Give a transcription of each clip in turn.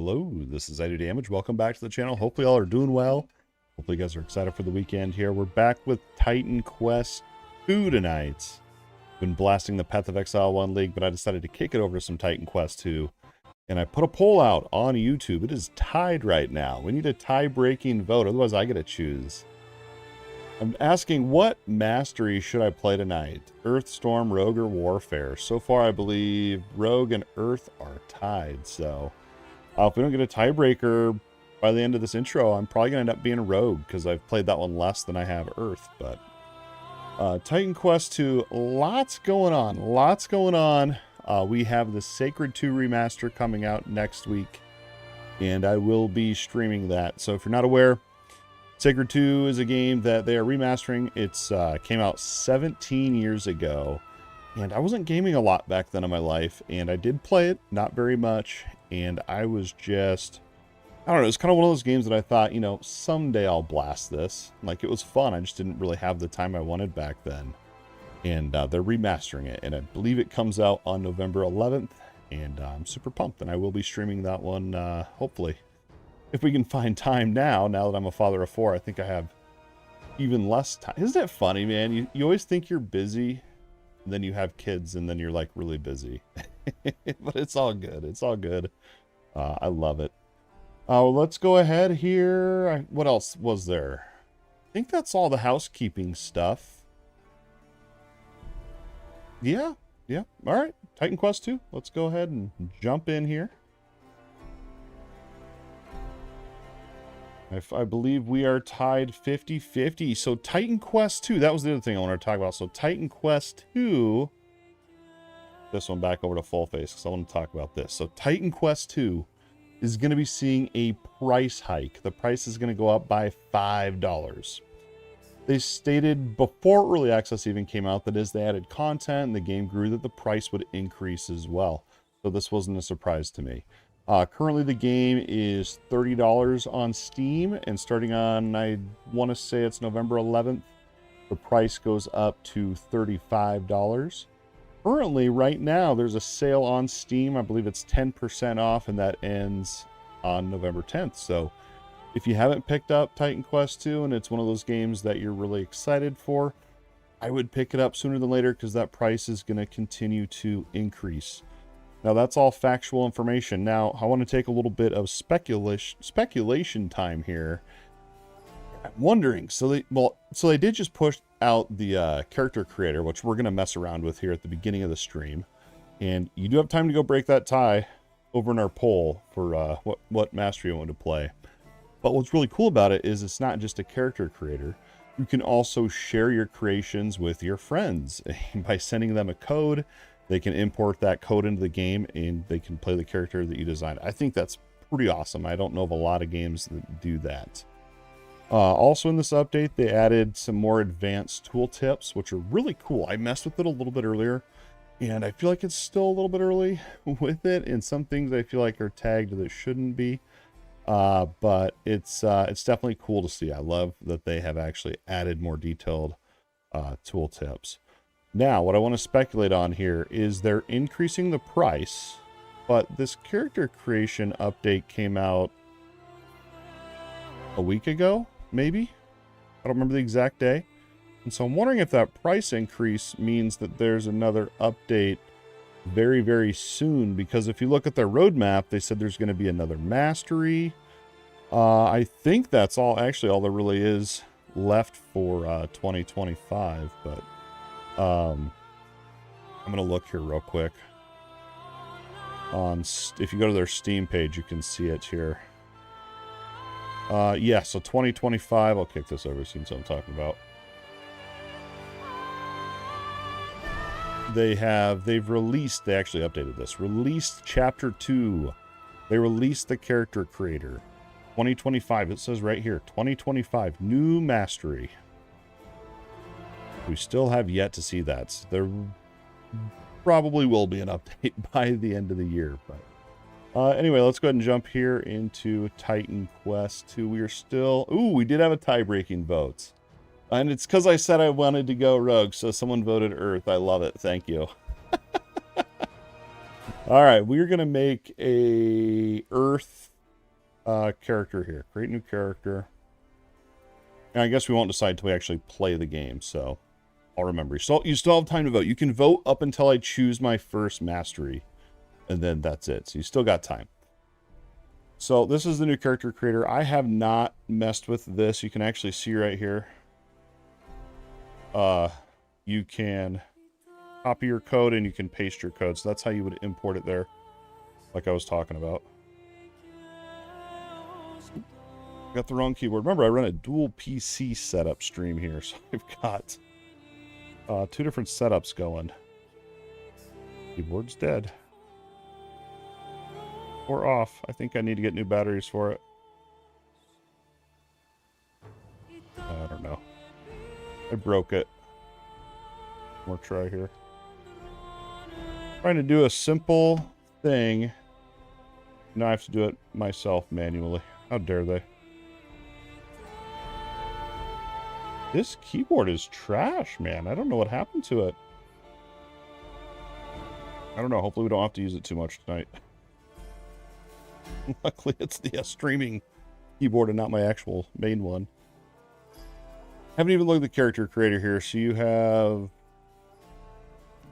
Hello, this is Idodmg. Welcome back to the channel. Hopefully all are doing well. Hopefully you guys are excited for the weekend here. We're back with Titan Quest 2 tonight. Been blasting the Path of Exile 1 League, but I decided to kick it over to some Titan Quest 2. And I put a poll out on YouTube. It is tied right now. We need a tie-breaking vote, otherwise I get to choose. I'm asking, what mastery should I play tonight? Earth, Storm, Rogue, or Warfare? So far, I believe Rogue and Earth are tied, so... if we don't get a tiebreaker by the end of this intro, I'm probably going to end up being a Rogue, because I've played that one less than I have Earth, but... Titan Quest 2, lots going on, lots going on. We have the Sacred 2 remaster coming out next week, and I will be streaming that. So if you're not aware, Sacred 2 is a game that they are remastering. It's came out 17 years ago, and I wasn't gaming a lot back then in my life, and I did play it, not very much, and I was just, I don't know, it's kind of one of those games that I thought, you know, someday I'll blast this. Like, it was fun, I just didn't really have the time I wanted back then. And they're remastering it, and I believe it comes out on November 11th, and I'm super pumped, and I will be streaming that one, hopefully. If we can find time now that I'm a father of 4, I think I have even less time. Isn't it funny, man? You always think you're busy, and then you have kids, and then you're, like, really busy. But it's all good. It's all good. I love it. Let's go ahead here. What else was there? I think that's all the housekeeping stuff. Yeah. All right. Titan Quest 2. Let's go ahead and jump in here. I believe we are tied 50-50. So Titan Quest 2, that was the other thing I wanted to talk about. So Titan Quest 2, this one back over to full face because I want to talk about this. So Titan Quest 2 is going to be seeing a price hike. The price is going to go up by $5. They stated before early access even came out that as they added content and the game grew, that the price would increase as well. So this wasn't a surprise to me. Currently the game is $30 on Steam, and starting on, I want to say it's November 11th, the price goes up to $35. Currently, right now, there's a sale on Steam. I believe it's 10% off, and that ends on November 10th. So if you haven't picked up Titan Quest 2, and it's one of those games that you're really excited for, I would pick it up sooner than later, because that price is going to continue to increase. Now, that's all factual information. Now, I want to take a little bit of speculation time here. I'm wondering, so they did just push out the character creator, which we're going to mess around with here at the beginning of the stream. And you do have time to go break that tie over in our poll for what mastery you want to play. But what's really cool about it is it's not just a character creator. You can also share your creations with your friends by sending them a code. They can import that code into the game, and they can play the character that you designed. I think that's pretty awesome. I don't know of a lot of games that do that. Also in this update, they added some more advanced tooltips, which are really cool. I messed with it a little bit earlier, and I feel like it's still a little bit early with it, and some things I feel like are tagged that shouldn't be. But it's definitely cool to see. I love that they have actually added more detailed tooltips. Now, what I want to speculate on here is they're increasing the price, but this character creation update came out a week ago, maybe? I don't remember the exact day. And so I'm wondering if that price increase means that there's another update very, very soon, because if you look at their roadmap, they said there's going to be another mastery. I think that's actually all there really is left for 2025, but... I'm going to look here real quick. If you go to their Steam page, you can see it here. Yeah, so 2025, I'll kick this over, see what I'm talking about. They actually updated this. Released Chapter 2. They released the character creator. 2025, it says right here, 2025, new mastery. We still have yet to see that. There probably will be an update by the end of the year. But anyway, let's go ahead and jump here into Titan Quest 2. We are still... Ooh, we did have a tie-breaking vote. And it's because I said I wanted to go Rogue, so someone voted Earth. I love it. Thank you. All right, we're going to make a Earth character here. Create new character. And I guess we won't decide until we actually play the game, so I'll remember. So you still have time to vote. You can vote up until I choose my first mastery, and then that's it. So you still got time. So this is the new character creator. I have not messed with this. You can actually see right here. You can copy your code and you can paste your code. So that's how you would import it there, like I was talking about. Got the wrong keyboard. Remember, I run a dual PC setup stream here, so I've got 2 different setups going. Keyboard's dead. Or off. I think I need to get new batteries for it. I don't know. I broke it. More try here. Trying to do a simple thing. Now I have to do it myself manually. How dare they? This keyboard is trash, man. I don't know what happened to it. I don't know. Hopefully we don't have to use it too much tonight. Luckily it's the streaming keyboard and not my actual main one. Haven't even looked at the character creator here. So you have...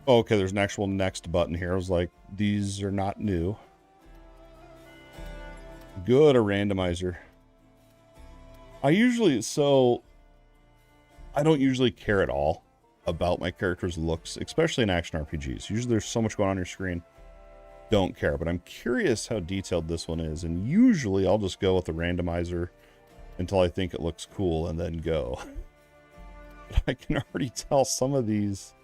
Oh, okay, there's an actual next button here. I was like, these are not new. Good, a randomizer. I don't usually care at all about my character's looks, especially in action RPGs. Usually there's so much going on your screen. Don't care, but I'm curious how detailed this one is. And usually I'll just go with the randomizer until I think it looks cool and then go. But I can already tell some of these...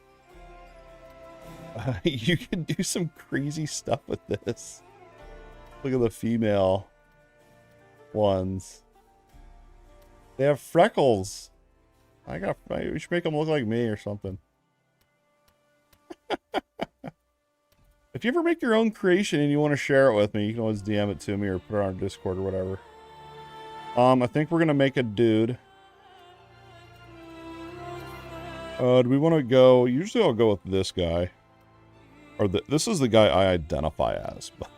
you can do some crazy stuff with this. Look at the female ones. They have freckles. We should make them look like me or something. If you ever make your own creation and you want to share it with me, you can always DM it to me or put it on our Discord or whatever. I think we're going to make a dude. Do we want to go... Usually I'll go with this guy. Or this is the guy I identify as, but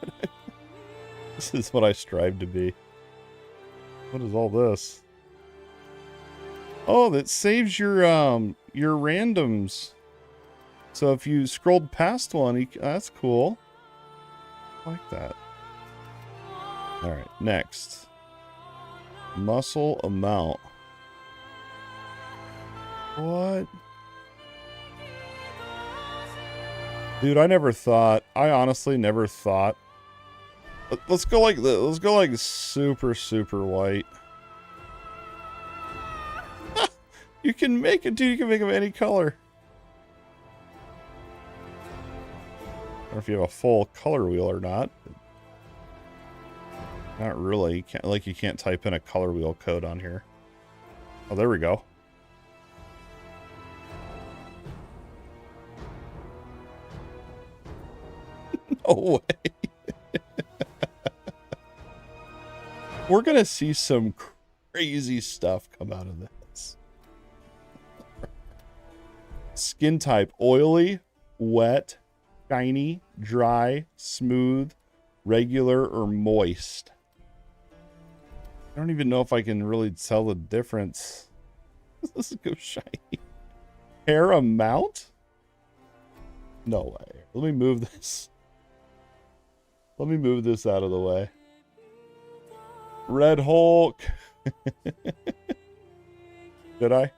this is what I strive to be. What is all this? Oh, that saves your randoms. So if you scrolled past one, that's cool. I like that. Alright, next. Muscle amount. What? Dude, I honestly never thought. Let's go like this. Let's go like super, super white. You can make it, dude. You can make them any color. I don't know if you have a full color wheel or not. Not really. You can't type in a color wheel code on here. Oh, there we go. No way. We're gonna see some crazy stuff come out of this. Skin type: oily, wet, shiny, dry, smooth, regular, or moist. I don't even know if I can really tell the difference. Let's go shiny. Hair amount? No way. Let me move this. Let me move this out of the way. Red Hulk. Did I?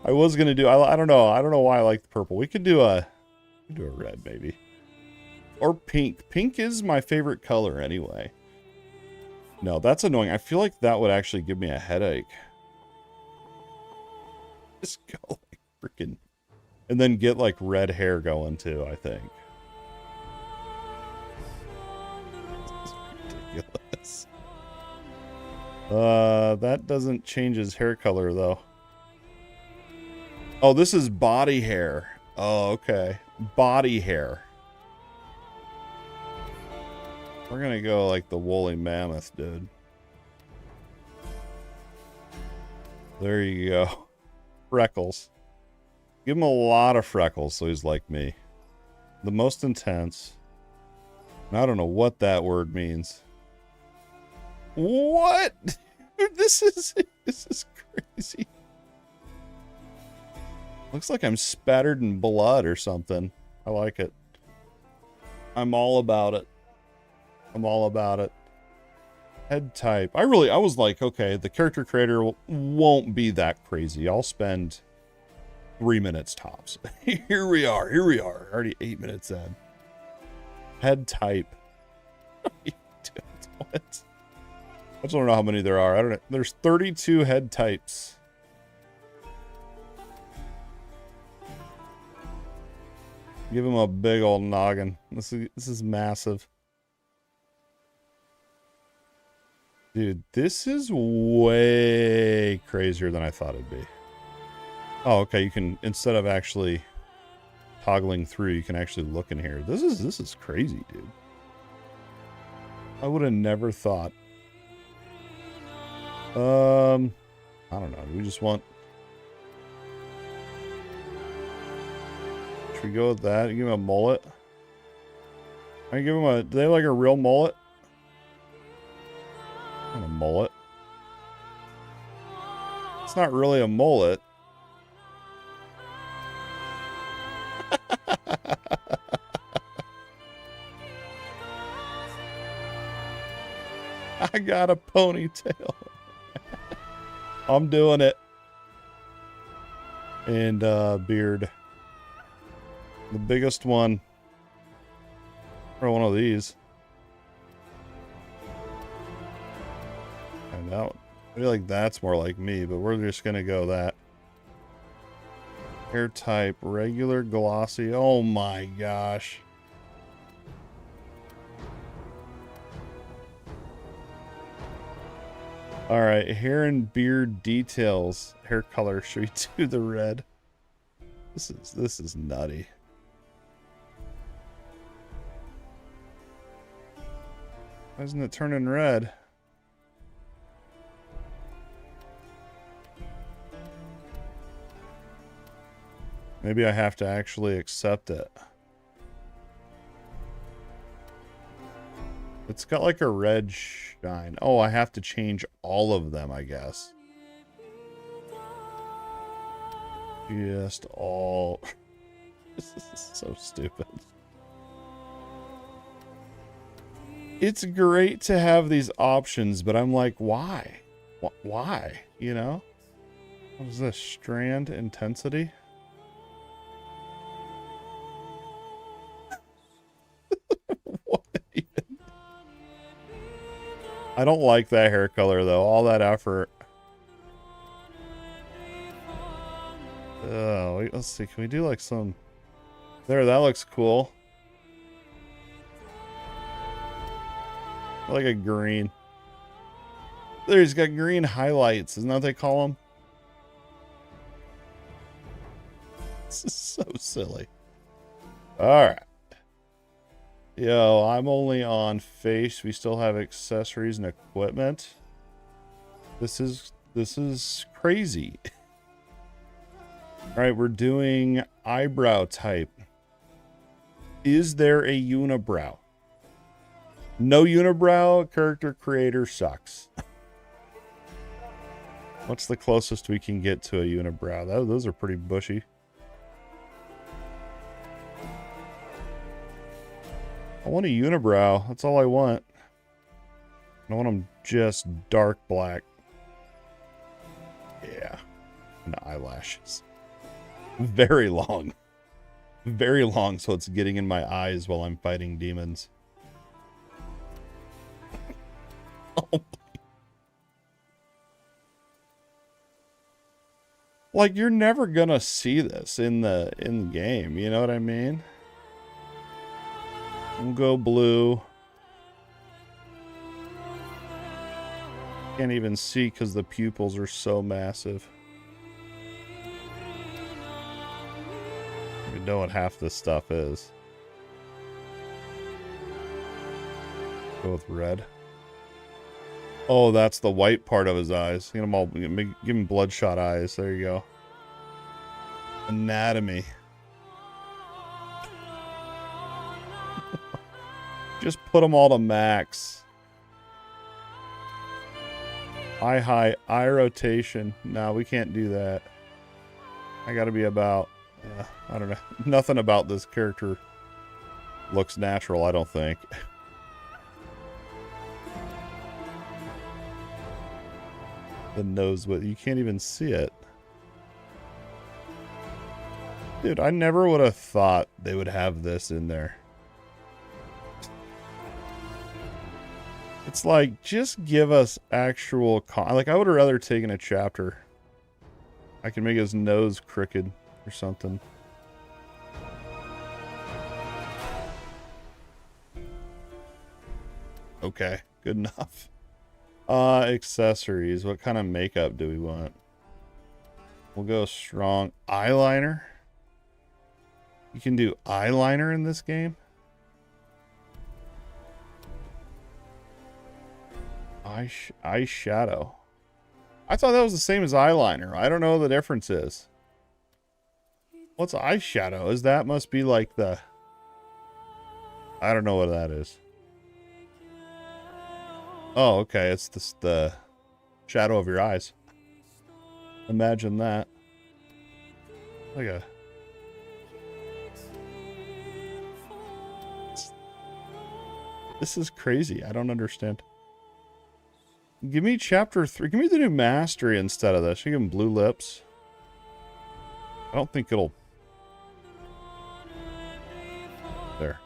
I was gonna do. I don't know. I don't know why I like the purple. We could do a red maybe, or pink. Pink is my favorite color anyway. No, that's annoying. I feel like that would actually give me a headache. Just go like freaking, and then get like red hair going too. I think. This is ridiculous. That doesn't change his hair color though. Oh, this is body hair. Oh, okay. Body hair. We're gonna go like the woolly mammoth, dude. There you go. Freckles. Give him a lot of freckles so he's like me. The most intense. I don't know what that word means. What? This is crazy. Looks like I'm spattered in blood or something. I like it. I'm all about it. I'm all about it. Head type. I was like, okay, the character creator won't be that crazy. I'll spend 3 minutes tops. Here we are. Already 8 minutes in. Head type. What? I just don't know how many there are. I don't know. There's 32 head types. Give him a big old noggin. This is massive. Dude, this is way crazier than I thought it'd be. Oh, okay, you can, instead of actually toggling through, you can actually look in here. This is crazy, dude. I would have never thought. I don't know. Do we just want... Should we go with that? Give him a mullet? I give him a... Do they like a real mullet? Not a mullet. It's not really a mullet. I got a ponytail. I'm doing it. And beard. The biggest one. Or one of these. And that one. I feel like that's more like me, but we're just gonna go that. Hair type, regular, glossy. Oh my gosh. Alright, hair and beard details. Hair color, should we do the red? This is nutty. Why isn't it turning red? Maybe I have to actually accept it. It's got like a red shine. Oh, I have to change all of them, I guess. Just all... This is so stupid. It's great to have these options, but I'm like, why? Why? You know? What is this? Strand intensity? What even? I don't like that hair color, though. All that effort. Wait, let's see. Can we do like some... There, that looks cool. Like a green. There, he's got green highlights. Isn't that what they call them? This is so silly. Alright. Yo, I'm only on face. We still have accessories and equipment. This is crazy. Alright, we're doing eyebrow type. Is there a unibrow? No unibrow, character creator sucks. What's the closest we can get to a unibrow? Those are pretty bushy. I want a unibrow. That's all I want. I want them just dark black. Yeah. And eyelashes. Very long. Very long, so it's getting in my eyes while I'm fighting demons. Oh. Like, you're never gonna see this in the game, you know what I mean? We'll go blue. Can't even see because the pupils are so massive. We know what half this stuff is. Go with red. Oh, that's the white part of his eyes. Get him all, give him bloodshot eyes. There you go. Anatomy. Just put them all to max. Eye rotation. No, we can't do that. I gotta be about, I don't know. Nothing about this character looks natural, I don't think. The nose width, you can't even see it. Dude, I never would have thought they would have this in there. It's like, just give us actual... Like, I would have rather taken a chapter. I can make his nose crooked or something. Okay, good enough. Accessories. What kind of makeup do we want? We'll go strong. Eyeliner? You can do eyeliner in this game? Eyeshadow. I thought that was the same as eyeliner. I don't know what the difference is. What's eyeshadow? Is that must be like the... I don't know what that is. Oh, okay. It's the shadow of your eyes. Imagine that. Like a... This is crazy. I don't understand. Give me chapter 3. Give me the new mastery instead of this. You give him blue lips. I don't think it'll... There.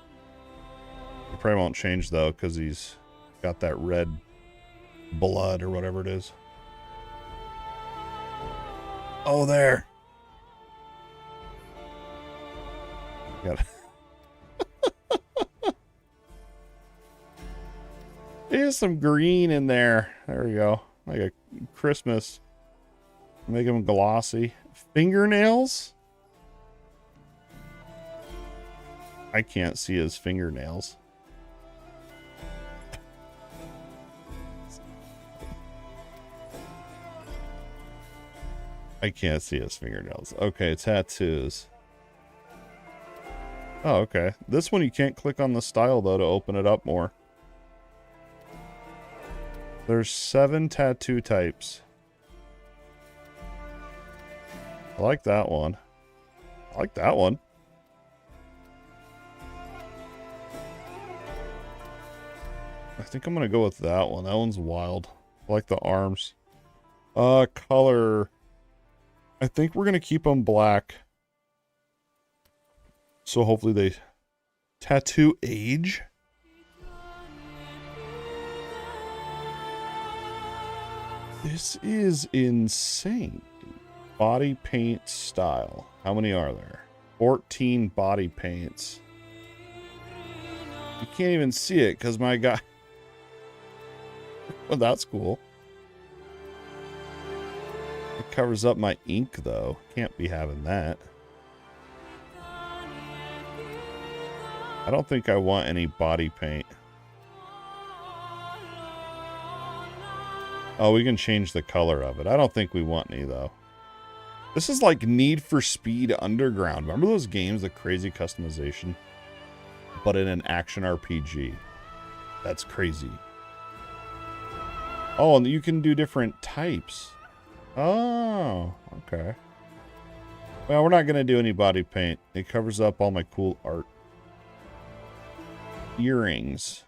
It probably won't change though, because he's got that red blood or whatever it is. Oh, there. Got it. There's some green in there. There we go. Like a Christmas. Make them glossy. Fingernails? I can't see his fingernails. I can't see his fingernails. Okay, tattoos. Oh, okay. This one you can't click on the style, though, to open it up more. There's 7 tattoo types. I like that one. I like that one. I think I'm going to go with that one. That one's wild. I like the arms. Color. I think we're going to keep them black. So hopefully they... Tattoo age? This is insane. Body paint style. How many are there? 14 body paints. You can't even see it because my guy... Well, that's cool. It covers up my ink, though. Can't be having that. I don't think I want any body paint. Oh, we can change the color of it. I don't think we want any, though. This is like Need for Speed Underground. Remember those games, the crazy customization? But in an action RPG. That's crazy. Oh, and you can do different types. Oh, okay. Well, we're not going to do any body paint. It covers up all my cool art. Earrings.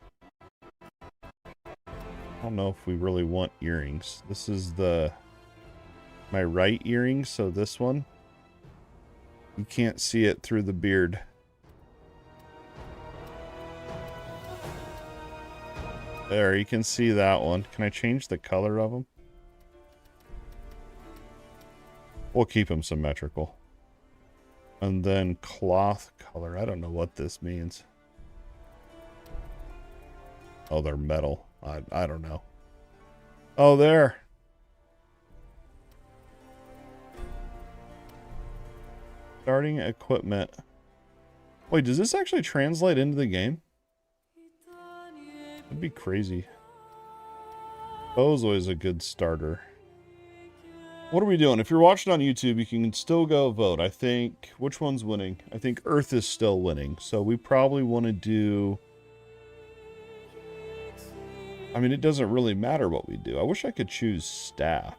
I don't know if we really want earrings. This is my right earring, so this one. You can't see it through the beard. There, you can see that one. Can I change the color of them? We'll keep them symmetrical. And then cloth color. I don't know what this means. Oh, they're metal. I don't know. Oh, there. Starting equipment. Wait, does this actually translate into the game? That'd be crazy. Bow's always a good starter. What are we doing? If you're watching on YouTube, you can still go vote. I think... Which one's winning? I think Earth is still winning. So we probably want to do... I mean, it doesn't really matter what we do. I wish I could choose staff.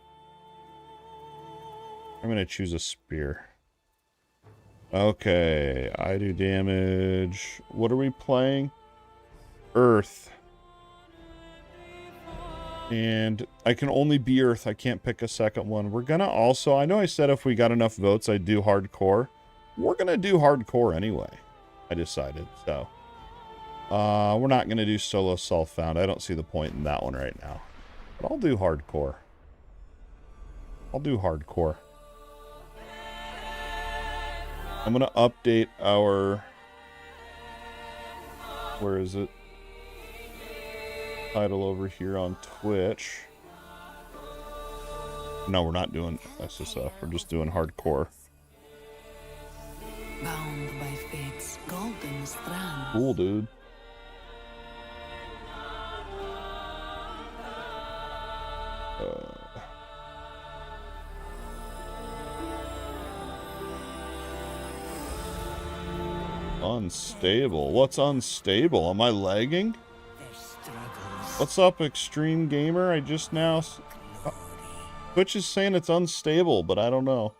I'm going to choose a spear. Okay, I do damage. What are we playing? Earth. And I can only be Earth. I can't pick a second one. We're going to also... I know I said if we got enough votes, I'd do hardcore. We're going to do hardcore anyway. I decided, so... we're not going to do solo self-found. I don't see the point in that one right now. But I'll do hardcore. I'll do hardcore. I'm going to update our... Where is it? Title over here on Twitch. No, we're not doing SSF. We're just doing hardcore. Bound by fate's golden strand. Cool, dude. Unstable. What's unstable? Am I lagging? What's up, Extreme Gamer? I just now... Twitch is saying it's unstable, but I don't know.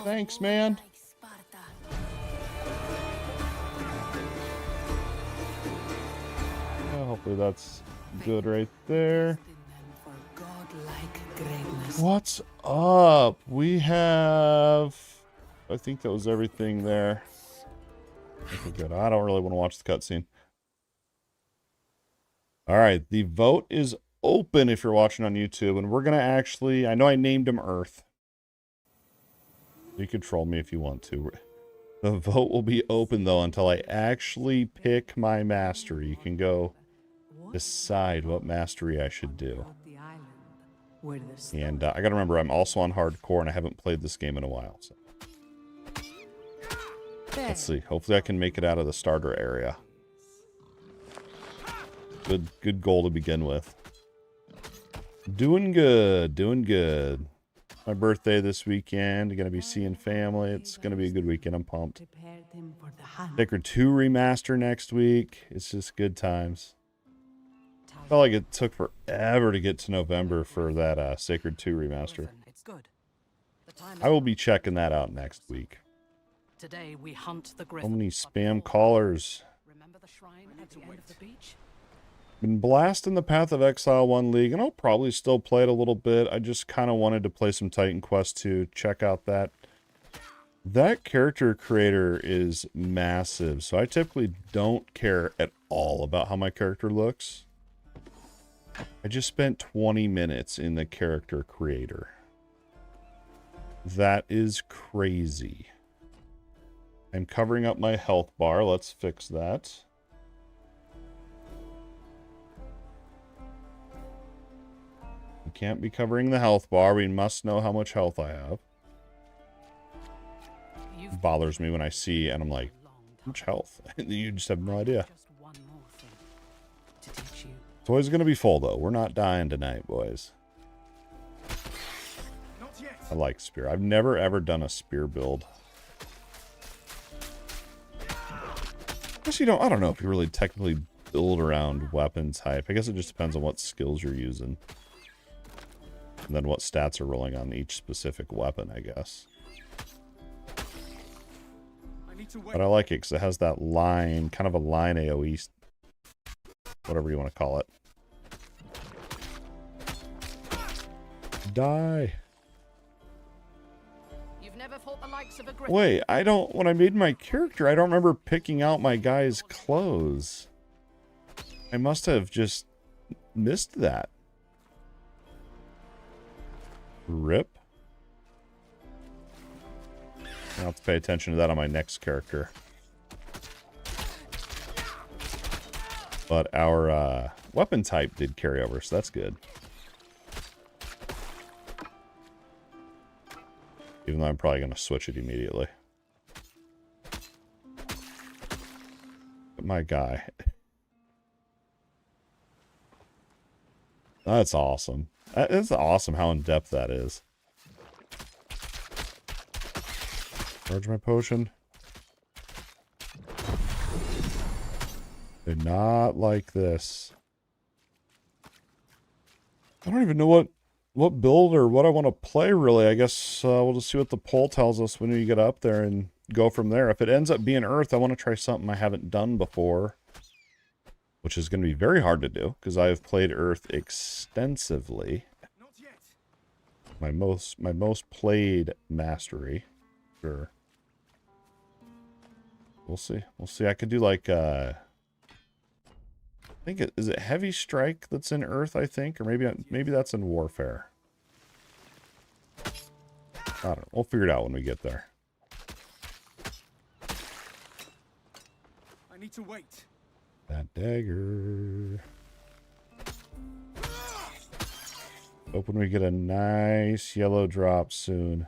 Thanks, man. Oh, hopefully that's good right there. What's up? We have... I think that was everything there. Okay, good. I don't really want to watch the cutscene. Alright, the vote is open if you're watching on YouTube, and we're going to actually... I know I named him Earth. You can troll me if you want to. The vote will be open, though, until I actually pick my mastery. You can go decide what mastery I should do. And I gotta remember, I'm also on hardcore, and I haven't played this game in a while. So. Let's see. Hopefully I can make it out of the starter area. Good goal to begin with. Doing good. Doing good. My birthday this weekend. Gonna be seeing family. It's gonna be a good weekend. I'm pumped. Sacred 2 remaster next week. It's just good times. Felt like it took forever to get to November for that Sacred 2 remaster. I will be checking that out next week. Today we hunt the So many spam callers. Remember the shrine at the end of the beach? Been blasting the Path of Exile 1 League, and I'll probably still play it a little bit. I just kind of wanted to play some Titan Quest 2. Check out that. That character creator is massive, so I typically don't care at all about how my character looks. I just spent 20 minutes in the character creator. That is crazy. I'm covering up my health bar. Let's fix that. We can't be covering the health bar. We must know how much health I have. It bothers me when I see and I'm like, how much health? And you just have no idea. It's always going to be full, though. We're not dying tonight, boys. I like spear. I've never, ever done a spear build. I guess you don't... I don't know if you really technically build around weapon type. I guess it just depends on what skills you're using. And then what stats are rolling on each specific weapon, I guess. But I like it because it has that line, kind of a line AoE, whatever you want to call it. Die. You've never fought the likes of a Wait, I don't... When I made my character, I don't remember picking out my guy's clothes. I must have just missed that. Rip. I'll have to pay attention to that on my next character. But our weapon type did carry over, so that's good. Even though I'm probably going to switch it immediately. But my guy. That's awesome. It's awesome how in-depth that is. Charge my potion. Did not like this. I don't even know what build or what I want to play, really. I guess we'll just see what the poll tells us when we get up there and go from there. If it ends up being Earth, I want to try something I haven't done before, which is going to be very hard to do because I have played Earth extensively. My most played mastery. Sure. We'll see. We'll see. I could do like I think is it Heavy Strike that's in Earth, I think, or maybe that's in Warfare. I don't know. We'll figure it out when we get there. I need to wait. That dagger. Hoping we get a nice yellow drop soon.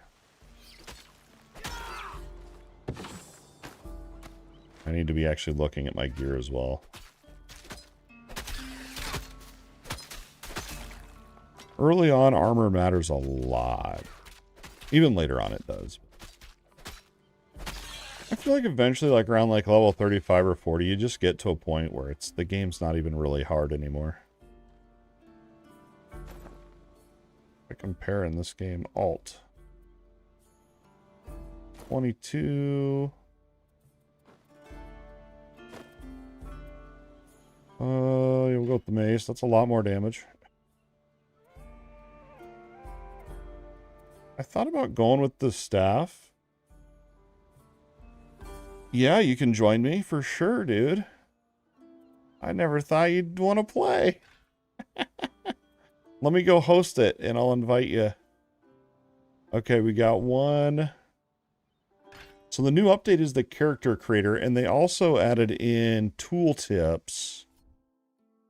I need to be actually looking at my gear as well. Early on, armor matters a lot. Even later on it does. I feel like eventually, like around like level 35 or 40, you just get to a point where the game's not even really hard anymore. I compare in this game, alt. 22. Yeah, we'll go with the mace. That's a lot more damage. I thought about going with the staff. Yeah, you can join me for sure, dude. I never thought you'd want to play. Let me go host it, and I'll invite you. Okay, we got one. So the new update is the character creator, and they also added in tooltips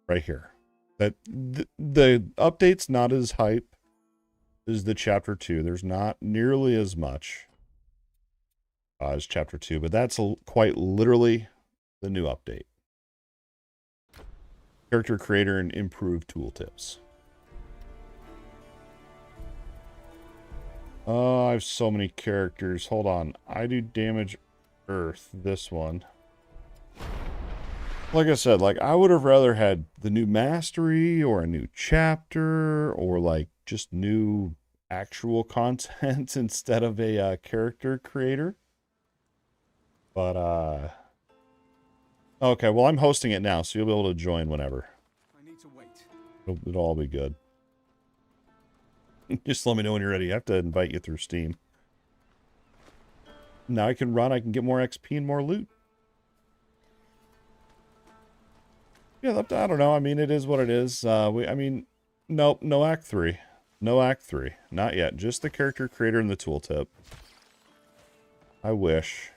right here. That the update's not as hype as the Chapter 2. There's not nearly as much as Chapter 2, but that's quite literally the new update. Character creator and improved tooltips. Oh, I have so many characters. Hold on. I do damage Earth, this one. Like I said, like I would have rather had the new mastery or a new chapter or like just new actual content instead of a character creator. But, okay, well, I'm hosting it now, so you'll be able to join whenever. I need to wait. It'll all be good. Just let me know when you're ready. I have to invite you through Steam. Now I can run, I can get more XP and more loot. Yeah, I don't know. I mean, it is what it is. Nope, no Act 3. No Act 3. Not yet. Just the character creator and the tooltip. I wish.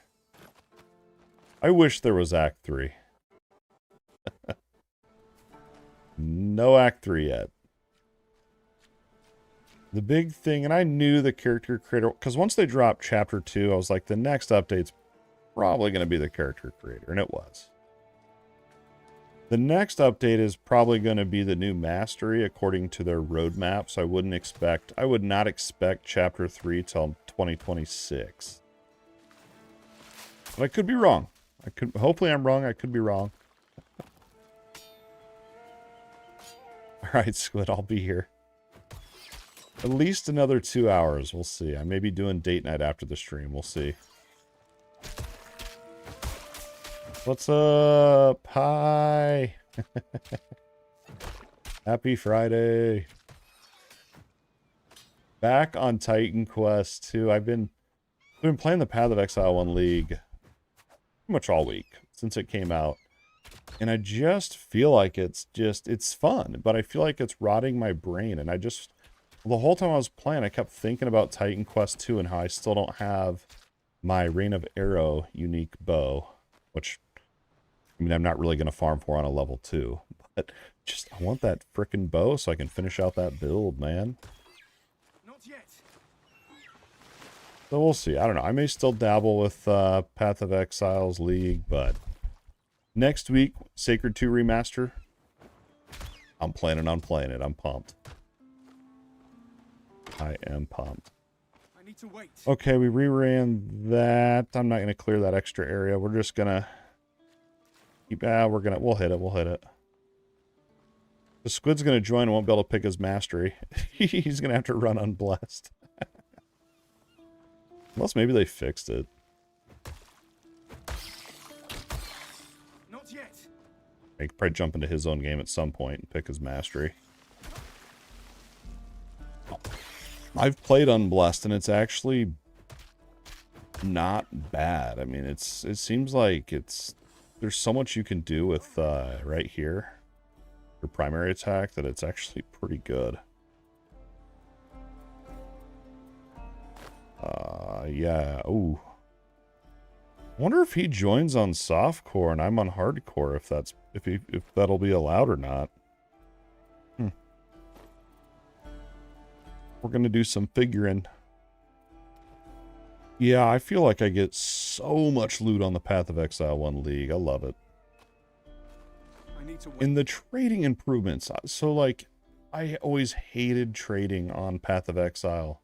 I wish there was Act 3. No Act 3 yet. The big thing, and I knew the character creator, because once they dropped Chapter 2, I was like, the next update's probably going to be the character creator, and it was. The next update is probably going to be the new mastery according to their roadmap, so I would not expect Chapter 3 till 2026. But I could be wrong. Hopefully I'm wrong, I could be wrong. Alright, Squid, I'll be here. At least another 2 hours, we'll see. I may be doing date night after the stream, we'll see. What's up? Hi! Happy Friday! Back on Titan Quest 2. I've been playing the Path of Exile 1 League pretty much all week since it came out. And I just feel like it's fun, but I feel like it's rotting my brain. And the whole time I was playing, I kept thinking about Titan Quest 2 and how I still don't have my Rain of Arrow unique bow, which, I mean, I'm not really going to farm for on a level 2, but just, I want that frickin' bow so I can finish out that build, man. Not yet. So we'll see. I don't know. I may still dabble with Path of Exiles League, but next week, Sacred 2 Remaster, I'm planning on playing it. I'm pumped. I am pumped. I need to wait. Okay, we reran that. I'm not going to clear that extra area. We're just going to keep... we'll hit it. We'll hit it. The squid's going to join and won't be able to pick his mastery. He's going to have to run unblessed. Unless maybe they fixed it. Not yet. He could probably jump into his own game at some point and pick his mastery. I've played unblessed and it's actually not bad. I mean, it seems like there's so much you can do with right here, your primary attack, that it's actually pretty good. Yeah. Ooh. I wonder if he joins on softcore and I'm on hardcore, if that'll be allowed or not. We're gonna do some figuring. Yeah, I feel like I get so much loot on the Path of Exile 1 League. I love it. I need to wait. In the trading improvements, so like, I always hated trading on Path of Exile.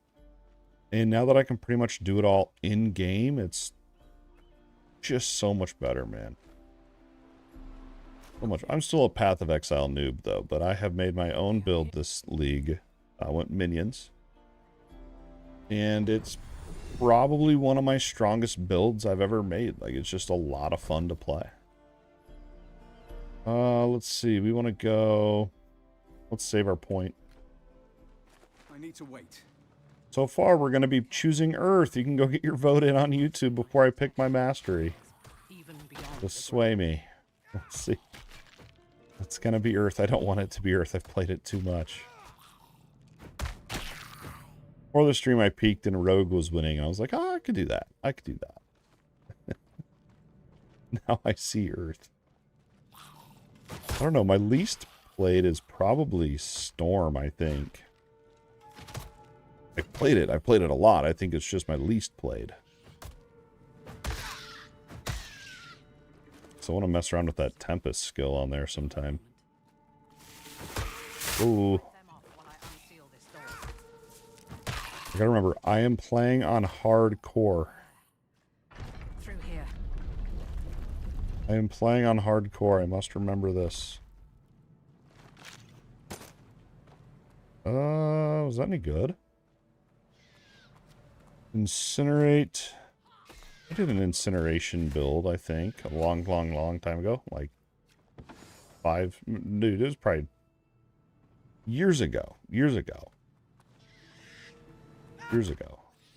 And now that I can pretty much do it all in-game, it's just so much better, man. So much. I'm still a Path of Exile noob, though, but I have made my own build this league. I went minions. And it's probably one of my strongest builds I've ever made. Like, it's just a lot of fun to play. Let's see. We want to go... Let's save our point. I need to wait. So far, we're going to be choosing Earth. You can go get your vote in on YouTube before I pick my mastery. Even beyond Just sway me. Let's see. It's going to be Earth. I don't want it to be Earth. I've played it too much. Before the stream, I peeked and Rogue was winning. And I was like, oh, I could do that. I could do that. Now I see Earth. I don't know. My least played is probably Storm, I think. I played it a lot. I think it's just my least played. So I want to mess around with that Tempest skill on there sometime. Ooh. I gotta remember, I am playing on hardcore. through here. I am playing on hardcore. I must remember this. Was that any good? Incinerate. I did an incineration build, I think, a long time ago. Like, dude, it was probably years ago.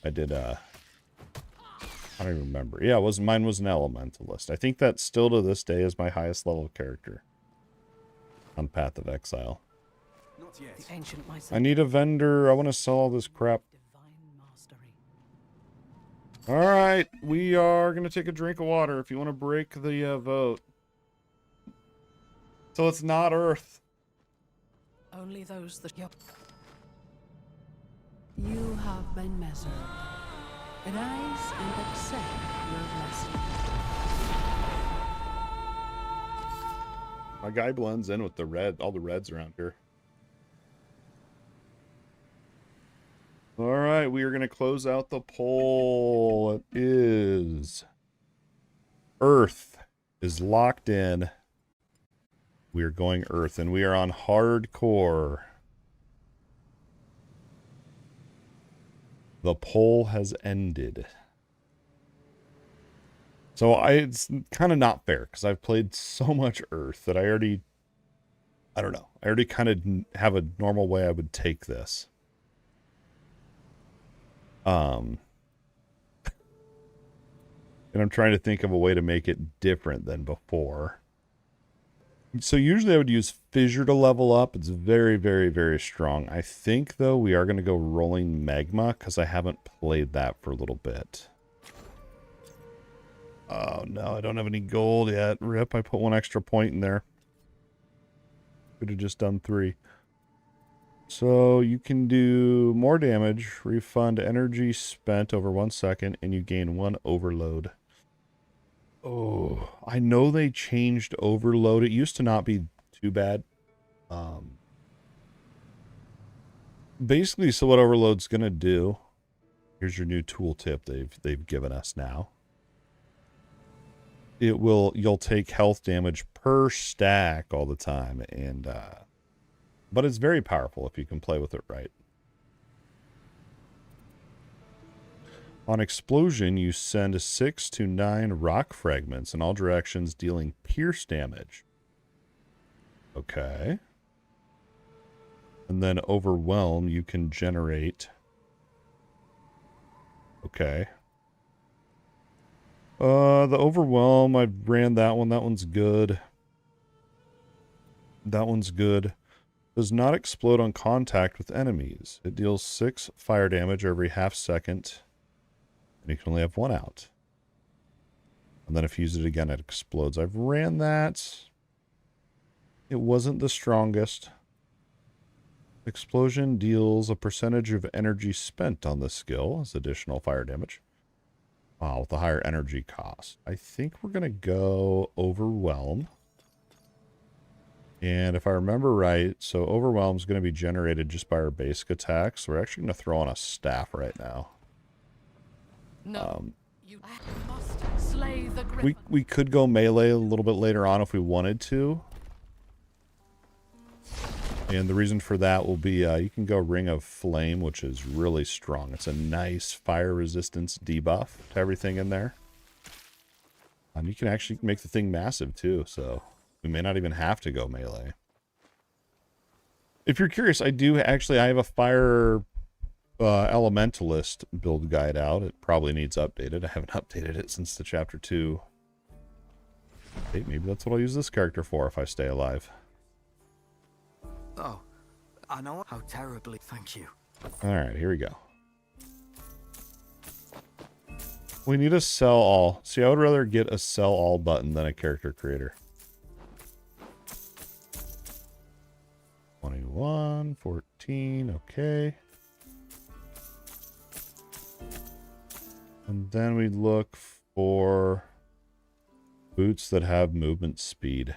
I did, I don't even remember. Yeah, mine was an elementalist. I think that still to this day is my highest level character on Path of Exile. Not yet. The ancient I need a vendor. I want to sell all this crap. divine mastery. Alright, we are going to take a drink of water if you want to break the vote. So it's not Earth. Only those that You have been measured. Rise and accept your blessing. My guy blends in with the red, all the reds around here. Alright, we are going to close out the poll. It is... Earth is locked in. We are going Earth, and we are on hardcore. The poll has ended. So it's kind of not fair, because I've played so much Earth that I already kind of have a normal way I would take this. And I'm trying to think of a way to make it different than before. So usually I would use Fissure to level up. It's very, very, very strong. I think, though, we are going to go Rolling Magma, because I haven't played that for a little bit. Oh, no, I don't have any gold yet. Rip, I put one extra point in there. Could have just done 3. So you can do more damage, refund energy spent over 1 second, and you gain 1 overload. Oh, I know they changed overload. It used to not be too bad. Basically, so what overload's gonna do? Here's your new tooltip they've given us now. You'll take health damage per stack all the time, and But it's very powerful if you can play with it right. On explosion, you send 6 to 9 rock fragments in all directions, dealing pierce damage. Okay. And then overwhelm, you can generate... Okay. The overwhelm, I ran that one. That one's good. That one's good. Does not explode on contact with enemies. It deals 6 fire damage every half second. And you can only have 1 out. And then if you use it again, it explodes. I've ran that. It wasn't the strongest. Explosion deals a percentage of energy spent on the skill as additional fire damage. Wow, with a higher energy cost. I think we're going to go Overwhelm. And if I remember right, so Overwhelm is going to be generated just by our basic attacks. So we're actually going to throw on a staff right now. No, you must slay the griffin. We could go melee a little bit later on if we wanted to. And the reason for that will be you can go Ring of Flame, which is really strong. It's a nice fire resistance debuff to everything in there. And you can actually make the thing massive too, so we may not even have to go melee. If you're curious, I have a fire elementalist build guide out. It probably needs updated. I haven't updated it since the chapter 2. Hey, maybe that's what I'll use this character for if I stay alive. Oh, I know how terribly. Thank you. Alright, here we go. We need a sell all. See, I would rather get a sell all button than a character creator. 21, 14, okay. And then we look for boots that have movement speed.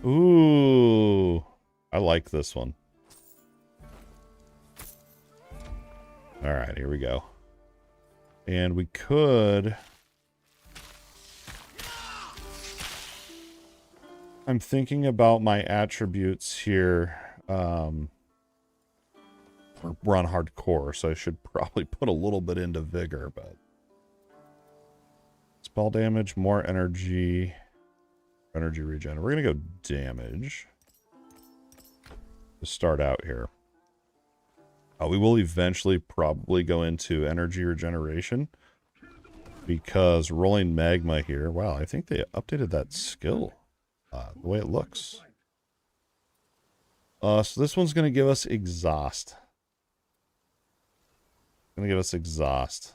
Ooh, I like this one. All right, here we go. And we could... I'm thinking about my attributes here. We're on hardcore, so I should probably put a little bit into vigor, but... Spell damage, more energy... Energy regen. We're going to go damage to start out here. We will eventually probably go into energy regeneration because rolling magma here. Wow, I think they updated that skill the way it looks. So this one's going to give us exhaust. Going to give us exhaust.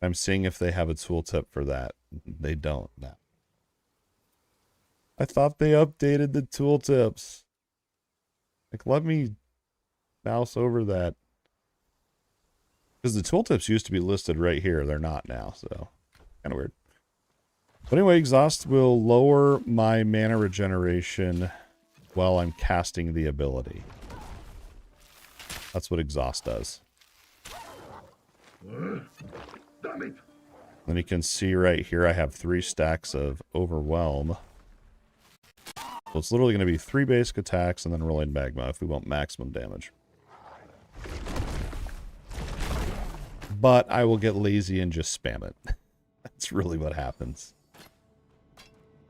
I'm seeing if they have a tooltip for that. They don't now. I thought they updated the tooltips. Like, let me mouse over that. Because the tooltips used to be listed right here. They're not now, so kind of weird. But anyway, exhaust will lower my mana regeneration while I'm casting the ability. That's what exhaust does. Then you can see right here I have 3 stacks of overwhelm. So it's literally going to be 3 basic attacks and then rolling magma if we want maximum damage. But I will get lazy and just spam it. That's really what happens.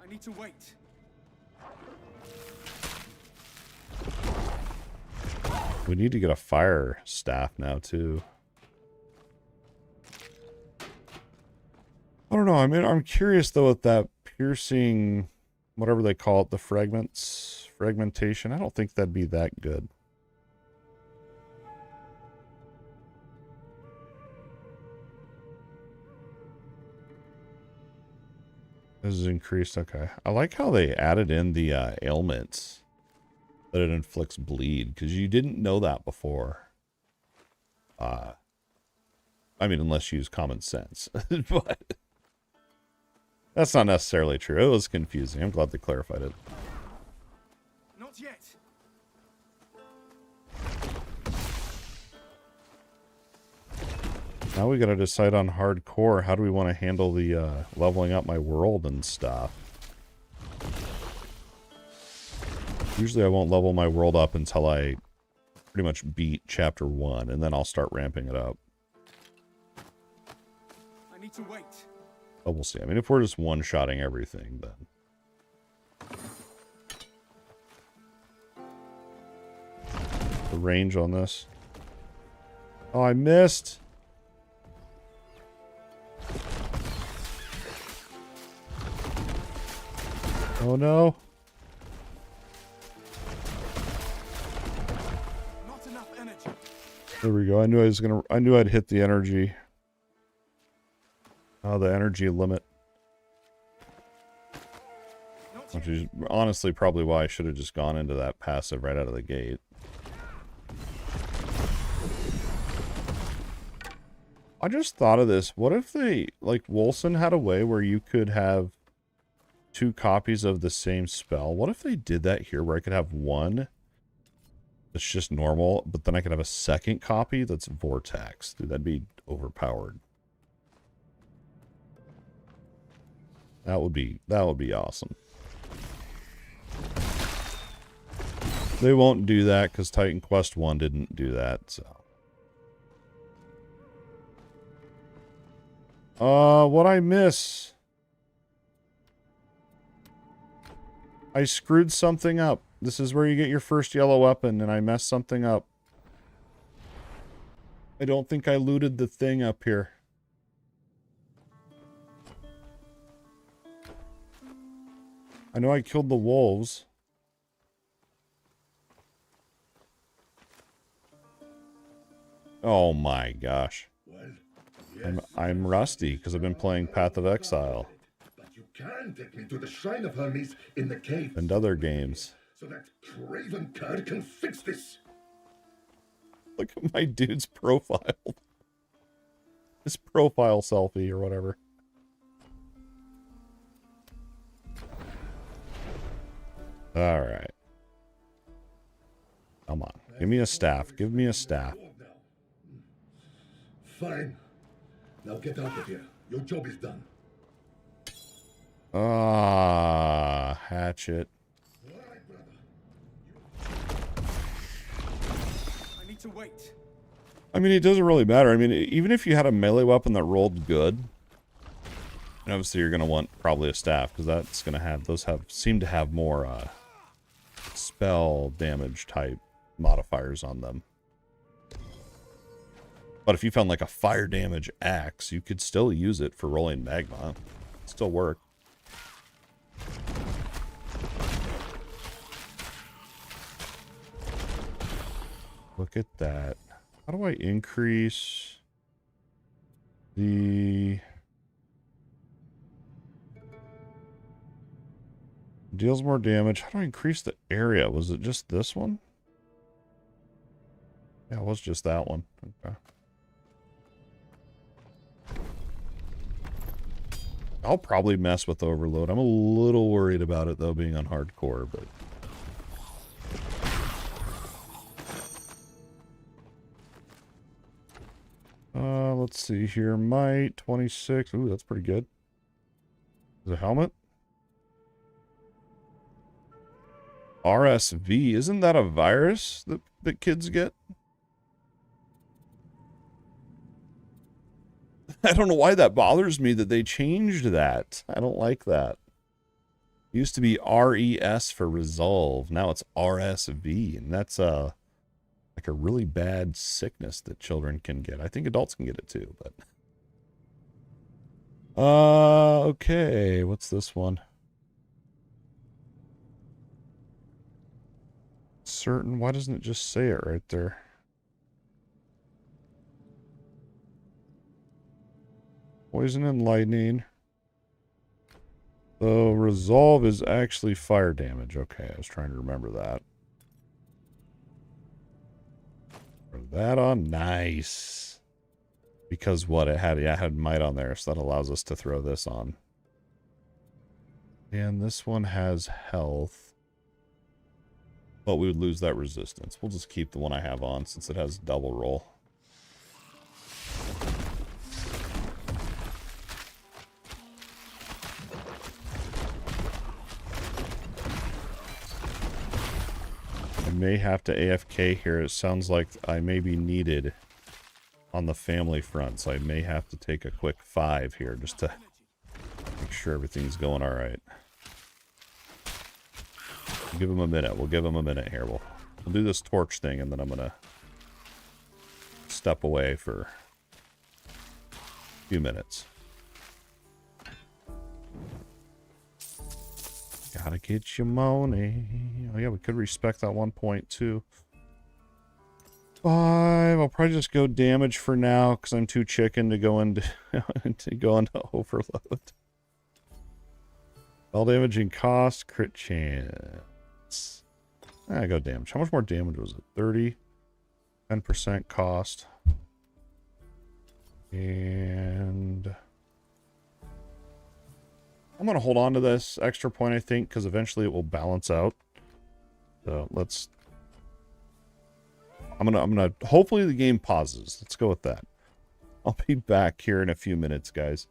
I need to wait. We need to get a fire staff now too. I don't know. I mean, I'm curious though with that piercing, whatever they call it, the fragmentation. I don't think that'd be that good. This is increased. Okay. I like how they added in the ailments that it inflicts bleed, because you didn't know that before. I mean, unless you use common sense. But that's not necessarily true. It was confusing. I'm glad they clarified it. Not yet. Now we got to decide on hardcore. How do we want to handle the leveling up my world and stuff? Usually I won't level my world up until I pretty much beat chapter 1, and then I'll start ramping it up. I need to wait. But we'll see. I mean, if we're just one-shotting everything, then... The range on this. Oh, I missed! Oh no! Not enough energy. There we go. I knew I'd hit the energy. Oh, the energy limit. Which is honestly probably why I should have just gone into that passive right out of the gate. I just thought of this. What if they, like, Wolson had a way where you could have 2 copies of the same spell? What if they did that here where I could have one that's just normal, but then I could have a second copy that's Vortex? Dude, that'd be overpowered. That would be awesome. They won't do that because Titan Quest 1 didn't do that, so. What'd I miss? I screwed something up. This is where you get your first yellow weapon, and I messed something up. I don't think I looted the thing up here. I know I killed the wolves. Oh my gosh. I'm rusty because I've been playing Path of Exile. But you can take me to the Shrine of Hermes in the cave. And other games. So that craven card can fix this. Look at my dude's profile. His profile selfie or whatever. Alright. Come on. Give me a staff. Give me a staff. Fine. Now get out of here. Your job is done. Ah, hatchet. All right, brother. I need to wait. I mean, it doesn't really matter. I mean, even if you had a melee weapon that rolled good, and obviously you're going to want probably a staff, because that's going to have, seem to have more spell damage type modifiers on them. But if you found like a fire damage axe, you could still use it for rolling magma. It'd still work. Look at that. How do I increase the... Deals more damage. How do I increase the area? Was it just this one? Yeah, it was just that one. Okay. I'll probably mess with overload. I'm a little worried about it though, being on hardcore, but let's see here. Might 26. Ooh, that's pretty good. Is it a helmet? RSV. Isn't that a virus that kids get? I don't know why that bothers me that they changed that. I don't like that. It used to be RES for resolve. Now it's RSV, and that's like a really bad sickness that children can get. I think adults can get it too, but okay, what's this one? Certain, why doesn't it just say it right there? Poison and lightning. The resolve is actually fire damage. Okay, I was trying to remember that. Put that on. Nice. Because what it had, yeah, it had might on there, so that allows us to throw this on. And this one has health. But we would lose that resistance. We'll just keep the one I have on since it has double roll. may have to AFK here. It sounds like I may be needed on the family front, so I may have to take a quick 5 here just to make sure everything's going all right. We'll give him a minute. We'll give him a minute here. We'll do this torch thing, and then I'm gonna step away for a few minutes. Gotta get your money. Oh yeah, we could respec that 1.2. 5. I'll probably just go damage for now because I'm too chicken to go into overload. All damaging cost, crit chance. I go damage. How much more damage was it? 30. 10% cost. And I'm going to hold on to this extra point, I think, because eventually it will balance out. So let's... I'm gonna hopefully the game pauses. Let's go with that. I'll be back here in a few minutes, guys.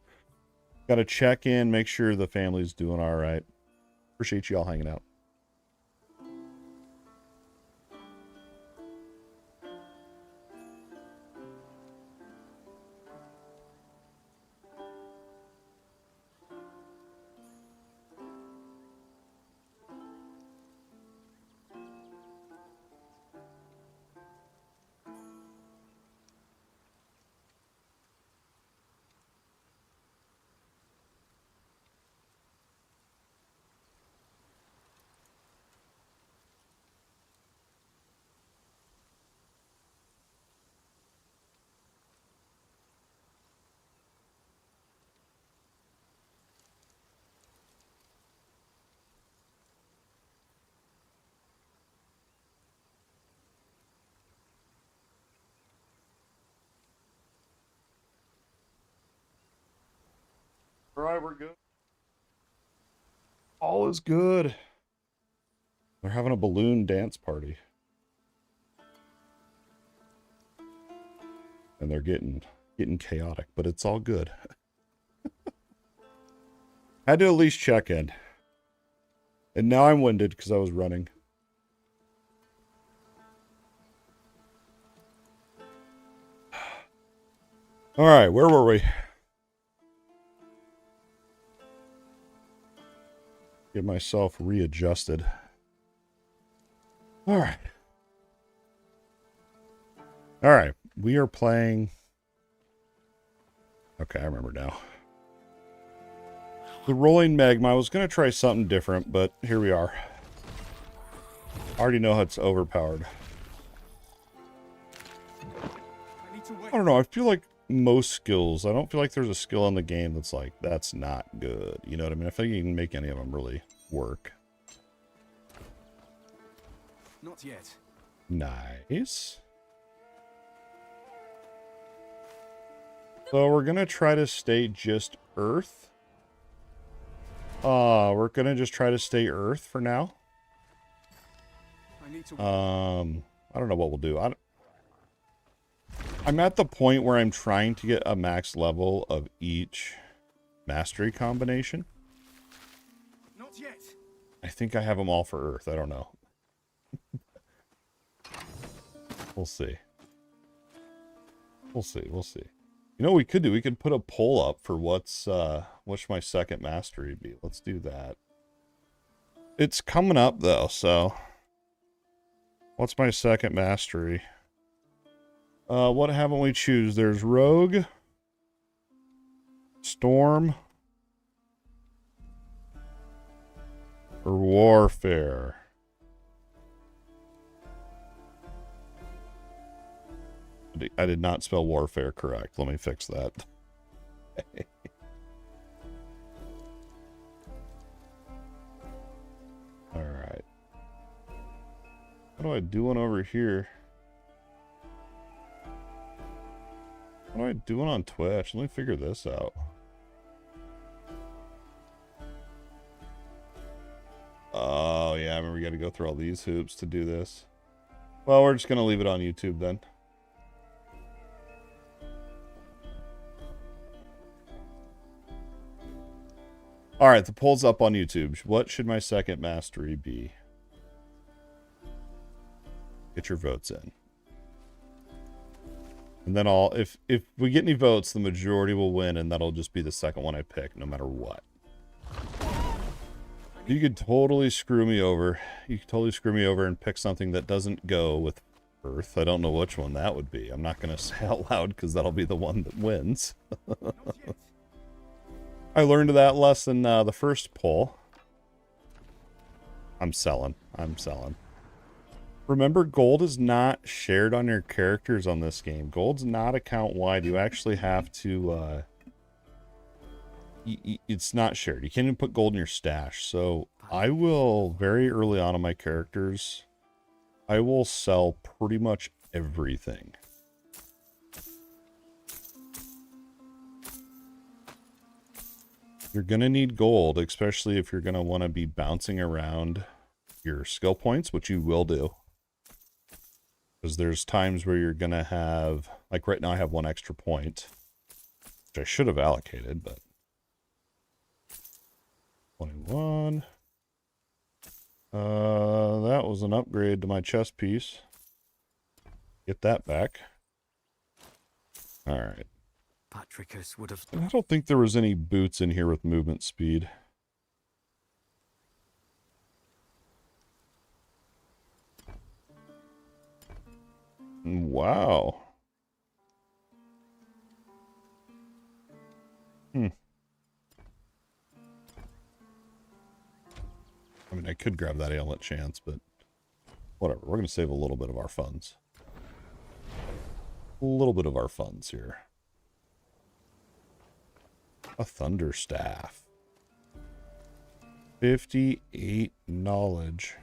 Got to check in, make sure the family's doing all right. Appreciate you all hanging out. All right, we're good. All is good. They're having a balloon dance party. And they're getting chaotic, but it's all good. Had to at least check in. And now I'm winded because I was running. All right, where were we? Get myself readjusted. All right. All right. We are playing. Okay, I remember now. The Rolling Magma. I was going to try something different, but here we are. I already know how it's overpowered. I don't know. I feel like most skills, I don't feel like there's a skill in the game that's like, that's not good. You know what I mean? I feel like you can make any of them really work. Not yet. Nice. So we're going to try to stay just Earth. We're going to just try to stay Earth for now. I need to I don't know what we'll do. I'm at the point where I'm trying to get a max level of each mastery combination. Not yet. I think I have them all for Earth. I don't know. We'll see. We'll see. We'll see. You know what we could do? We could put a poll up for what should my second mastery be. Let's do that. It's coming up though, so what's my second mastery? What haven't we choose? There's Rogue, Storm, or Warfare. I did not spell warfare correct. Let me fix that. All right. What do I doing over here? What am I doing on Twitch? Let me figure this out. Oh, yeah. I remember we got to go through all these hoops to do this. Well, we're just going to leave it on YouTube then. All right, the poll's up on YouTube. What should my second mastery be? Get your votes in. And then if we get any votes, the majority will win, and that'll just be the second one I pick, no matter what. You could totally screw me over. You could totally screw me over and pick something that doesn't go with Earth. I don't know which one that would be. I'm not going to say out loud because that'll be the one that wins. I learned that lesson the first poll. I'm selling. I'm selling. Remember, gold is not shared on your characters on this game. Gold's not account-wide. You actually have to... it's not shared. You can't even put gold in your stash. So I will, very early on in my characters, I will sell pretty much everything. You're going to need gold, especially if you're going to want to be bouncing around your skill points, which you will do. Because there's times where you're going to have, like right now I have 1 extra point, which I should have allocated, but 21. That was an upgrade to my chest piece. Get that back. All right. Patricus would have... And I don't think there was any boots in here with movement speed. Wow. I mean, I could grab that ailment chance, but whatever. We're going to save a little bit of our funds. A little bit of our funds here. A thunder staff. 58 knowledge.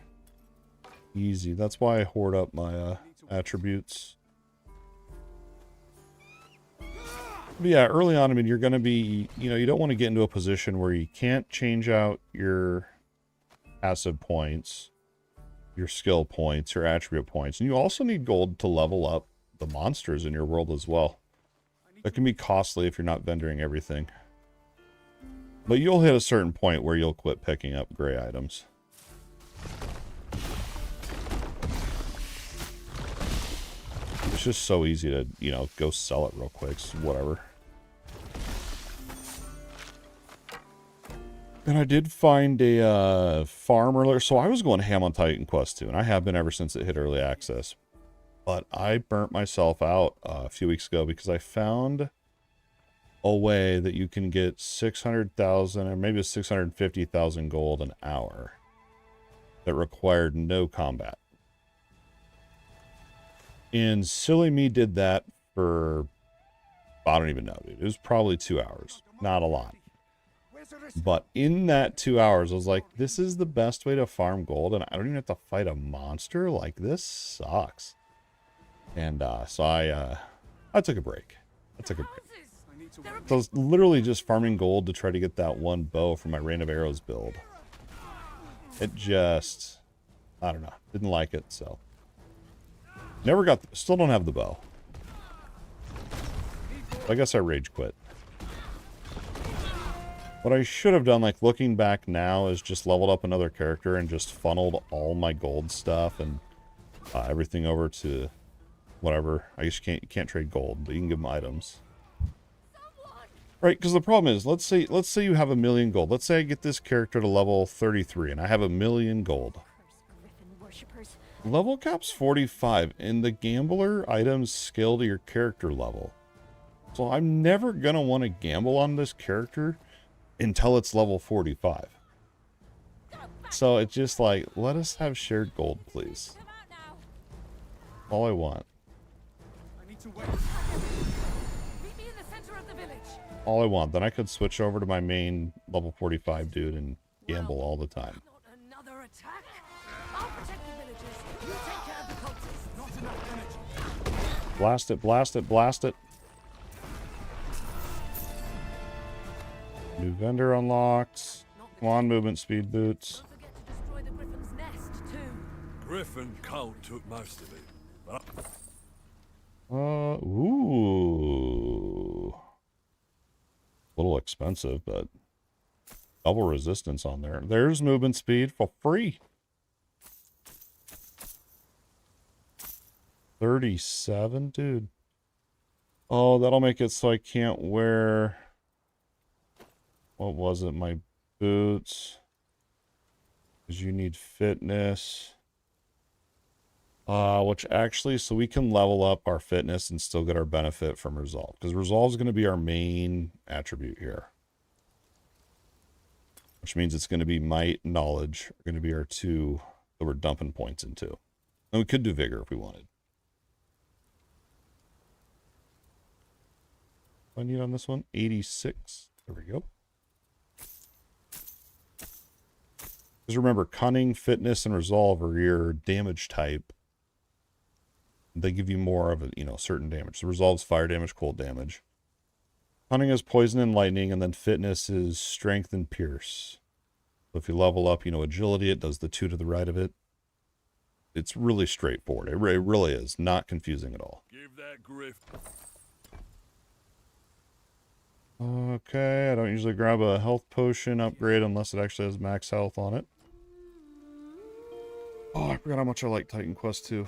Easy. That's why I hoard up my attributes. But yeah, early on, I mean, you're going to be, you know, you don't want to get into a position where you can't change out your passive points, your skill points, your attribute points. And you also need gold to level up the monsters in your world as well. That can be costly if you're not vendoring everything. But you'll hit a certain point where you'll quit picking up gray items. It's just so easy to, you know, go sell it real quick. So whatever. And I did find a farm earlier. So I was going ham on Titan Quest 2, and I have been ever since it hit early access. But I burnt myself out a few weeks ago because I found a way that you can get 600,000 or maybe 650,000 gold an hour that required no combat. And silly me did that for, I don't even know, dude. It was probably 2 hours. Not a lot. But in that 2 hours, I was like, this is the best way to farm gold, and I don't even have to fight a monster. Like, this sucks. And so I took a break. I took a break. So I was literally just farming gold to try to get that one bow for my Rain of Arrows build. It just, I don't know, didn't like it, so. Never got, still don't have the bow. I guess I rage quit. What I should have done, like looking back now, is just leveled up another character and just funneled all my gold stuff and everything over to whatever. I guess you can't trade gold, but you can give them items. Right, because the problem is, let's say you have 1 million gold. Let's say I get this character to level 33 and I have 1 million gold. Level cap's 45, and the gambler items scale to your character level. So I'm never going to want to gamble on this character until it's level 45. So it's just like, let us have shared gold, please. All I want. All I want. Then I could switch over to my main level 45 dude and gamble all the time. Blast it, blast it, blast it. New vendor unlocked. Come on, movement speed boots. Griffin Count took most of it. Ooh. A little expensive, but double resistance on there. There's movement speed for free. 37, dude. Oh, that'll make it so I can't wear... What was it? My boots. Because you need fitness. Which actually, so we can level up our fitness and still get our benefit from resolve. Because resolve is going to be our main attribute here. Which means it's going to be might, knowledge, are going to be our two that we're dumping points into. And we could do vigor if we wanted. What do I need on this one? 86. There we go. Because remember, cunning, fitness, and resolve are your damage type. They give you more of a, certain damage. So resolve's fire damage, cold damage. Cunning is poison and lightning, and then fitness is strength and pierce. So if you level up, agility, it does the 2 to the right of it. It's really straightforward. It really is. Not confusing at all. Give that griff. Okay, I don't usually grab a health potion upgrade unless it actually has max health on it. Oh, I forgot how much I like Titan Quest 2.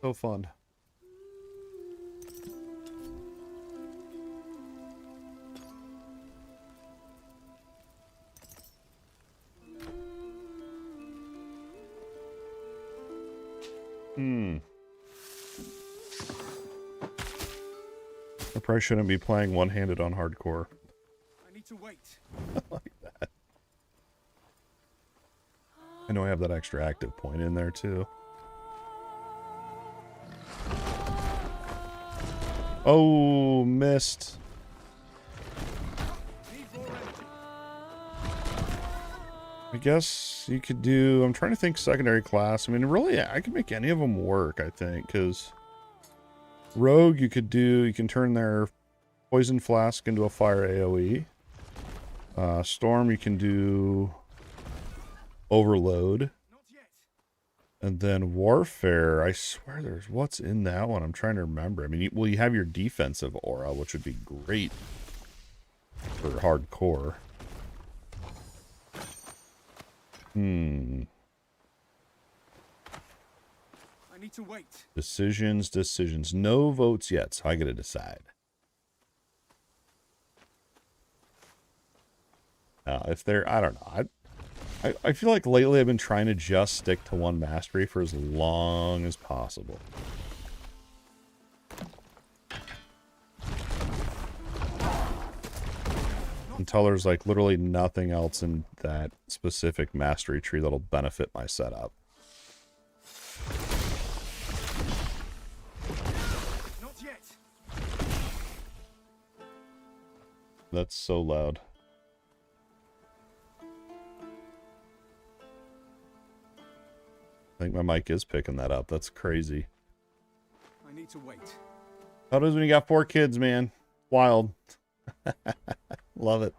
So fun. I probably shouldn't be playing one-handed on hardcore. I need to wait. Like that. I know I have that extra active point in there too. Oh, missed. I guess you could do... I'm trying to think secondary class. I mean, really, I could make any of them work, I think, because... Rogue, you can turn their Poison Flask into a fire AoE. Storm, you can do Overload. Not yet. And then Warfare, I swear there's... What's in that one? I'm trying to remember. I mean, you have your defensive aura, which would be great for hardcore. I need to wait. Decisions. No votes yet, so I gotta decide. If they're... I don't know. I feel like lately I've been trying to just stick to one mastery for as long as possible. Until there's like literally nothing else in that specific mastery tree that'll benefit my setup. Not yet. That's so loud. I think my mic is picking that up. That's crazy. I need to wait. How it is when you got 4 kids, man. Wild. Love it.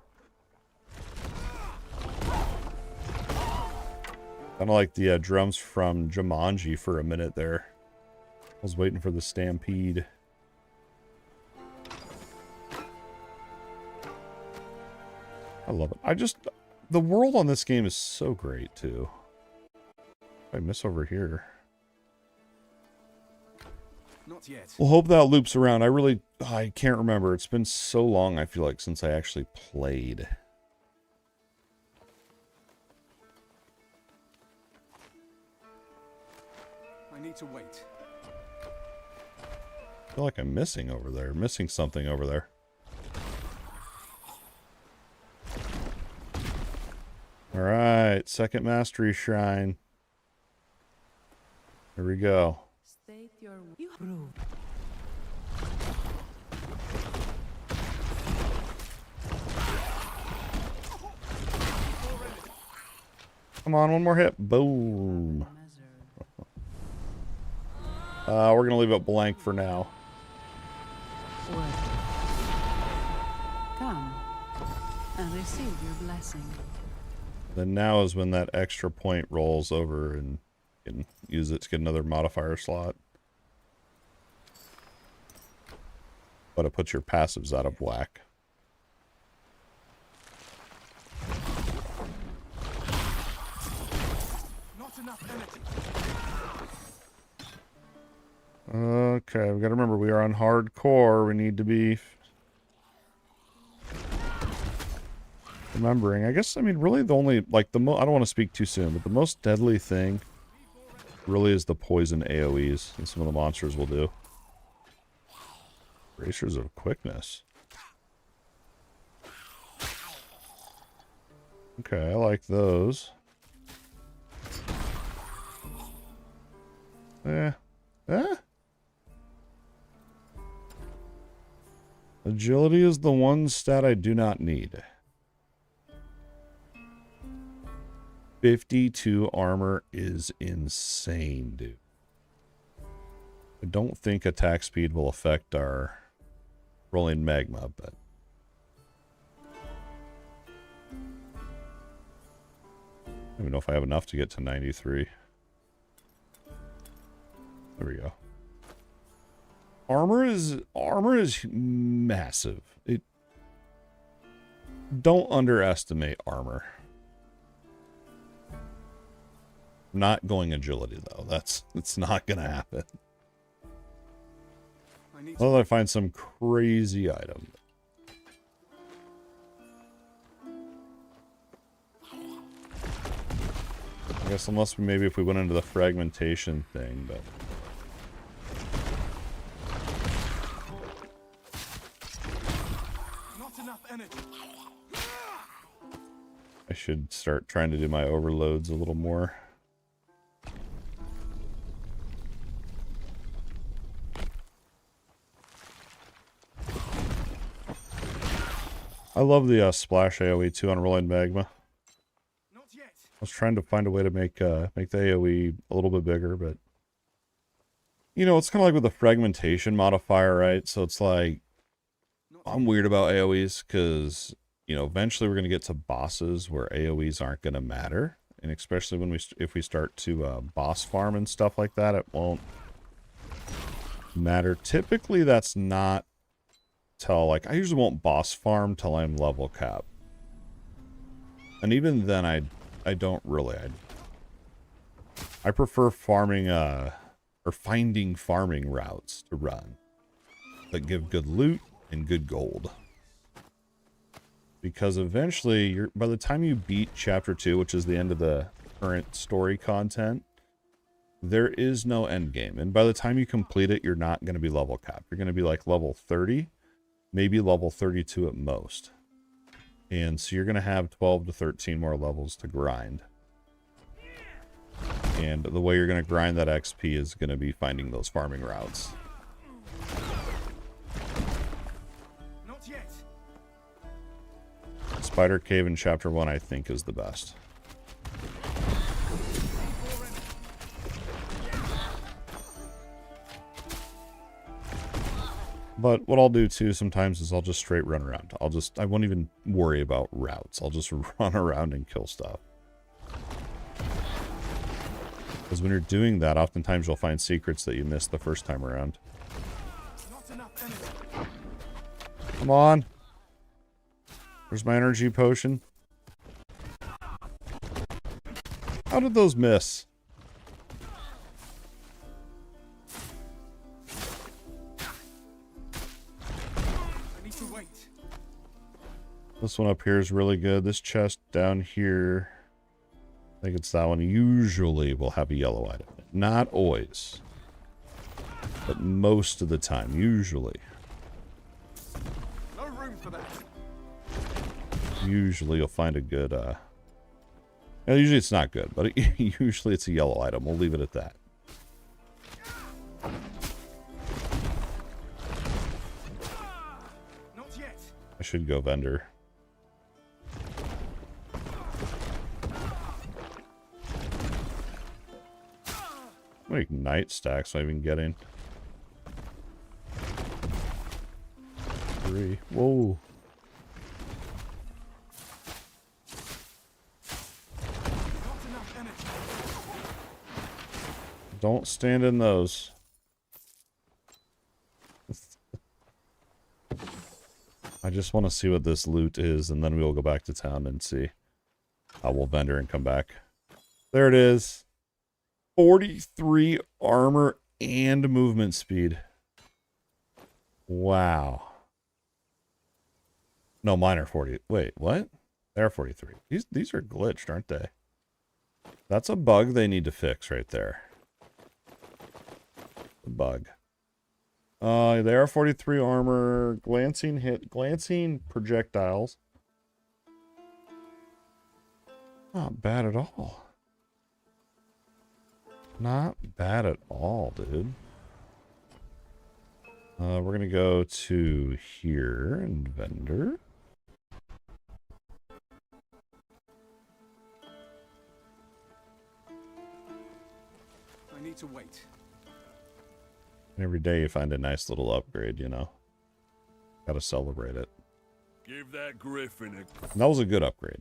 Kind of like the drums from Jumanji for a minute there. I was waiting for the stampede. I love it. The world on this game is so great, too. I miss over here. Not yet. We'll hope that loops around. I can't remember. It's been so long, I feel like, since I actually played. I need to wait. I feel like I'm missing over there. Missing something over there. Alright, second mastery shrine. Here we go. State your Come on, one more hit. Boom. We're going to leave it blank for now. Come and receive your blessing. Then now is when that extra point rolls over and you can use it to get another modifier slot. But it puts your passives out of whack. Not enough energy. Okay, we gotta remember we are on hardcore. We need to be remembering. I guess, I mean, really the only, like, I don't want to speak too soon, but the most deadly thing really is the poison AoEs and some of the monsters will do. Bracers of quickness. Okay, I like those. Agility is the one stat I do not need. 52 armor is insane, dude. I don't think attack speed will affect our rolling magma, but I don't even know if I have enough to get to 93. There we go. Armor is massive. Don't underestimate armor. Not going agility though. It's not gonna happen. Unless I find some crazy item. I guess unless maybe if we went into the fragmentation thing, but Not enough energy. I should start trying to do my overloads a little more. I love the splash AoE too on rolling magma. Not yet. I was trying to find a way to make the AoE a little bit bigger, but you know, it's kind of like with the fragmentation modifier, right? So it's like I'm weird about AoEs because, you know, eventually we're going to get to bosses where AoEs aren't going to matter, and especially when if we start to boss farm and stuff like that, it won't matter. Typically, that's not till, like, I usually won't boss farm till I'm level cap, and even then I don't really. I prefer farming or finding farming routes to run that give good loot and good gold, because eventually by the time you beat chapter 2, which is the end of the current story content, there is no end game, and by the time you complete it, you're not going to be level cap. You're going to be like level 30, maybe level 32 at most, and so you're going to have 12 to 13 more levels to grind. And the way you're going to grind that XP is going to be finding those farming routes. Not yet. Spider Cave in Chapter 1, I think, is the best. But what I'll do, too, sometimes is I'll just straight run around. I won't even worry about routes. I'll just run around and kill stuff. Because when you're doing that, oftentimes you'll find secrets that you missed the first time around. Not enough energy. Come on. Where's my energy potion? How did those miss? I need to wait. This one up here is really good. This chest down here, I think it's that one, usually will have a yellow item. Not always, but most of the time, usually. No room for that. Usually you'll find a good, usually it's not good, but usually it's a yellow item. We'll leave it at that. Not yet. I should go vendor. How many night stacks am I even getting? 3. Whoa. Not enough energy. Don't stand in those. I just want to see what this loot is, and then we'll go back to town and see. I will vendor and come back. There it is. 43 armor and movement speed. Wow. No, mine are 40. Wait, what? They're 43. These are glitched, aren't they? That's a bug they need to fix right there. The bug. They are 43 armor, glancing projectiles. Not bad at all. Not bad at all, dude. We're gonna go to here and vendor. I need to wait. And every day you find a nice little upgrade, you know. Gotta celebrate it. Give that griffin a... And that was a good upgrade.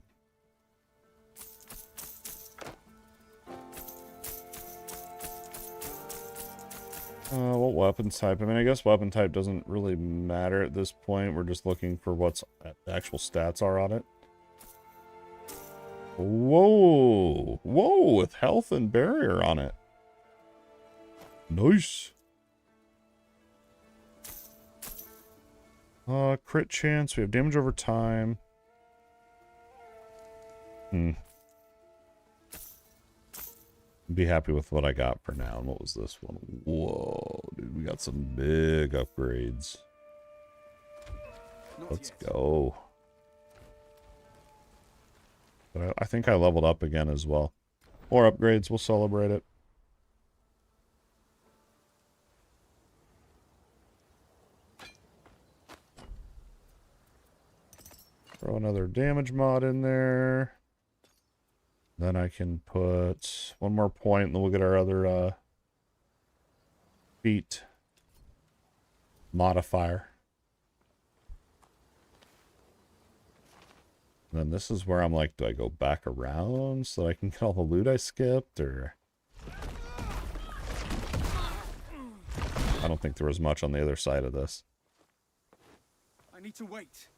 What weapon type? I mean, I guess weapon type doesn't really matter at this point. We're just looking for what's the actual stats are on it. Whoa! Whoa! With health and barrier on it. Nice. Crit chance. We have damage over time. Be happy with what I got for now. And what was this one? Whoa, dude, we got some big upgrades. Let's go. But I think I leveled up again as well. More upgrades. We'll celebrate it. Throw another damage mod in there. Then I can put one more point, and then we'll get our other feat modifier. And then this is where I'm like, do I go back around so I can get all the loot I skipped, or... I don't think there was much on the other side of this. I need to wait.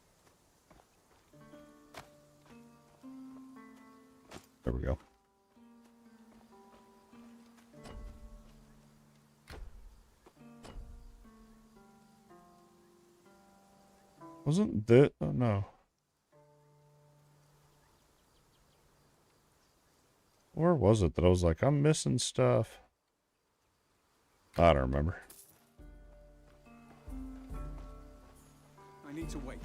There we go. Wasn't that... Oh, no. Where was it that I was like, I'm missing stuff? I don't remember. I need to wait.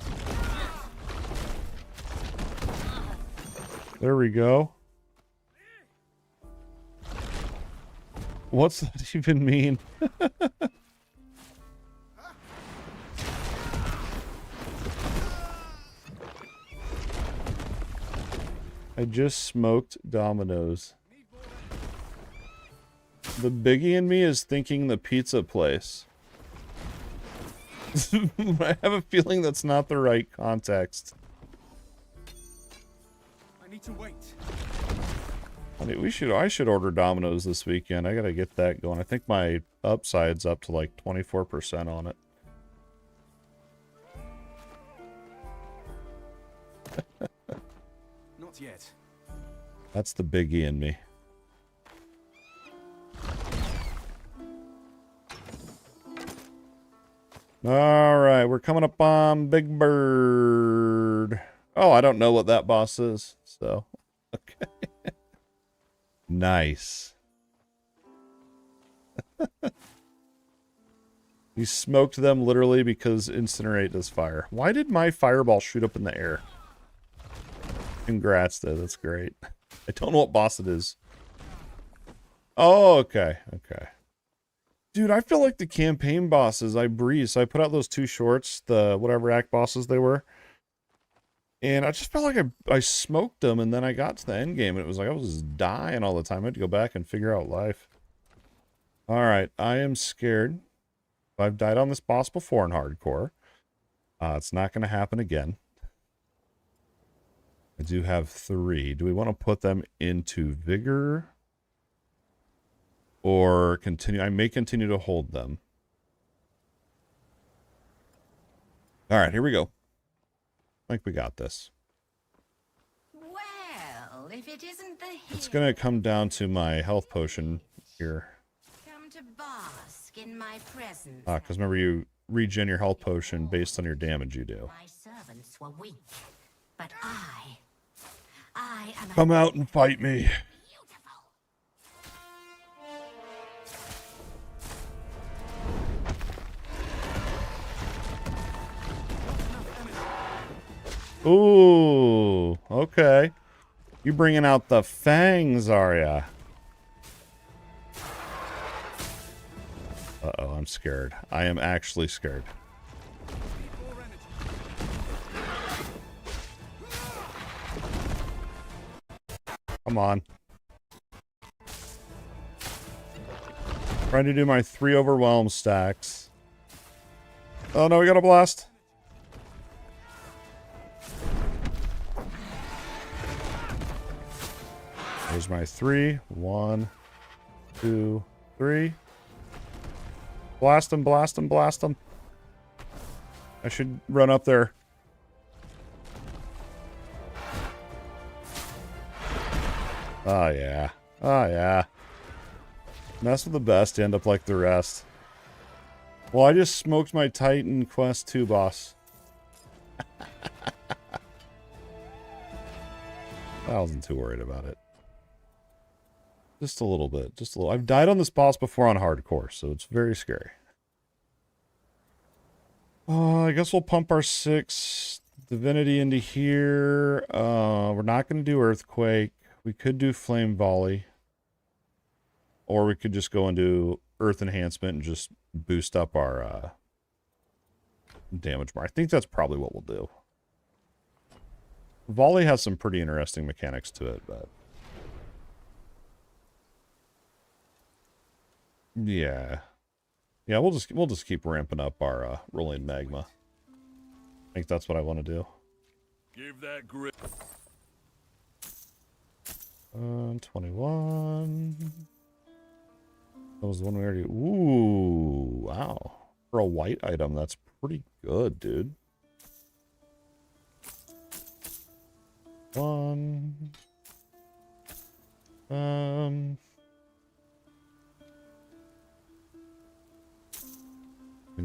There we go. What's that even mean? I just smoked dominoes. The biggie in me is thinking the pizza place. I have a feeling that's not the right context. I need to wait. I mean, I should order Domino's this weekend. I gotta get that going. I think my upside's up to like 24% on it. Not yet. That's the biggie in me. Alright, we're coming up on Big Bird. Oh, I don't know what that boss is, so... Okay. Nice. You smoked them literally because Incinerate does fire. Why did my fireball shoot up in the air? Congrats, though. That's great. I don't know what boss it is. Oh, okay. Okay. Dude, I feel like the campaign bosses, I breezed. So I put out those 2 shorts, the whatever act bosses they were. And I just felt like I smoked them, and then I got to the end game, and it was like I was just dying all the time. I had to go back and figure out life. Alright, I am scared. I've died on this boss before in hardcore. It's not going to happen again. I do have 3. Do we want to put them into Vigor? Or continue? I may continue to hold them. Alright, here we go. I think we got this. Well, if it isn't the It's going to come down to my health potion here. come to boss in my presence. Because remember, you regen your health potion based on your damage you do. My servants were weak, but I am Come out and fight me. beautiful. Ooh, okay. You bringing out the fangs, are ya? Uh-oh, I'm scared. I am actually scared. Come on. Trying to do my 3 overwhelm stacks. Oh no, we got a blast. There's my 3. 1, 2, 3. Blast him, blast him, blast him. I should run up there. Oh, yeah. Oh, yeah. Mess with the best, end up like the rest. Well, I just smoked my Titan Quest 2 boss. I wasn't too worried about it. Just a little bit. Just a little. I've died on this boss before on hardcore, so it's very scary. I guess we'll pump our 6 Divinity into here. We're not going to do Earthquake. We could do Flame Volley. Or we could just go and do Earth Enhancement and just boost up our damage more. I think that's probably what we'll do. Volley has some pretty interesting mechanics to it, but... Yeah. Yeah, we'll just keep ramping up our rolling magma. I think that's what I want to do. Give that grip. 21. That was the one we already... Ooh, wow. For a white item, that's pretty good, dude. 1. And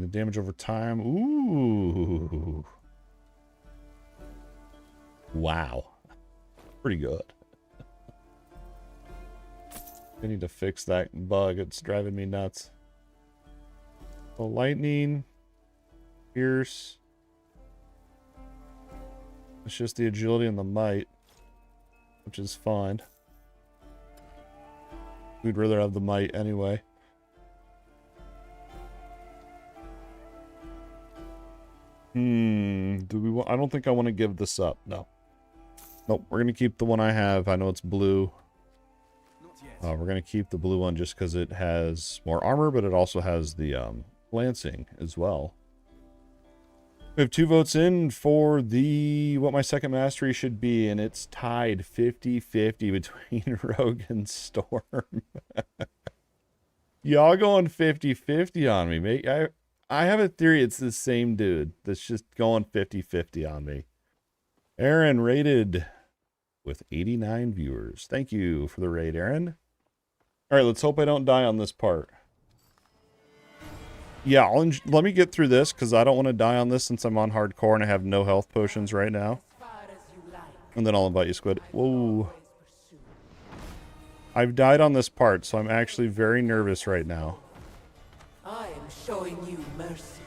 the damage over time. Ooh. Wow. Pretty good. I need to fix that bug. It's driving me nuts. So lightning. Pierce. It's just the agility and the might. Which is fine. We'd rather have the might anyway. Do we want... I don't think I want to give this up. No. Nope, we're going to keep the one I have. I know it's blue. We're going to keep the blue one just because it has more armor, but it also has the lancing as well. We have 2 votes in for the what my second mastery should be, and it's tied 50-50 between Rogue and Storm. Y'all going 50-50 on me, mate. I have a theory it's the same dude that's just going 50-50 on me. Aaron rated with 89 viewers. Thank you for the raid, Aaron. All right, let's hope I don't die on this part. Yeah, let me get through this because I don't want to die on this since I'm on hardcore and I have no health potions right now. And then I'll invite you, Squid. Whoa. I've died on this part, so I'm actually very nervous right now. I am showing you mercy.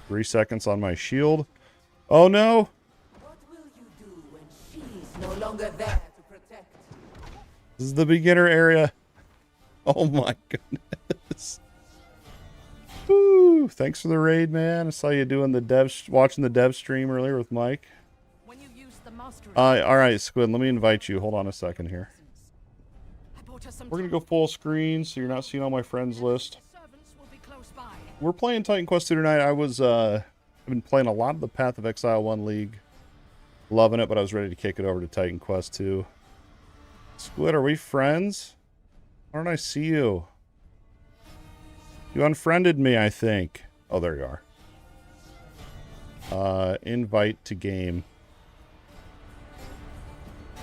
3 seconds on my shield. Oh no! What will you do when she's no longer there to protect? This is the beginner area. Oh my goodness. Woo! Thanks for the raid, man. I saw you doing the watching the dev stream earlier with Mike. When you use the mastery, All right, Squid. Let me invite you. Hold on a second here. I bought her some We're gonna go full screen, so you're not seeing all my friends list. servants will be close by. We're playing Titan Quest 2 tonight. I've been playing a lot of the Path of Exile 1 League. Loving it, but I was ready to kick it over to Titan Quest 2. Squid, are we friends? Why don't I see you? You unfriended me, I think. Oh, there you are. Invite to game.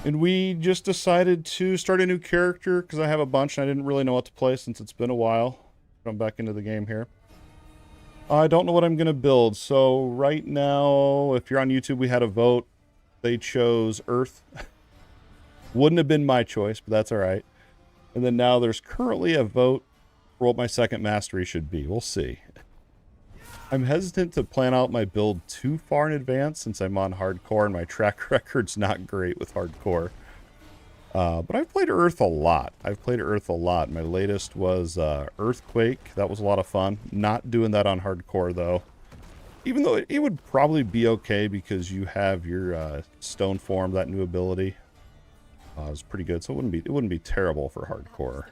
And we just decided to start a new character because I have a bunch and I didn't really know what to play since it's been a while. I'm back into the game here. I don't know what I'm going to build. So right now, if you're on YouTube, we had a vote. They chose Earth. Wouldn't have been my choice, but that's all right. And then now there's currently a vote for what my second mastery should be. We'll see. I'm hesitant to plan out my build too far in advance since I'm on hardcore and my track record's not great with hardcore. But I've played Earth a lot. My latest was Earthquake. That was a lot of fun. Not doing that on hardcore though. Even though it would probably be okay because you have your stone form, that new ability. It's pretty good, so it wouldn't be terrible for hardcore.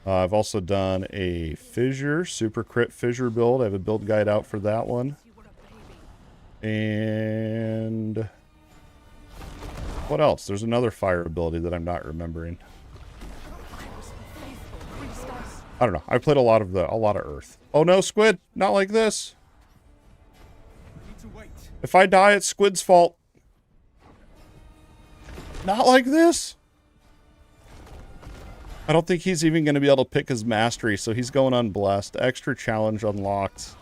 I've also done a fissure, super crit fissure build. I have a build guide out for that one. And what else? There's another fire ability that I'm not remembering. I don't know. I played a lot of Earth. Oh no, Squid! Not like this. If I die, it's Squid's fault. Not like this. I don't think he's even going to be able to pick his mastery, so he's going unblessed. Extra challenge unlocked.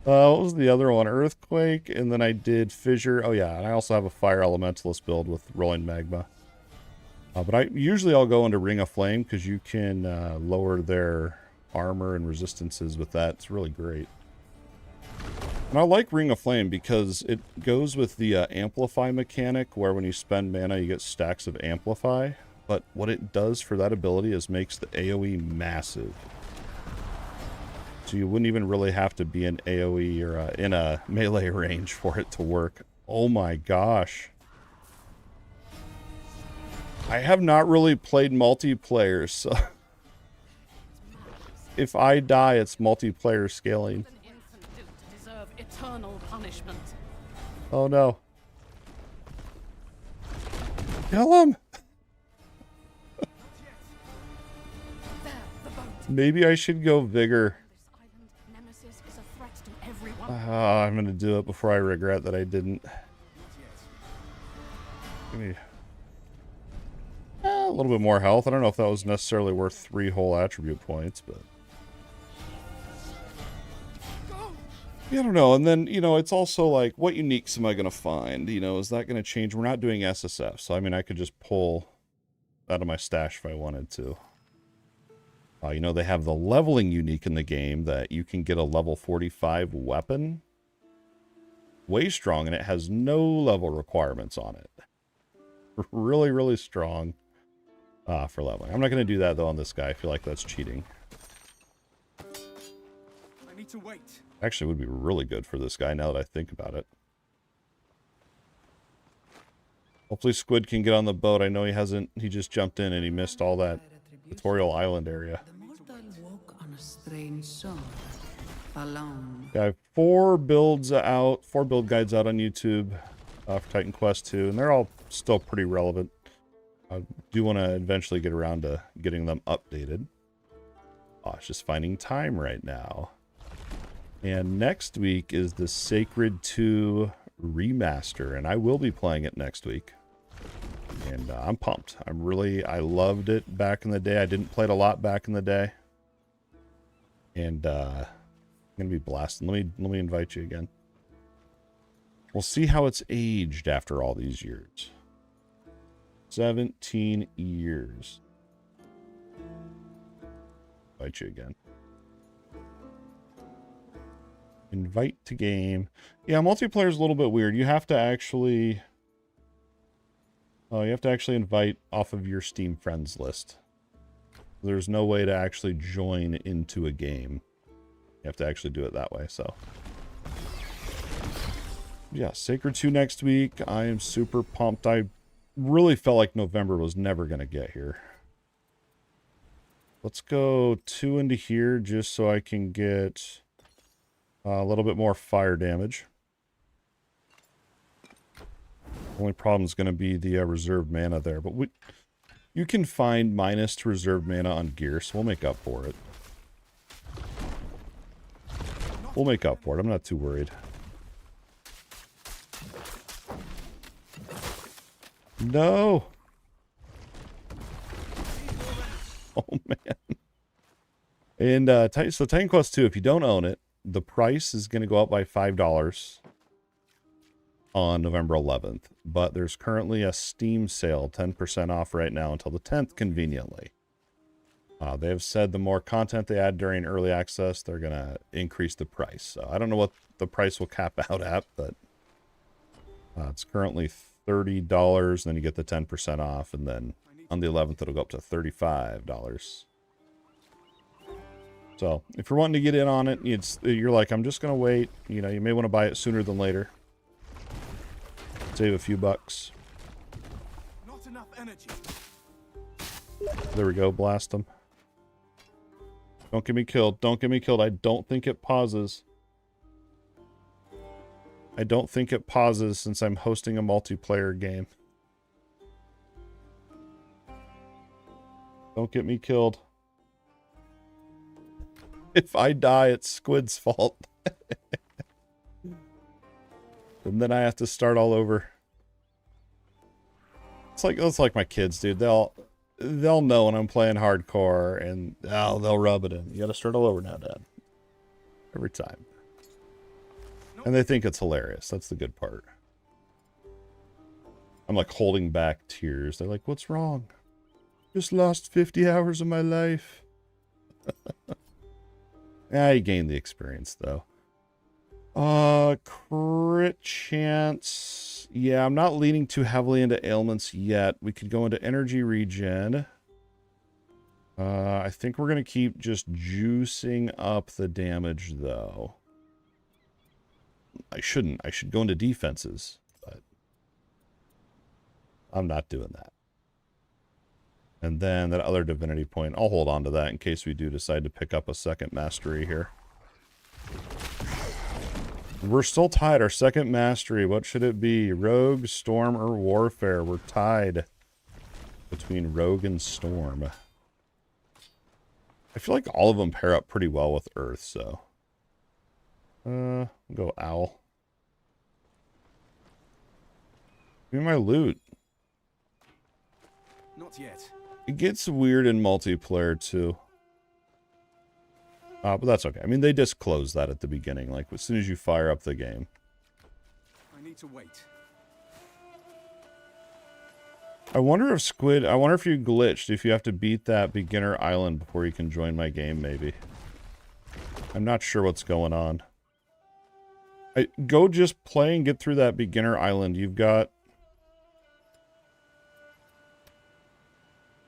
What was the other one? Earthquake, and then I did Fissure. Oh yeah, and I also have a Fire Elementalist build with Rolling Magma. But I'll go into Ring of Flame, because you can lower their armor and resistances with that. It's really great. And I like Ring of Flame because it goes with the Amplify mechanic, where when you spend mana, you get stacks of Amplify. But what it does for that ability is makes the AoE massive. So you wouldn't even really have to be in AoE or in a melee range for it to work. Oh my gosh. I have not really played multiplayer, so if I die, it's multiplayer scaling. Eternal punishment. Oh no. Kill him! Maybe I should go Vigor. I'm gonna do it before I regret that I didn't. Give me a little bit more health. I don't know if that was necessarily worth 3 whole attribute points, but yeah, I don't know. And then, you know, it's also like, what uniques am I going to find? You know, is that going to change? We're not doing SSF, so I mean, I could just pull out of my stash if I wanted to. You know, they have the leveling unique in the game that you can get a level 45 weapon. Way strong, and it has no level requirements on it. Really, really strong for leveling. I'm not going to do that, though, on this guy. I feel like that's cheating. I need to wait. Actually, would be really good for this guy now that I think about it. Hopefully Squid can get on the boat. I know he hasn't. He just jumped in and he missed all that tutorial island area. The mortal woke on a strange shore, alone. I have 4 build guides out on YouTube for Titan Quest 2, and they're all still pretty relevant. I do want to eventually get around to getting them updated. Oh, it's just finding time right now. And next week is the Sacred 2 remaster, and I will be playing it next week. And I'm pumped. I loved it back in the day. I didn't play it a lot back in the day. And I'm gonna be blasting. Let me invite you again. We'll see how it's aged after all these years. 17 years. Invite you again. Invite to game. Yeah, multiplayer is a little bit weird. You have to actually invite off of your Steam friends list. There's no way to actually join into a game. You have to actually do it that way, so. Yeah, Sacred 2 next week. I am super pumped. I really felt like November was never going to get here. Let's go 2 into here just so I can get a little bit more fire damage. Only problem is going to be the reserved mana there. But you can find minus to reserved mana on gear, so we'll make up for it. I'm not too worried. No. Oh, man. And so Titan Quest 2, if you don't own it, the price is going to go up by $5 on November 11th. But there's currently a Steam sale, 10% off right now until the 10th, conveniently. They have said the more content they add during early access, they're going to increase the price. So I don't know what the price will cap out at, but it's currently $30, then you get the 10% off, and then on the 11th it'll go up to $35. So if you're wanting to get in on it, you're like, I'm just going to wait. You know, you may want to buy it sooner than later. Save a few bucks. Not enough energy. There we go. Blast them. Don't get me killed. Don't get me killed. I don't think it pauses. I don't think it pauses since I'm hosting a multiplayer game. Don't get me killed. If I die, it's Squid's fault. And then I have to start all over. It's like my kids, dude. They'll know when I'm playing hardcore, and they'll rub it in. You gotta start all over now, Dad. Every time. And they think it's hilarious. That's the good part. I'm like holding back tears. They're like, what's wrong? Just lost 50 hours of my life. You gained the experience, though. Crit chance. Yeah, I'm not leaning too heavily into ailments yet. We could go into energy regen. I think we're going to keep just juicing up the damage, though. I shouldn't. I should go into defenses, but I'm not doing that. And then that other divinity point, I'll hold on to that in case we do decide to pick up a second mastery here. We're still tied. Our second mastery, what should it be? Rogue, Storm, or Warfare? We're tied between Rogue and Storm. I feel like all of them pair up pretty well with Earth, so. I'll go Owl. Give me my loot. Not yet. It gets weird in multiplayer, too. But that's okay. I mean, they disclose that at the beginning, like as soon as you fire up the game. I need to wait. I wonder if you glitched, if you have to beat that beginner island before you can join my game, maybe. I'm not sure what's going on. Go just play and get through that beginner island. You've got...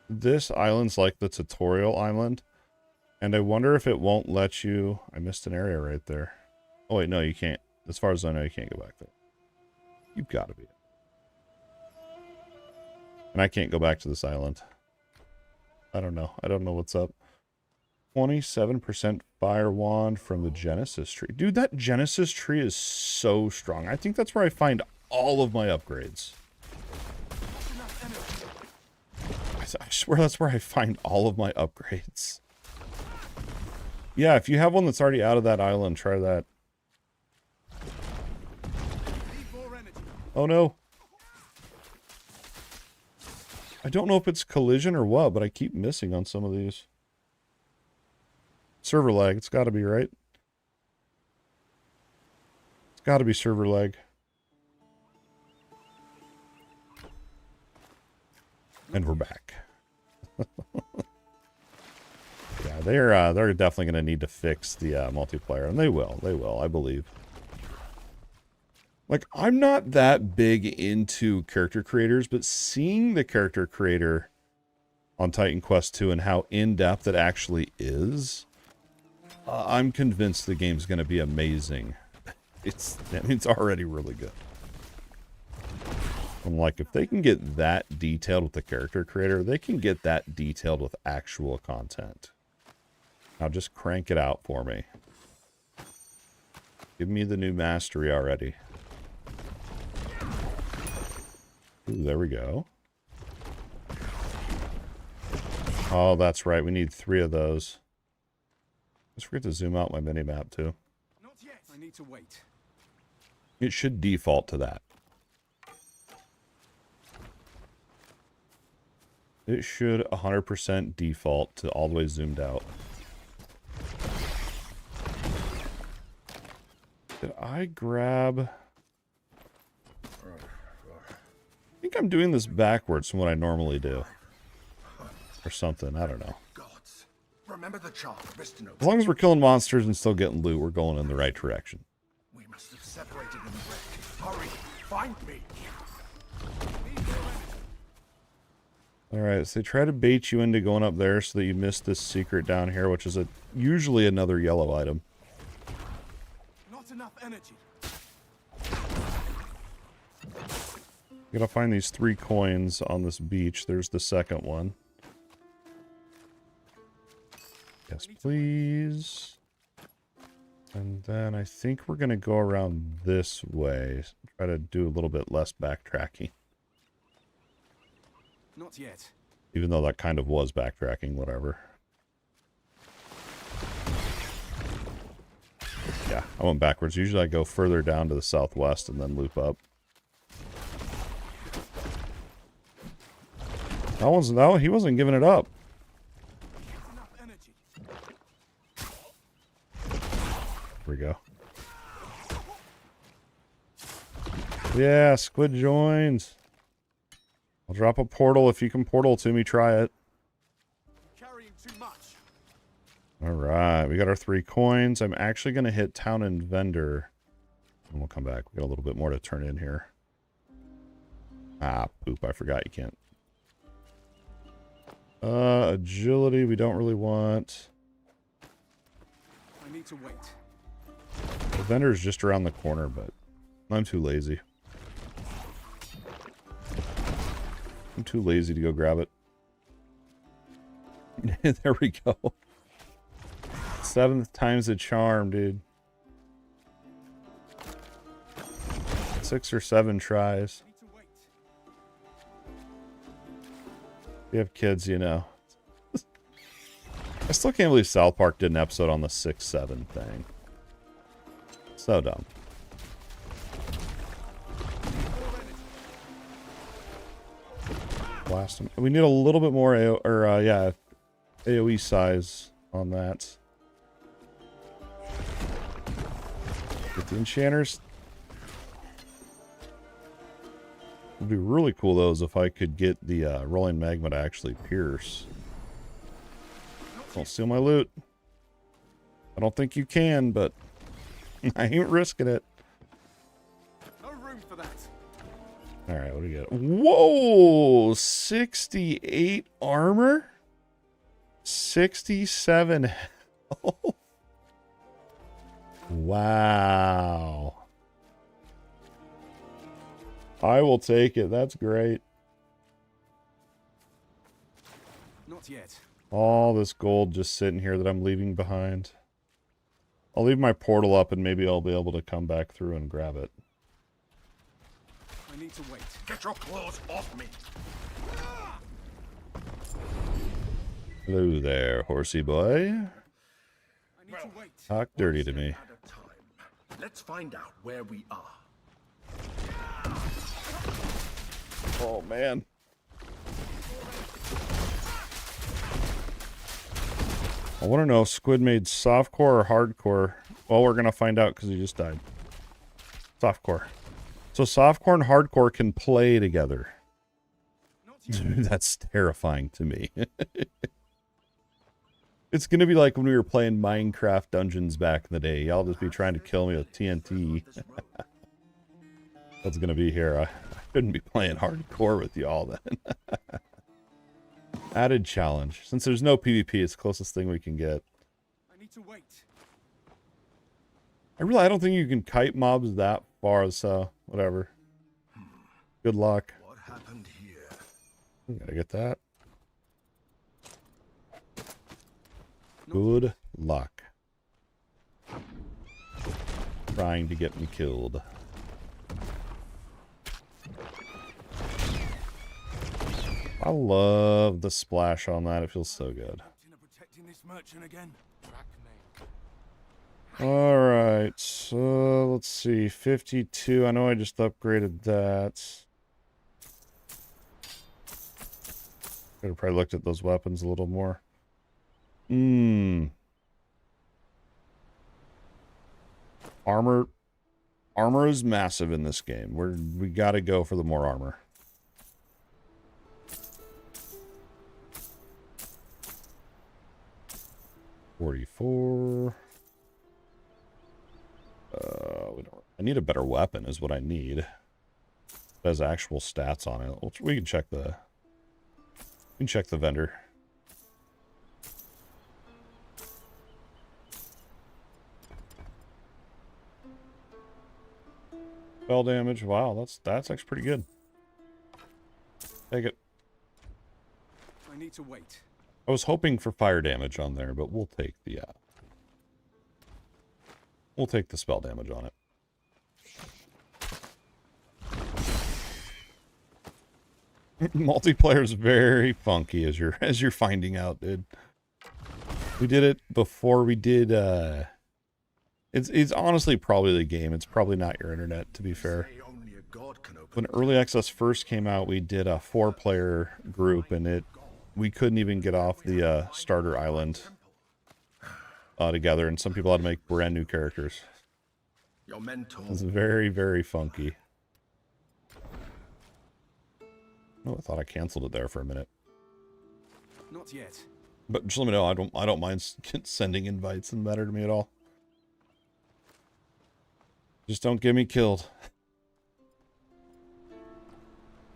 This island's like the tutorial island. And I wonder if it won't let you... I missed an area right there. Oh, wait, no, you can't. As far as I know, you can't go back there. You've got to be. And I can't go back to this island. I don't know. I don't know what's up. 27% fire wand from the Genesis tree. Dude, that Genesis tree is so strong. I think that's where I find all of my upgrades. I swear that's where I find all of my upgrades. Yeah, if you have one that's already out of that island, try that. Oh no. I don't know if it's collision or what, but I keep missing on some of these. Server lag, it's got to be, right? It's got to be server lag. And we're back. Yeah, they're definitely going to need to fix the multiplayer, and they will, I believe. Like, I'm not that big into character creators, but seeing the character creator on Titan Quest 2 and how in-depth it actually is, I'm convinced the game's going to be amazing. It's already really good. I'm like, if they can get that detailed with the character creator, they can get that detailed with actual content. Now just crank it out for me. Give me the new mastery already. Ooh, there we go. Oh, that's right. We need 3 of those. Let's forget to zoom out my mini-map, too. Not yet. I need to wait. It should default to that. It should 100% default to all the way zoomed out. Did I grab... I think I'm doing this backwards from what I normally do. Or something, I don't know. Gods, remember the charm, Mr. As long as we're killing monsters and still getting loot, we're going in the right direction. We must have separated in the wreck. Hurry, find me. Alright, so they try to bait you into going up there so that you miss this secret down here, which is usually another yellow item. Not enough energy. You gotta find these 3 coins on this beach. There's the second one. Yes, please. And then I think we're gonna go around this way. Try to do a little bit less backtracking. Not yet. Even though that kind of was backtracking, whatever. Yeah, I went backwards. Usually I go further down to the southwest and then loop up. He wasn't giving it up. Enough energy. Here we go. Yeah, squid joins. I'll drop a portal. If you can portal to me, try it. Carrying too much. Alright, we got our 3 coins. I'm actually going to hit town and vendor. And we'll come back. We got a little bit more to turn in here. Ah, poop. I forgot you can't. Agility we don't really want. I need to wait. The vendor's just around the corner, but I'm too lazy. I'm too lazy to go grab it. There we go. 7th time's a charm, dude. 6 or 7 tries. Need to wait. If you have kids, you know. I still can't believe South Park did an episode on the 6-7 thing. So dumb. Blast them. We need a little bit more AoE size on that. Get the enchanters. It'd be really cool though is if I could get the rolling magma to actually pierce. Don't steal my loot. I don't think you can, but I ain't risking it. No room for that. Alright, what do you get? Whoa! 68 armor? 67 health? Wow. I will take it. That's great. Not yet. All this gold just sitting here that I'm leaving behind. I'll leave my portal up and maybe I'll be able to come back through and grab it. I need to wait. Get your claws off me. Hello there, horsey boy. I need to wait. Talk dirty to me. At a time. Let's find out where we are. Oh, man. I want to know if Squid made softcore or hardcore. Well, we're going to find out because he just died. Softcore. So softcore and hardcore can play together. Dude, that's terrifying to me. It's going to be like when we were playing Minecraft Dungeons back in the day. Y'all just be trying to kill me with TNT. That's going to be here. I shouldn't be playing hardcore with y'all then. Added challenge. Since there's no PvP, it's the closest thing we can get. I need to wait. I don't think you can kite mobs that far, so whatever. Good luck. What happened here? Gotta get that. Good luck. Trying to get me killed. I love the splash on that. It feels so good. Protecting this merchant again. Alright, so let's see. 52. I know I just upgraded that. Could have probably looked at those weapons a little more. Armor is massive in this game. We gotta go for the more armor. $44. I need a better weapon is what I need. It has actual stats on it. We can check the vendor. Spell damage. Wow, that's actually pretty good. Take it. I need to wait. I was hoping for fire damage on there, but we'll take the spell damage on it. Multiplayer is very funky, as you're finding out, dude. We did it before we did. It's honestly probably the game. It's probably not your internet, to be fair. When early access first came out, we did a 4-player group, and we couldn't even get off the starter island together, and some people had to make brand new characters. It's very, very funky. Oh, I thought I canceled it there for a minute. Not yet. But just let me know. I don't mind sending invites. Doesn't matter to me at all. Just don't get me killed.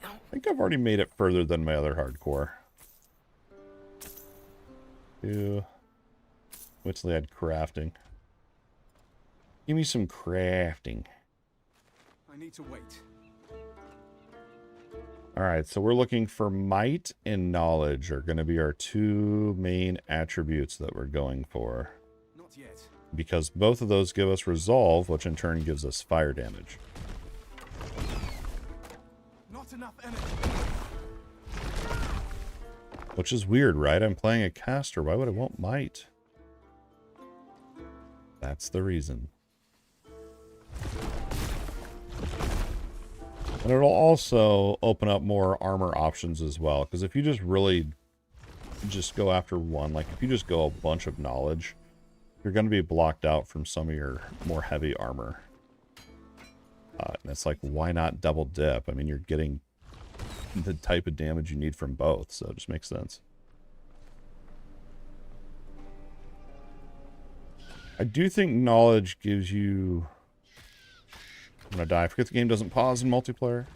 I think I've already made it further than my other hardcore. Wait till they had crafting. Give me some crafting. I need to wait. Alright, so we're looking for might and knowledge are going to be our two main attributes that we're going for. Not yet. Because both of those give us resolve, which in turn gives us fire damage. Not enough energy. Which is weird, right? I'm playing a caster. Why would I want might? That's the reason. And it'll also open up more armor options as well. Because if you just really just go after one, like if you just go a bunch of knowledge, you're going to be blocked out from some of your more heavy armor. And it's like, why not double dip? I mean, you're getting the type of damage you need from both, so it just makes sense. I do think knowledge gives you... I'm gonna die. I forget the game doesn't pause in multiplayer.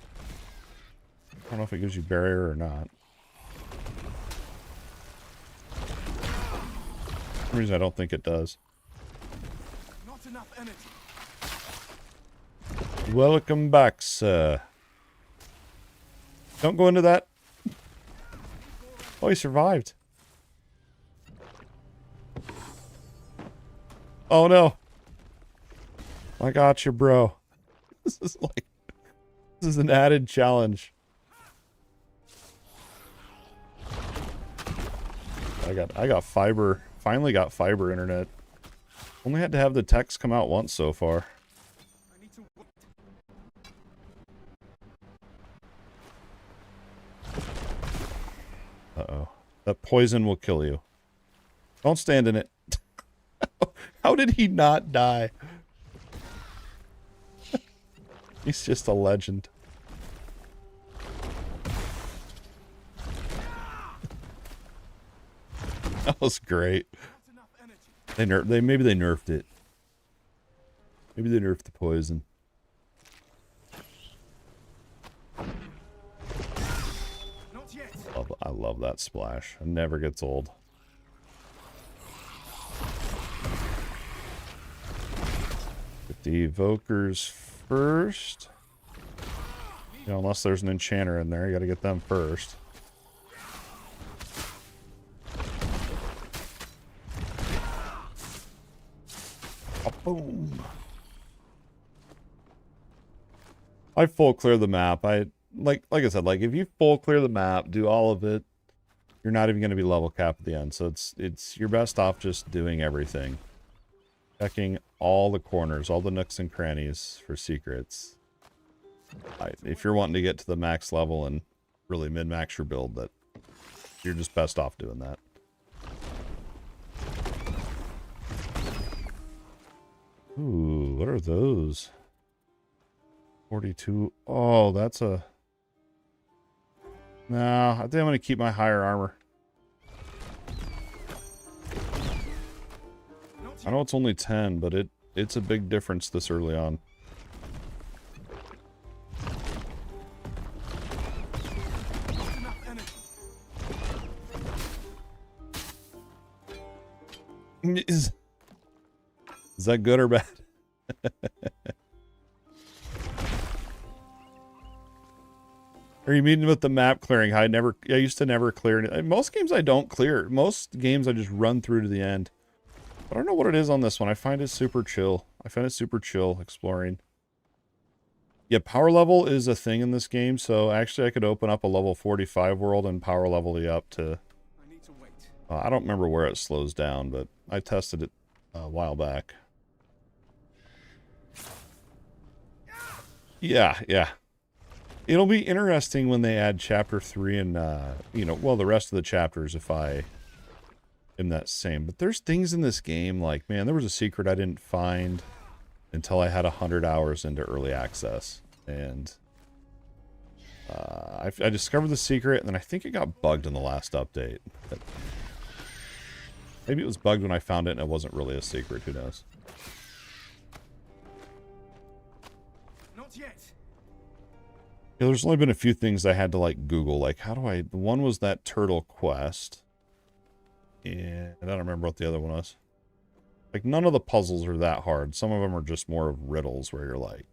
I don't know if it gives you barrier or not. For some reason I don't think it does. Not enough energy. Welcome back, sir. Don't go into that. Oh, he survived. Oh no. I got you, bro. This is an added challenge. I got fiber. Finally got fiber internet. Only had to have the text come out once so far. I need to wait. Uh-oh. That poison will kill you. Don't stand in it. How did he not die? He's just a legend. That was great. Maybe they nerfed it. Maybe they nerfed the poison. Not yet. I love that splash. It never gets old. Get the evokers first. You know, unless there's an enchanter in there, you gotta get them first. Oh, boom. I full clear the map. Like I said, like if you full clear the map, do all of it, you're not even gonna be level capped at the end. So it's you're best off just doing everything. Checking all the corners, all the nooks and crannies for secrets. If you're wanting to get to the max level and really min-max your build, You're just best off doing that. Ooh, what are those? 42. Oh, that's a... No, I think I'm going to keep my higher armor. I know it's only 10, but it's a big difference this early on. Is that good or bad? Are you meaning with the map clearing? I used to never clear it. Most games I don't clear. Most games I just run through to the end. But I don't know what it is on this one. I find it super chill. I find it super chill exploring. Yeah, power level is a thing in this game, so actually I could open up a level 45 world and power level you up to... I don't remember where it slows down, but I tested it a while back. Yeah, yeah. It'll be interesting when they add chapter 3 and, you know, well, the rest of the chapters if I am that same. But there's things in this game like, man, there was a secret I didn't find until I had 100 hours into early access. And I discovered the secret, and then I think it got bugged in the last update. But maybe it was bugged when I found it and it wasn't really a secret. Who knows? Not yet. Yeah, there's only been a few things I had to, like, Google. Like, how do I... The one was that turtle quest. And I don't remember what the other one was. Like, none of the puzzles are that hard. Some of them are just more of riddles where you're like,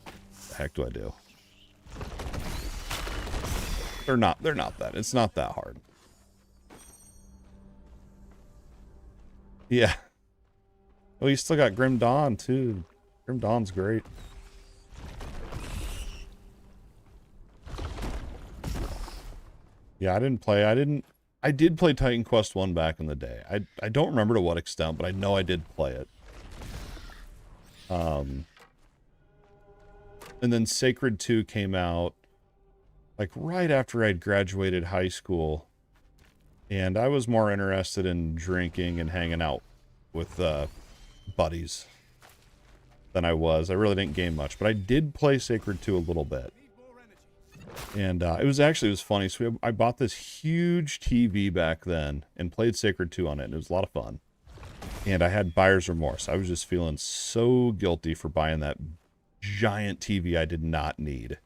what the heck do I do? They're not that. It's not that hard. Yeah. Well, you still got Grim Dawn, too. Grim Dawn's great. Yeah, I did play Titan Quest 1 back in the day. I don't remember to what extent, but I know I did play it. And then Sacred 2 came out, like, right after I'd graduated high school. And I was more interested in drinking and hanging out with buddies than I was. I really didn't game much, but I did play Sacred 2 a little bit. And it was funny. So I bought this huge TV back then and played Sacred 2 on it, and it was a lot of fun. And I had buyer's remorse. I was just feeling so guilty for buying that giant TV I did not need.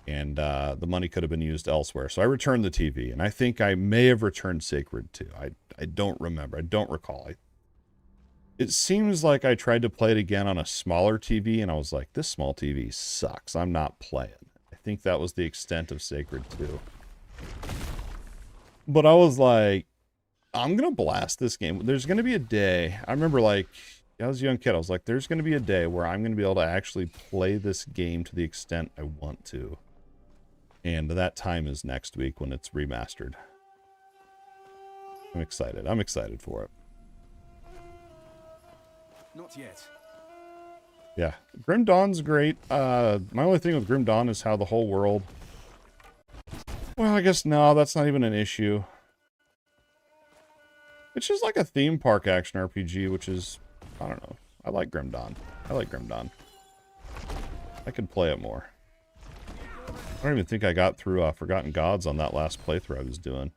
And the money could have been used elsewhere. So I returned the TV, and I think I may have returned Sacred 2. I don't remember. I don't recall. It seems like I tried to play it again on a smaller TV, and I was like, this small TV sucks. I'm not playing. I think that was the extent of Sacred 2. But I was like, I'm going to blast this game. There's going to be a day. I remember, like, I was a young kid. I was like, there's going to be a day where I'm going to be able to actually play this game to the extent I want to. And that time is next week when it's remastered. I'm excited. I'm excited for it. Not yet. Yeah, Grim Dawn's great. My only thing with Grim Dawn is how the whole world... Well, I guess no, that's not even an issue. It's just like a theme park action RPG, which is... I don't know. I like Grim Dawn. I like Grim Dawn. I could play it more. I don't even think I got through Forgotten Gods on that last playthrough I was doing.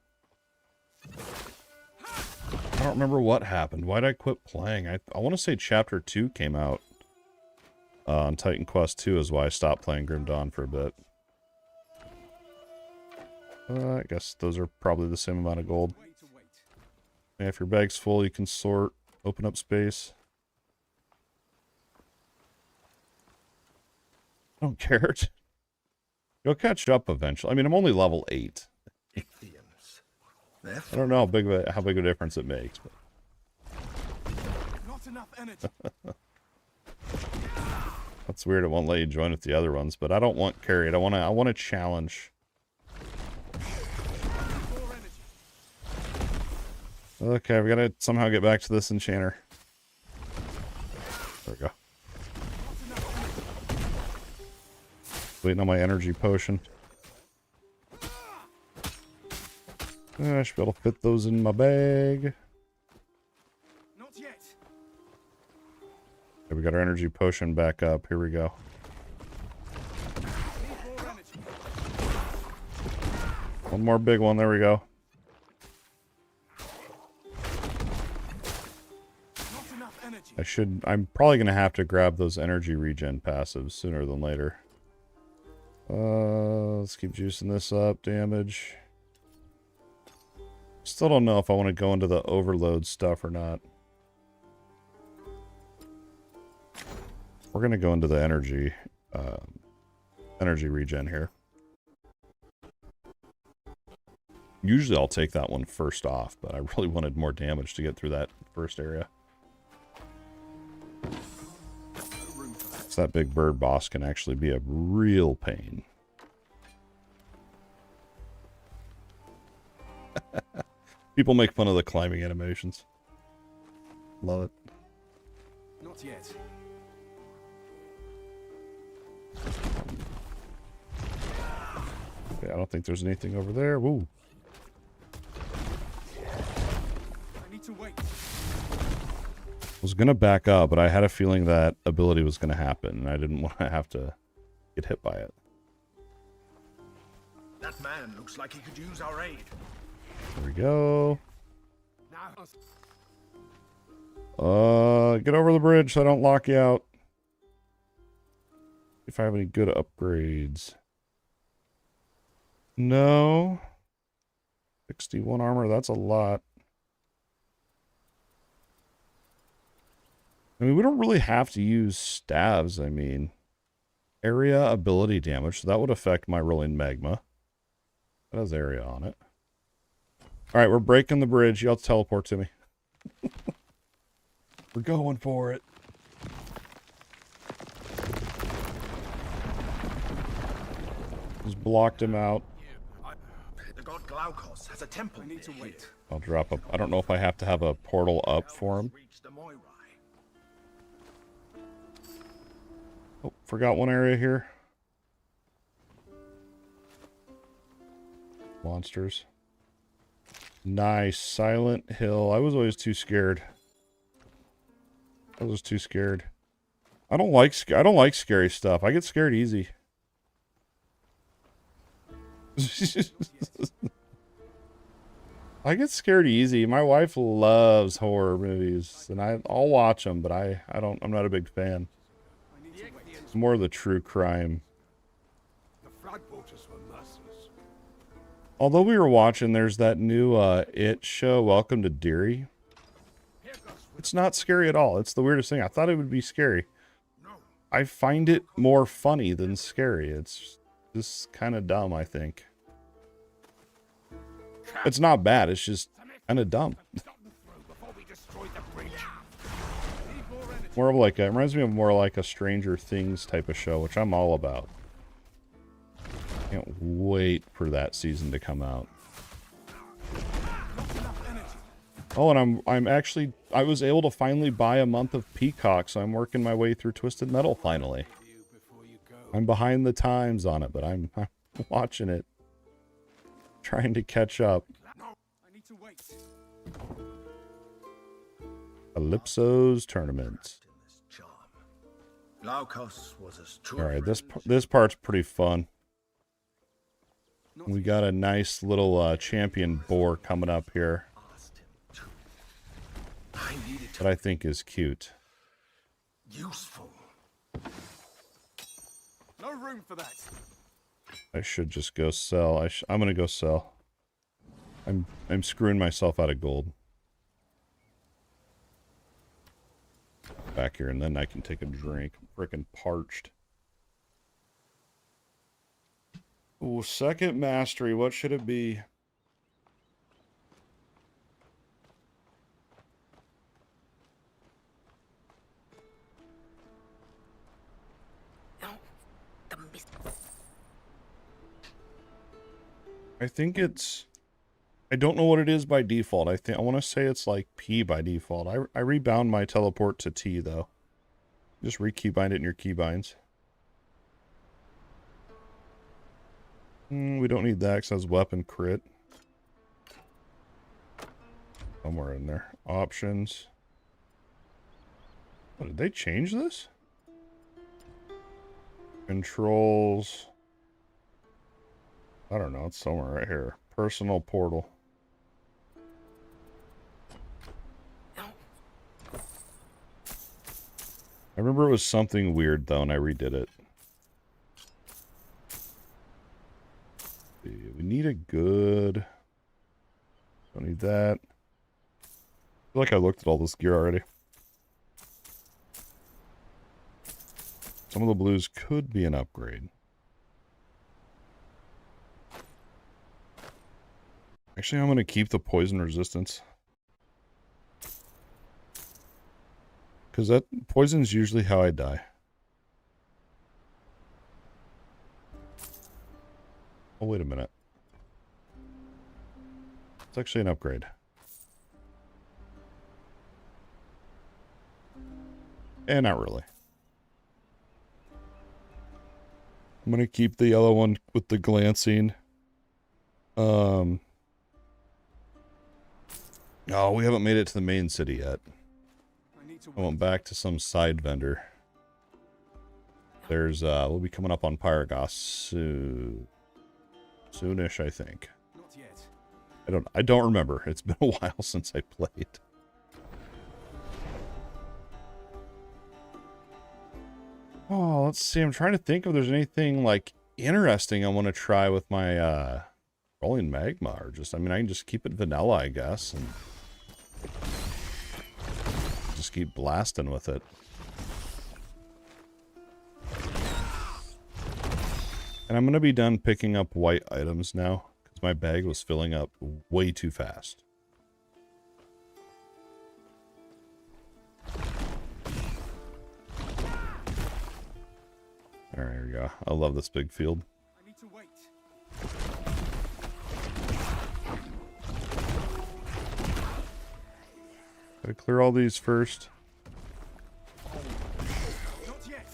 I don't remember what happened. Why did I quit playing? I want to say Chapter 2 came out. On Titan Quest 2 is why I stopped playing Grim Dawn for a bit. I guess those are probably the same amount of gold. Yeah, if your bag's full, you can sort, open up space. I don't care. You'll catch up eventually. I mean, I'm only level 8. I don't know how big of a difference it makes. But... Not enough energy. That's weird. It won't let you join with the other ones, but I don't want carried. I want to challenge. Okay, we gotta somehow get back to this enchanter. There we go. Waiting on my energy potion. I should be able to fit those in my bag. Not yet. Okay, we got our energy potion back up. Here we go. Need more energy. One more big one. There we go. Not enough energy. I'm probably going to have to grab those energy regen passives sooner than later. Let's keep juicing this up. Damage. Still don't know if I want to go into the overload stuff or not. We're going to go into the energy regen here. Usually I'll take that one first off, but I really wanted more damage to get through that first area. So that big bird boss can actually be a real pain. People make fun of the climbing animations. Love it. Not yet. Okay, I don't think there's anything over there. Woo. I need to wait. I was going to back up, but I had a feeling that ability was going to happen, and I didn't want to have to get hit by it. That man looks like he could use our aid. There we go. Now. Get over the bridge so I don't lock you out. If I have any good upgrades. No. 61 armor, that's a lot. I mean, we don't really have to use staves, I mean. Area ability damage, so that would affect my rolling magma. That has area on it. Alright, we're breaking the bridge. Y'all teleport to me. We're going for it. Just blocked him out. The god Glaukos has a temple. I need to wait. I'll drop up. I don't know if I have to have a portal up for him. Oh, forgot one area here. Monsters. Nice. Silent Hill. I was always too scared. I was too scared. I don't like scary stuff. I get scared easy. I get scared easy. My wife loves horror movies, and I'll watch them, but I'm not a big fan. It's more of the true crime. The floodwaters were merciless. Although we were watching, there's that new It show, Welcome to Derry. It's not scary at all. It's the weirdest thing. I thought it would be scary. I find it more funny than scary. It's just kind of dumb, I think. It's not bad. It's just kind of dumb. More of like it reminds me of more like a Stranger Things type of show, which I'm all about. Can't wait for that season to come out. Oh, and I was able to finally buy a month of Peacock, so I'm working my way through Twisted Metal finally. I'm behind the times on it, but I'm watching it. Trying to catch up. I need to wait. Calypso's Tournament. Glaukos was as true. Alright, this part's pretty fun. We got a nice little champion boar coming up here. That I think is cute. Useful. No room for that. I should just go sell. I'm gonna go sell. I'm screwing myself out of gold. Back here, and then I can take a drink. I'm freaking parched. Ooh, second mastery. What should it be? I think it's... I don't know what it is by default. I want to say it's like P by default. I rebound my teleport to T, though. Just re-keybind it in your keybinds. We don't need that because that's weapon crit. Somewhere in there. Options. Oh, did they change this? Controls. I don't know. It's somewhere right here. Personal portal. I remember it was something weird, though, and I redid it. We need a good... Don't need that. I feel like I looked at all this gear already. Some of the blues could be an upgrade. Actually, I'm going to keep the poison resistance. Because that poison's usually how I die. Oh, wait a minute. It's actually an upgrade. Eh, not really. I'm going to keep the yellow one with the glancing. Oh, we haven't made it to the main city yet. I went back to some side vendor. There's, we'll be coming up on Pyragos soonish, I think. Not yet. I don't remember. It's been a while since I played. Oh, let's see. I'm trying to think if there's anything, like, interesting I want to try with my, rolling magma. Or just, I mean, I can just keep it vanilla, I guess, and just keep blasting with it. And I'm going to be done picking up white items now, because my bag was filling up way too fast. Alright, here we go. I love this big field. I need to wait. Gotta clear all these first. Not yet.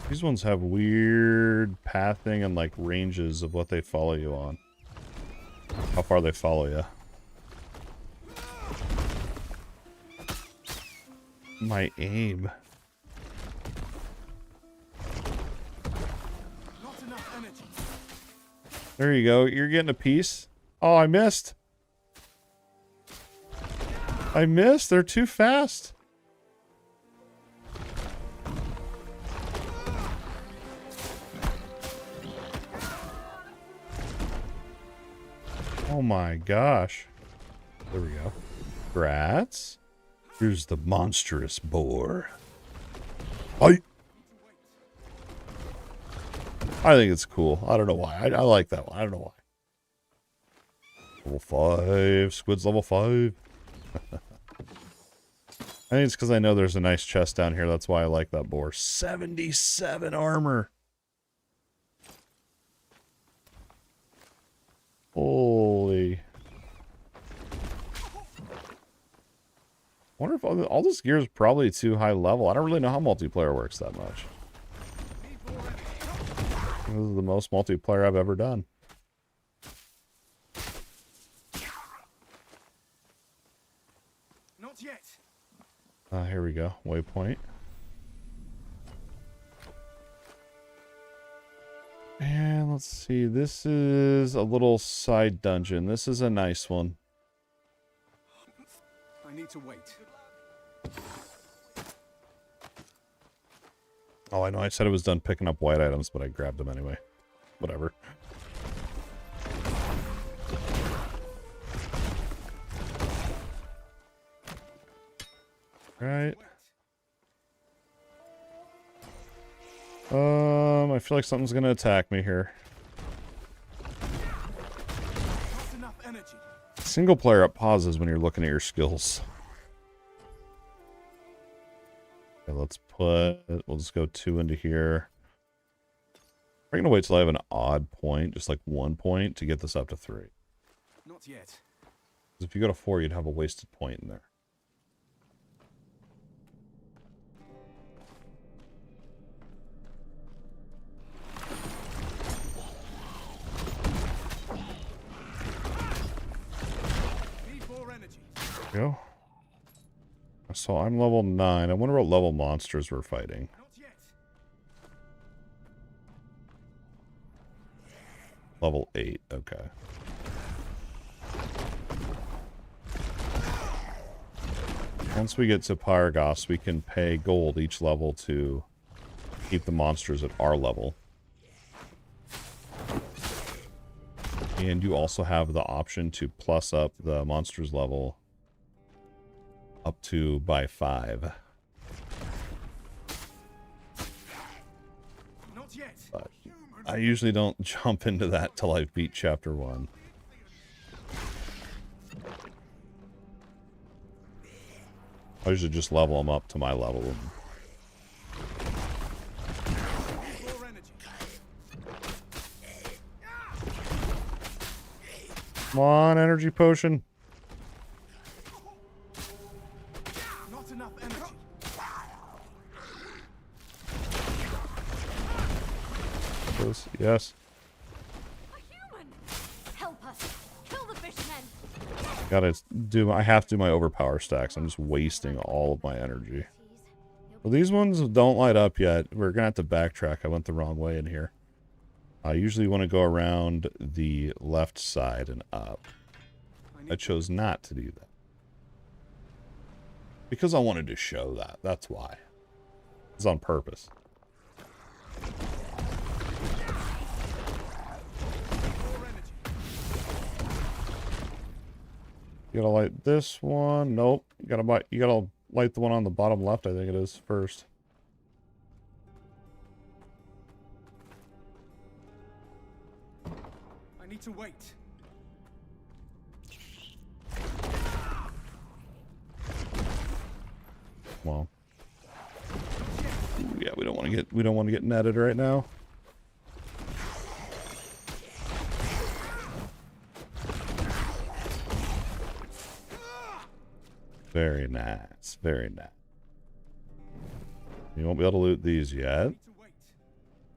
These ones have weird pathing and like ranges of what they follow you on. How far they follow you. My aim. Not enough energy. There you go. You're getting a piece. Oh, I missed. I missed. They're too fast. Oh my gosh. There we go. Grats. Here's the monstrous boar. I think it's cool. I don't know why. I like that one. I don't know why. Level 5. Squid's level 5. I think it's because I know there's a nice chest down here. That's why I like that boar. 77 armor. Holy. I wonder if all this gear is probably too high level. I don't really know how multiplayer works that much. This is the most multiplayer I've ever done. Not yet. Here we go. Waypoint. And let's see. This is a little side dungeon. This is a nice one. I need to wait. Oh, I know. I said I was done picking up white items, but I grabbed them anyway. Whatever. Right. I feel like something's gonna attack me here. Not enough energy. Single player up pauses when you're looking at your skills. Okay, we'll just go 2 into here. We're gonna wait till I have an odd point, just like 1 point, to get this up to 3. Not yet. Because if you go to 4, you'd have a wasted point in there. Go. So I'm level 9. I wonder what level monsters we're fighting. Not yet. Level 8. Okay. Once we get to Pyrgos, we can pay gold each level to keep the monsters at our level. And you also have the option to plus up the monsters level up to by 5. Not yet. But I usually don't jump into that till I've beat chapter 1. I usually just level them up to my level. More energy. Come on, energy potion. Not enough energy. Yes. A human! Help us! Kill the fishmen! I have to do my overpower stacks. I'm just wasting all of my energy. Well, these ones don't light up yet. We're gonna have to backtrack. I went the wrong way in here. I usually want to go around the left side and up. I chose not to do that. Because I wanted to show that. That's why. It's on purpose. You gotta light this one. Nope. You gotta light the one on the bottom left, I think it is, first. I need to wait. Well. Ooh, yeah, we don't want to get netted right now. Very nice. Very nice. You won't be able to loot these yet.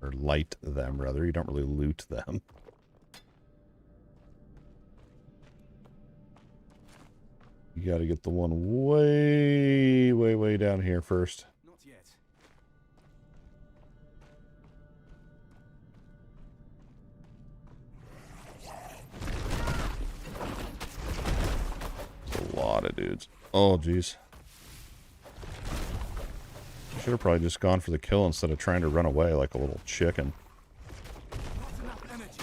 Or light them, rather. You don't really loot them. You gotta get the one way, way, way down here first. Not yet. A lot of dudes. Oh, jeez. Should have probably just gone for the kill instead of trying to run away like a little chicken. Not enough energy.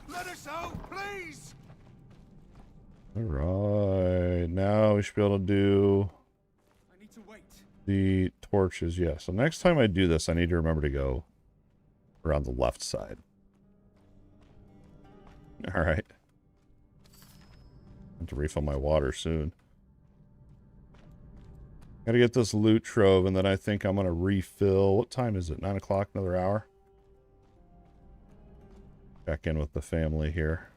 Let us out, please. Alright, now we should be able to do I need to wait. the torches. Yeah, so next time I do this, I need to remember to go around the left side. Alright. I have to refill my water soon. Gotta get this loot trove, and then I think I'm gonna refill. What time is it? 9 o'clock, another hour? Check in with the family here.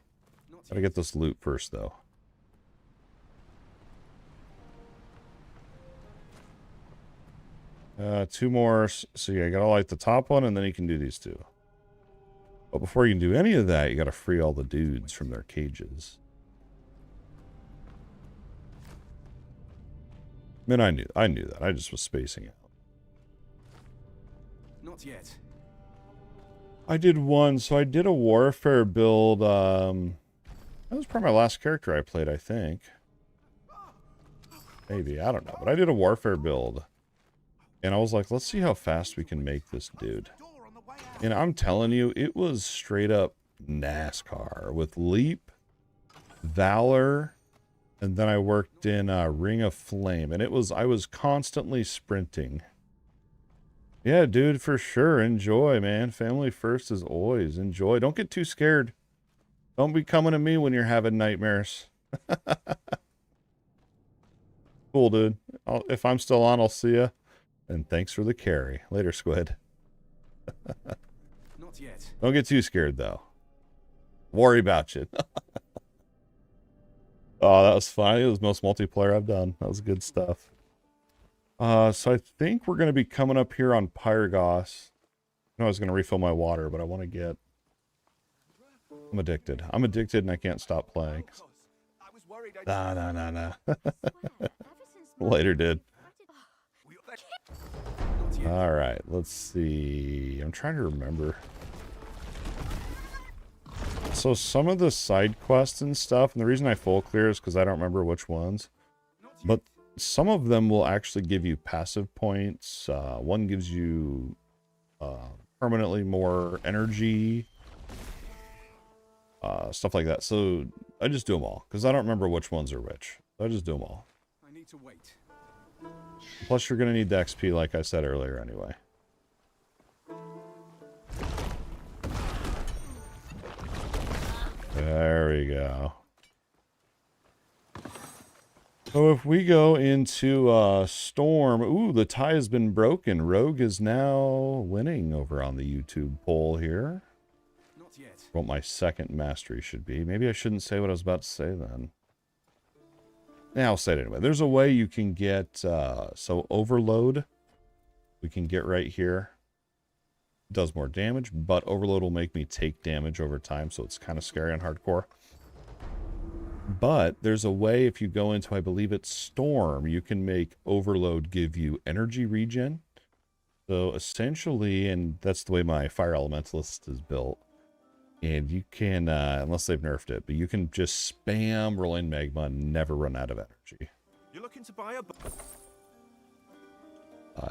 Gotta get this loot first, though. Two more. So yeah, I gotta light the top one, and then you can do these two. But before you can do any of that, you gotta free all the dudes from their cages. I mean, I knew that. I just was spacing out. Not yet. I did one. So I did a warfare build. That was probably my last character I played, I think. Maybe, I don't know. But I did a warfare build. And I was like, let's see how fast we can make this dude. And I'm telling you, it was straight up NASCAR with Leap, Valor, and then I worked in Ring of Flame. And I was constantly sprinting. Yeah, dude, for sure. Enjoy, man. Family first as always. Enjoy. Don't get too scared. Don't be coming to me when you're having nightmares. Cool, dude. If I'm still on, I'll see ya. And thanks for the carry. Later, Squid. Not yet. Don't get too scared, though. Worry about you. Oh, that was fun. It was the most multiplayer I've done. That was good stuff. So I think we're going to be coming up here on Pyrgos. I know I was going to refill my water, but I want to get I'm addicted. I'm addicted and I can't stop playing. I was worried Nah. Later, dude. All right, let's see. I'm trying to remember. So some of the side quests and stuff, and the reason I full clear is because I don't remember which ones, but some of them will actually give you passive points. One gives you permanently more energy, stuff like that. So I just do them all because I don't remember which ones are which. So I just do them all. I need to wait. Plus, you're going to need the XP, like I said earlier, anyway. There we go. So if we go into Storm, ooh, the tie has been broken. Rogue is now winning over on the YouTube poll here. Not yet. What my second mastery should be. Maybe I shouldn't say what I was about to say then. Yeah, I'll say it anyway. There's a way you can get, so Overload, we can get right here. It does more damage, but Overload will make me take damage over time, so it's kind of scary on hardcore. But there's a way, if you go into, I believe it's Storm, you can make Overload give you energy regen. So essentially, and that's the way my Fire Elementalist is built, and you can, unless they've nerfed it, but you can just spam rolling magma and never run out of energy. You're looking to buy a...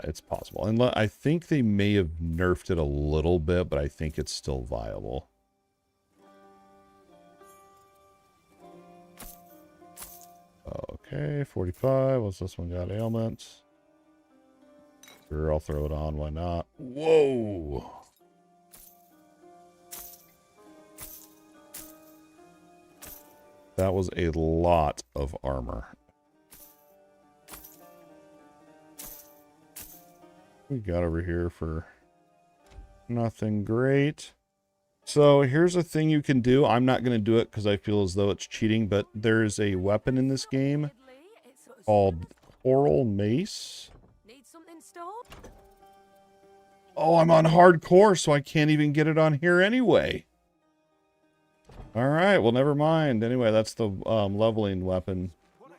It's possible. And I think they may have nerfed it a little bit, but I think it's still viable. Okay, 45. What's this one got? Ailments. Sure, I'll throw it on. Why not? Whoa! That was a lot of armor. We got over here for nothing great. So here's a thing you can do. I'm not going to do it because I feel as though it's cheating, but there's a weapon in this game called Coral Mace. Need something stored? Oh, I'm on hardcore, so I can't even get it on here anyway. All right, well, never mind. Anyway, that's the leveling weapon.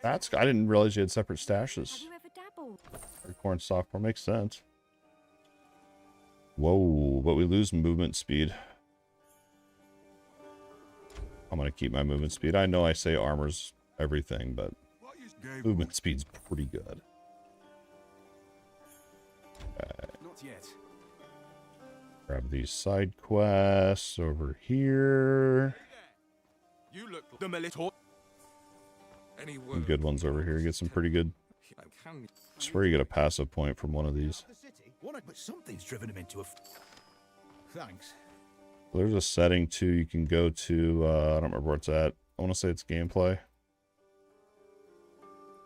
I didn't realize you had separate stashes. Have you ever dabbled? Hardcore and softcore makes sense. Whoa, but we lose movement speed. I'm going to keep my movement speed. I know I say armor's everything, but movement speed's pretty good. Okay. Not yet. Grab these side quests over here. You look the militor. Any Some word? good ones over here. Get some pretty good. I can... I swear you get a passive point from one of these. But something's driven him into a... Thanks. There's a setting too you can go to. I don't remember where it's at. I want to say it's gameplay.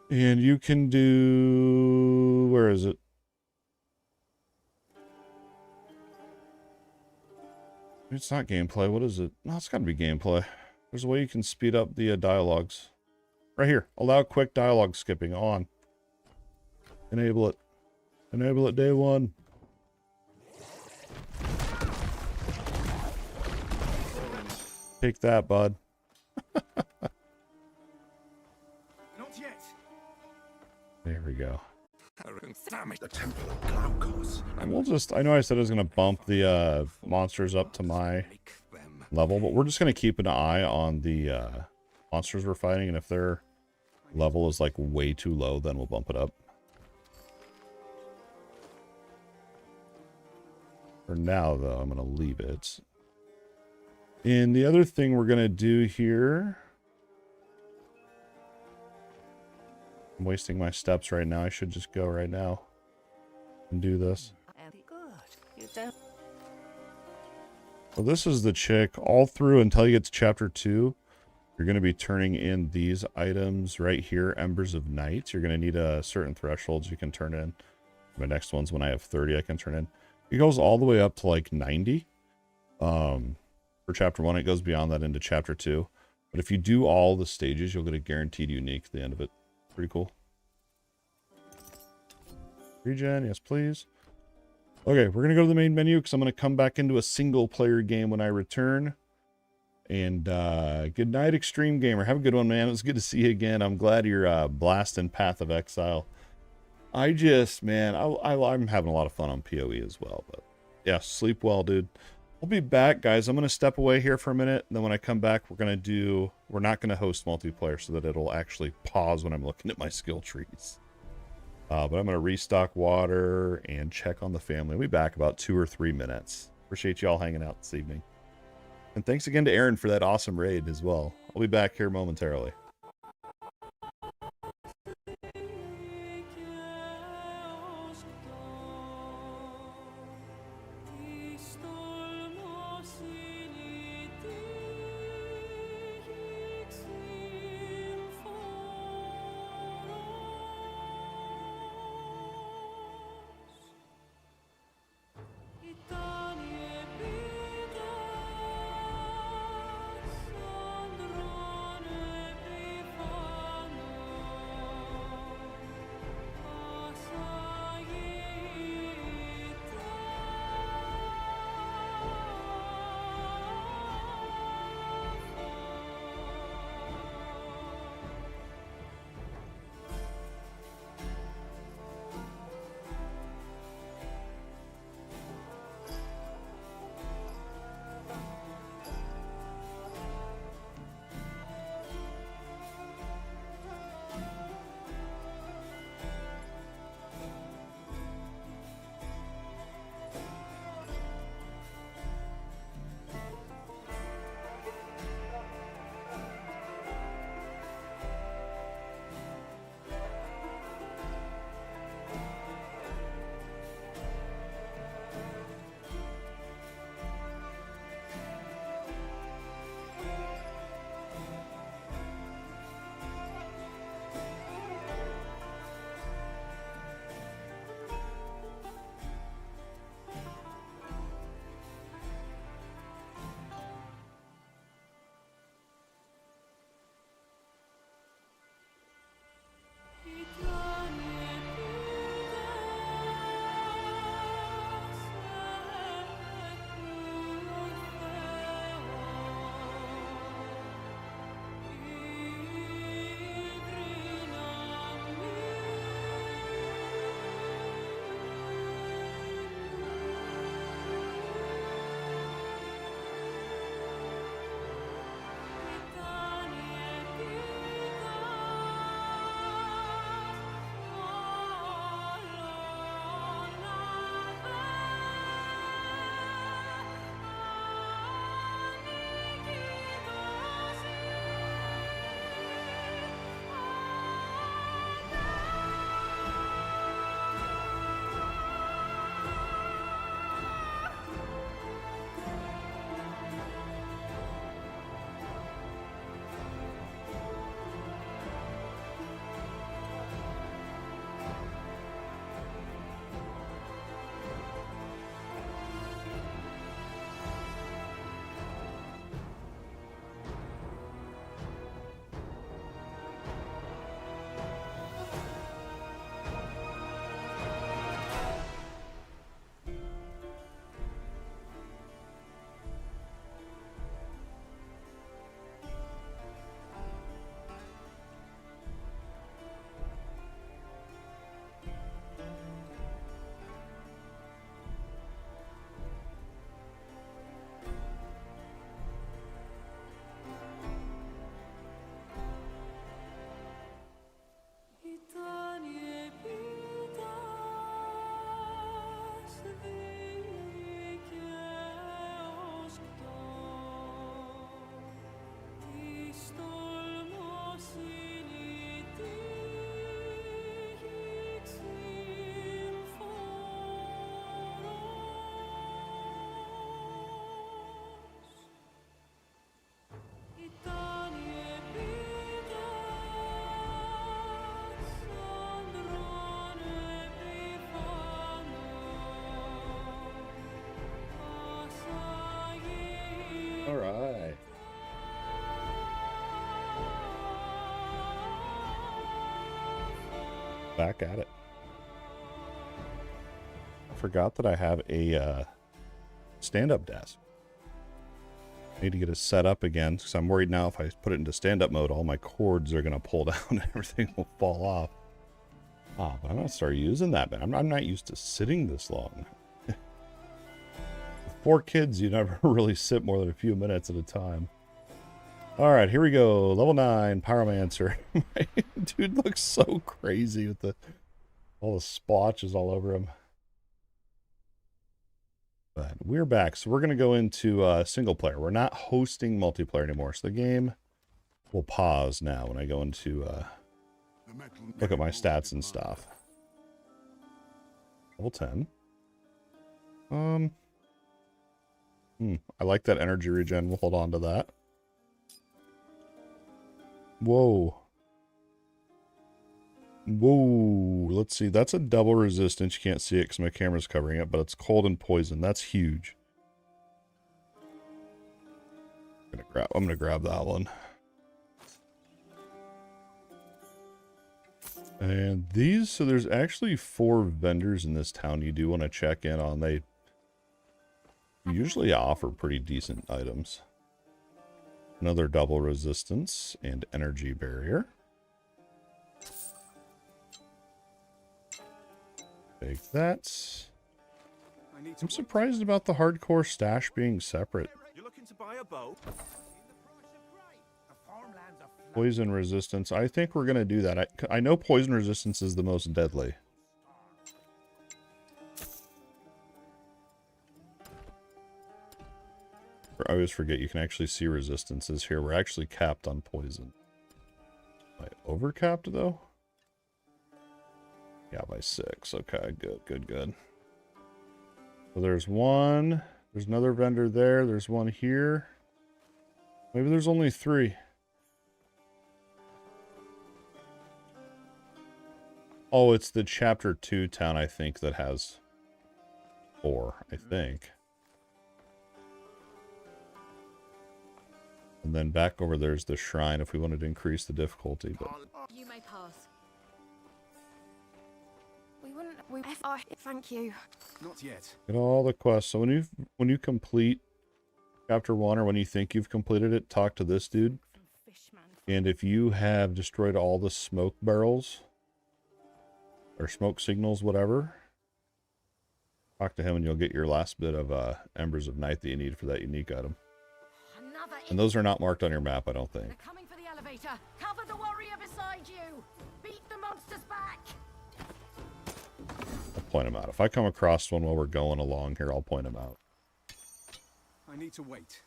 And you can do... Where is it? It's not gameplay. What is it? No, it's got to be gameplay. There's a way you can speed up the dialogues. Right here. Allow quick dialogue skipping on. Enable it. Enable it day one. Take that, bud. Not yet. There we go. The Temple of Glaukos. And we'll just... I know I said I was going to bump the monsters up to my level, but we're just going to keep an eye on the monsters we're fighting, and if their level is like way too low, then we'll bump it up. For now, though, I'm going to leave it. And the other thing we're going to do here... I'm wasting my steps right now. I should just go right now and do this. Good. You don't. Well, this is the chick. All through until you get to chapter 2, you're going to be turning in these items right here, Embers of Night. You're going to need certain thresholds you can turn in. My next one's when I have 30 I can turn in. It goes all the way up to like 90. For chapter 1, it goes beyond that into chapter 2. But if you do all the stages, you'll get a guaranteed unique at the end of it. Pretty cool. Regen, yes please. Okay, we're going to go to the main menu because I'm going to come back into a single player game when I return. And good night, Extreme Gamer. Have a good one, man. It was good to see you again. I'm glad you're blasting Path of Exile. I just, man, I'm having a lot of fun on PoE as well. But yeah, sleep well, dude. I'll be back, guys. I'm going to step away here for a minute. And then when I come back, we're not going to host multiplayer so that it'll actually pause when I'm looking at my skill trees. But I'm going to restock water and check on the family. I'll be back about 2 or 3 minutes. Appreciate you all hanging out this evening. And thanks again to Aaron for that awesome raid as well. I'll be back here momentarily. All right. Back at it. I forgot that I have a stand-up desk. I need to get it set up again, because I'm worried now if I put it into stand-up mode, all my cords are going to pull down and everything will fall off. Ah, but I'm going to start using that, man. I'm not used to sitting this long. With 4 kids, you never really sit more than a few minutes at a time. Alright, here we go. Level 9, Pyromancer. Dude looks so crazy with all the splotches all over him. But we're back. So we're going to go into single player. We're not hosting multiplayer anymore. So the game will pause now when I go into look at my stats and stuff. Level 10. I like that energy regen. We'll hold on to that. Whoa. Whoa. Let's see. That's a double resistance. You can't see it because my camera's covering it, but it's cold and poison. That's huge. I'm gonna grab that one. And these, so there's actually 4 vendors in this town you do want to check in on. They usually offer pretty decent items. Another double resistance and energy barrier. Take that. I'm surprised about the hardcore stash being separate. You looking to buy a bow? Poison resistance. I think we're going to do that. I know poison resistance is the most deadly. I always forget you can actually see resistances here. We're actually capped on poison. Am I overcapped though? Yeah, by 6. Okay, good, good, good. So there's one. There's another vendor there. There's one here. Maybe there's only 3. Oh, it's the chapter 2 town, I think, that has 4, I think. And then back over there's the shrine if we wanted to increase the difficulty. But You may pass. Thank you. Not yet. get all the quests. So when you complete chapter 1 or when you think you've completed it, talk to this dude. And if you have destroyed all the smoke barrels or smoke signals, whatever, talk to him and you'll get your last bit of embers of night that you need for that unique item. And those are not marked on your map, I don't think. They're coming for the elevator. Cover the warrior beside you. Beat the monsters back. I'll point them out. If I come across one while we're going along here, I'll point them out. I need to wait.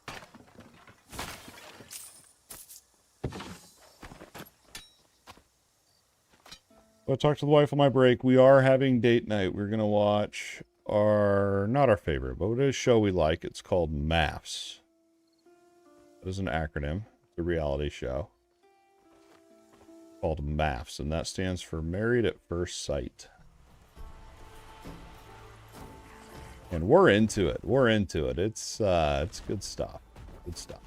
So I talked to the wife on my break. We are having date night. We're going to watch not our favorite, but it is a show we like. It's called MAFS. It is an acronym. It's a reality show called MAFS, and that stands for Married at First Sight. And we're into it. We're into it. It's good stuff. Good stuff.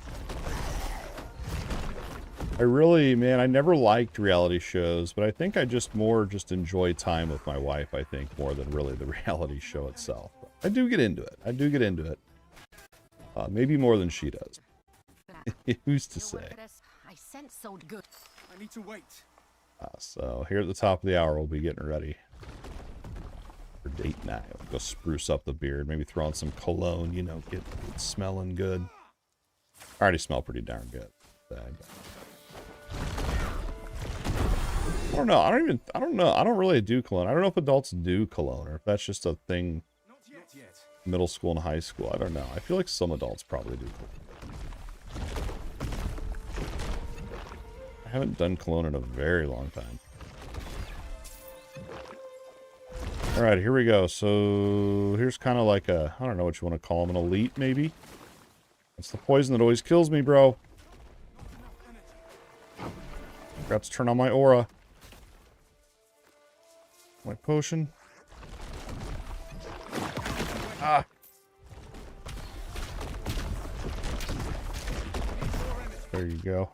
I never liked reality shows, but I think I just enjoy time with my wife, I think, more than really the reality show itself. But I do get into it. Maybe more than she does. Who's to say? I sense so good. I need to wait. So here at the top of the hour, we'll be getting ready for date night. We'll go spruce up the beard, maybe throw on some cologne, you know, get smelling good. I already smell pretty darn good. I don't know. I don't know. I don't really do cologne. I don't know if adults do cologne or if that's just a thing. Not yet. Middle school and high school. I don't know. I feel like some adults probably do cologne. I haven't done cologne in a very long time. Alright, here we go. So here's kind of like I don't know what you want to call him, an elite maybe? That's the poison that always kills me, bro. Forgot to turn on my aura. My potion. Ah! There you go.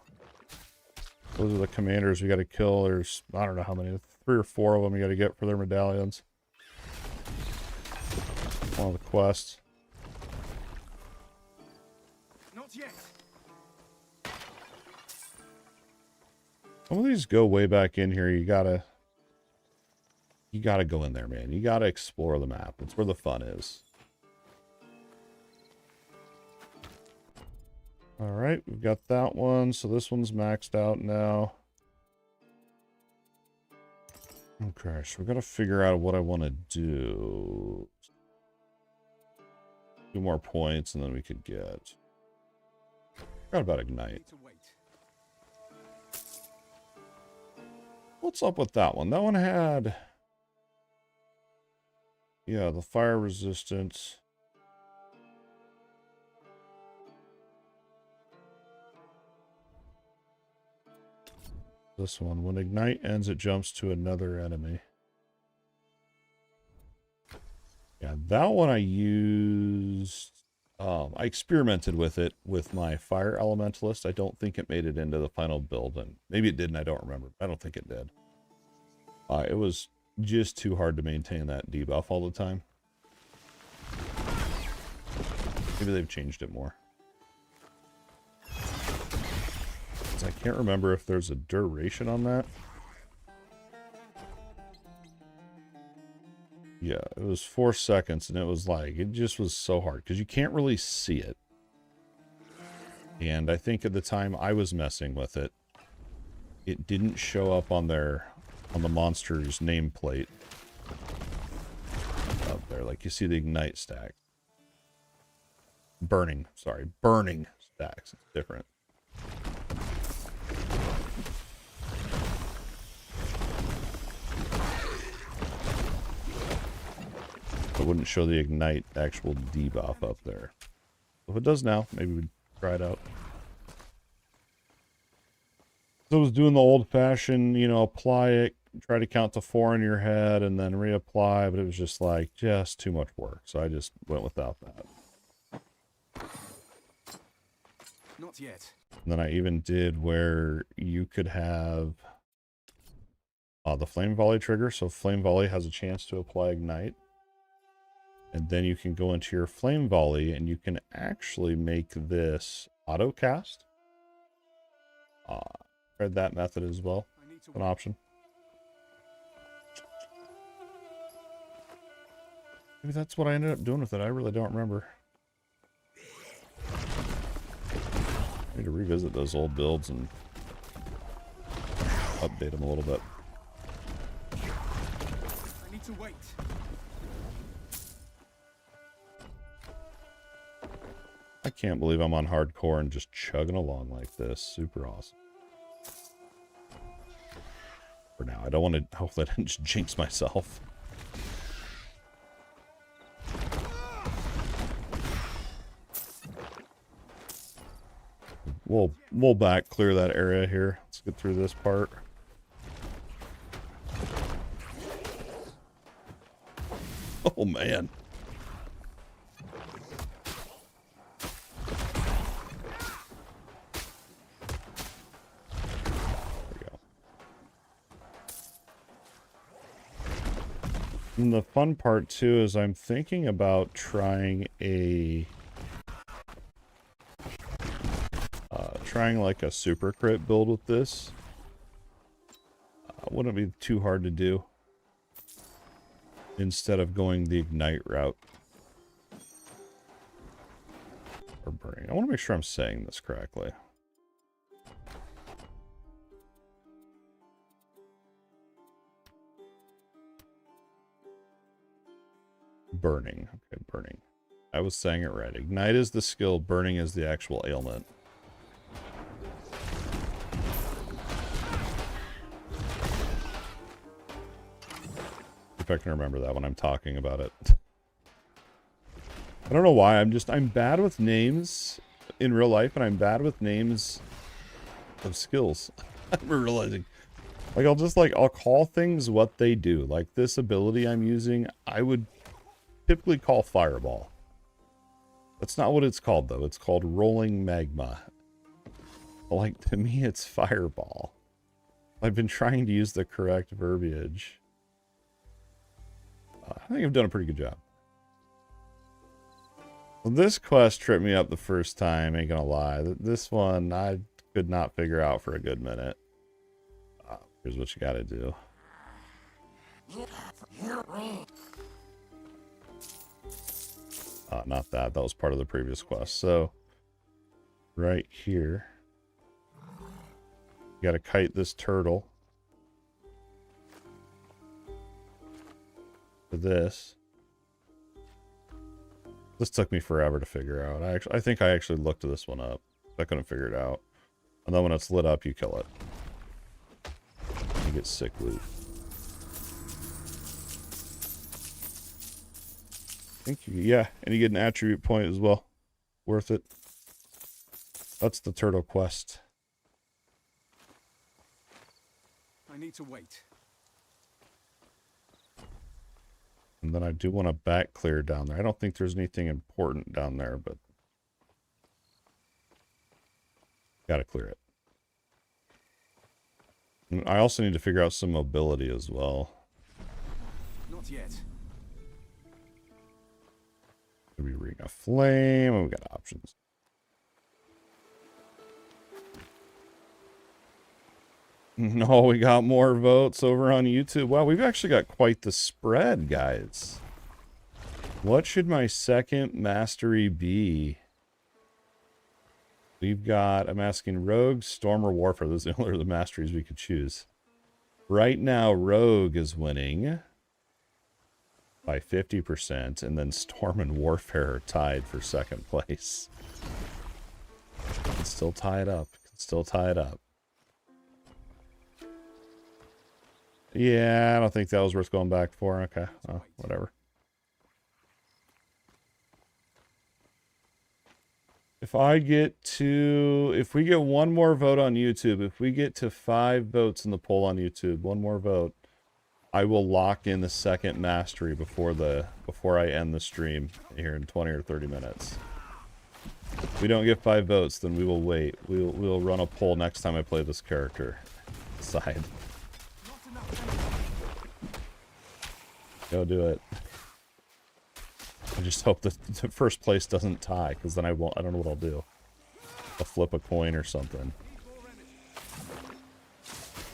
Those are the commanders we got to kill. There's, I don't know how many, 3 or 4 of them you got to get for their medallions. One of the quests. Not Not yet. Some of these go way back in here. You gotta go in there, man. You gotta explore the map. That's where the fun is. All right, we've got that one. So this one's maxed out now. Okay, so we gotta figure out what I want to do. 2 more points, and then we could get. Forgot about Ignite. Need to wait. What's up with that one? That one had. Yeah, the fire resistance. This one, when Ignite ends, it jumps to another enemy. Yeah, that one I used. I experimented with it with my Fire Elementalist. I don't think it made it into the final build, and maybe it did, and I don't remember. I don't think it did. It was just too hard to maintain that debuff all the time. Maybe they've changed it more. I can't remember if there's a duration on that. Yeah, it was 4 seconds, and it was like, it just was so hard because you can't really see it. And I think at the time I was messing with it, it didn't show up on the monster's nameplate up there. Like you see the Ignite stack. Burning stacks. It's different. It wouldn't show the Ignite actual debuff up there. If it does now, maybe we'd try it out. So I was doing the old-fashioned, apply it, try to count to 4 in your head, and then reapply, but it was just like, just too much work. So I just went without that. Not yet. And then I even did where you could have the Flame Volley trigger. So Flame Volley has a chance to apply Ignite. And then you can go into your Flame Volley and you can actually make this auto cast. Tried that method as well. An option. Maybe that's what I ended up doing with it. I really don't remember. I need to revisit those old builds and update them a little bit. I need to wait. I can't believe I'm on hardcore and just chugging along like this. Super awesome. For now, I don't want to. Hopefully, I didn't just jinx myself. We'll back clear that area here. Let's get through this part. Oh man. And the fun part too is I'm thinking about trying like a super crit build with this. Wouldn't be too hard to do instead of going the Ignite route or burning. I want to make sure I'm saying this correctly. Burning. Okay, burning. I was saying it right. Ignite is the skill, burning is the actual ailment. If I can remember that when I'm talking about it. I don't know why, I'm bad with names in real life, and I'm bad with names of skills. I'm realizing. Like, I'll call things what they do. Like, this ability I'm using, I would typically call Fireball. That's not what it's called, though. It's called Rolling Magma. Like, to me, it's Fireball. I've been trying to use the correct verbiage. I think I've done a pretty good job. Well, this quest tripped me up the first time, ain't gonna lie. This one, I could not figure out for a good minute. Here's what you gotta do. Not that. That was part of the previous quest. So, right here, you gotta kite this turtle to this. This took me forever to figure out. I think I actually looked this one up. I couldn't figure it out. And then when it's lit up, you kill it. You get sick loot. Thank you. Yeah, and you get an attribute point as well. Worth it. That's the turtle quest. I need to wait. And then I do want to back clear down there. I don't think there's anything important down there, but gotta clear it. And I also need to figure out some mobility as well. Not yet. Maybe Ring of Flame. Oh, we got options. No, we got more votes over on YouTube. Wow, we've actually got quite the spread, guys. What should my second mastery be? We've got, I'm asking Rogue, Storm, or Warfare. Those are the masteries we could choose. Right now, Rogue is winning by 50%, and then Storm and Warfare are tied for second place. Can still tie it up. Can still tie it up. Yeah, I don't think that was worth going back for. Okay, well, whatever. If we get one more vote on YouTube, if we get to 5 votes in the poll on YouTube, one more vote, I will lock in the second mastery before I end the stream here in 20 or 30 minutes. If we don't get 5 votes, then we will wait. We'll run a poll next time I play this character. Decide. Go do it. I just hope that the first place doesn't tie, because then I don't know what I'll do. I'll flip a coin or something.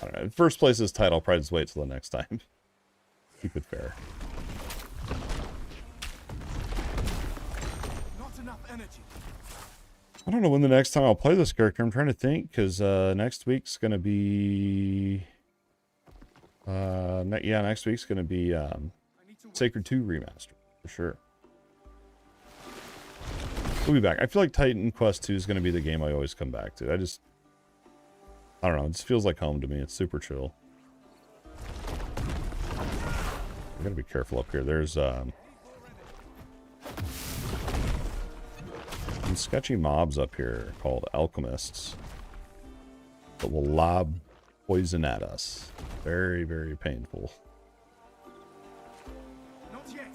I don't know. If first place is tied, I'll probably just wait till the next time. Keep it fair. Not enough energy. I don't know when the next time I'll play this character. I'm trying to think, because next week's going to be... next week's going to be Sacred 2 Remaster, for sure. We'll be back. I feel like Titan Quest 2 is going to be the game I always come back to. I don't know. It just feels like home to me. It's super chill. I gotta be careful up here. There's some sketchy mobs up here called alchemists that will lob poison at us. Very, very painful. Not yet.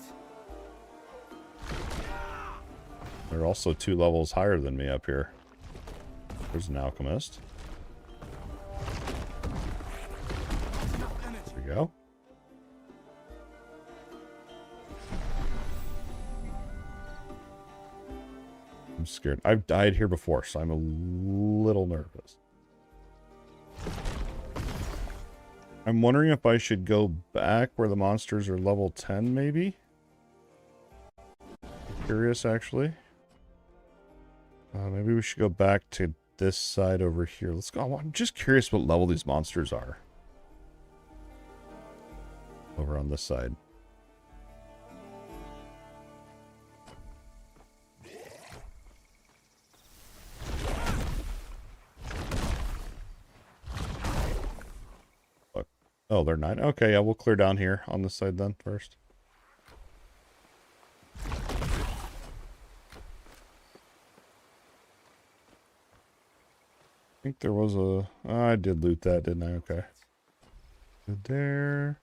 They're also 2 levels higher than me up here. There's an alchemist. There we go. I'm scared. I've died here before, so I'm a little nervous. I'm wondering if I should go back where the monsters are level 10, maybe? I'm curious, actually. Maybe we should go back to this side over here. Let's go. I'm just curious what level these monsters are. Over on this side. Look. Oh, they're 9. Okay, yeah, we'll clear down here on this side then first. I think there was a... I did loot that, didn't I? Okay. Good there.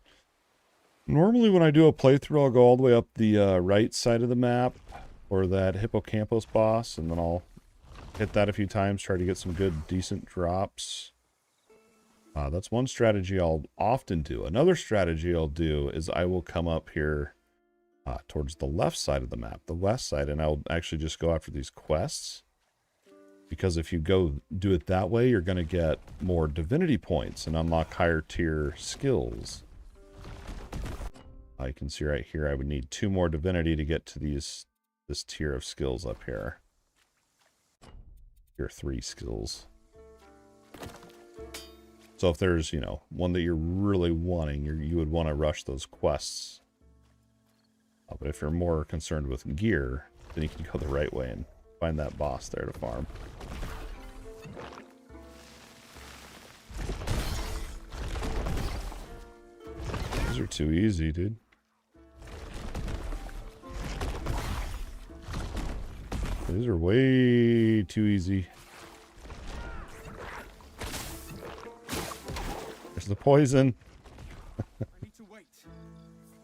Normally when I do a playthrough, I'll go all the way up the right side of the map, or that Hippocampus boss, and then I'll hit that a few times, try to get some good, decent drops. That's one strategy I'll often do. Another strategy I'll do is I will come up here towards the left side of the map, the west side, and I'll actually just go after these quests. Because if you go do it that way, you're going to get more divinity points and unlock higher tier skills. You can see right here, I would need 2 more divinity to get to this tier of skills up here. Tier 3 skills. So if there's, you know, one that you're really wanting, you would want to rush those quests. But if you're more concerned with gear, then you can go the right way and find that boss there to farm. These are too easy, dude. These are way too easy. There's the poison. I need to wait.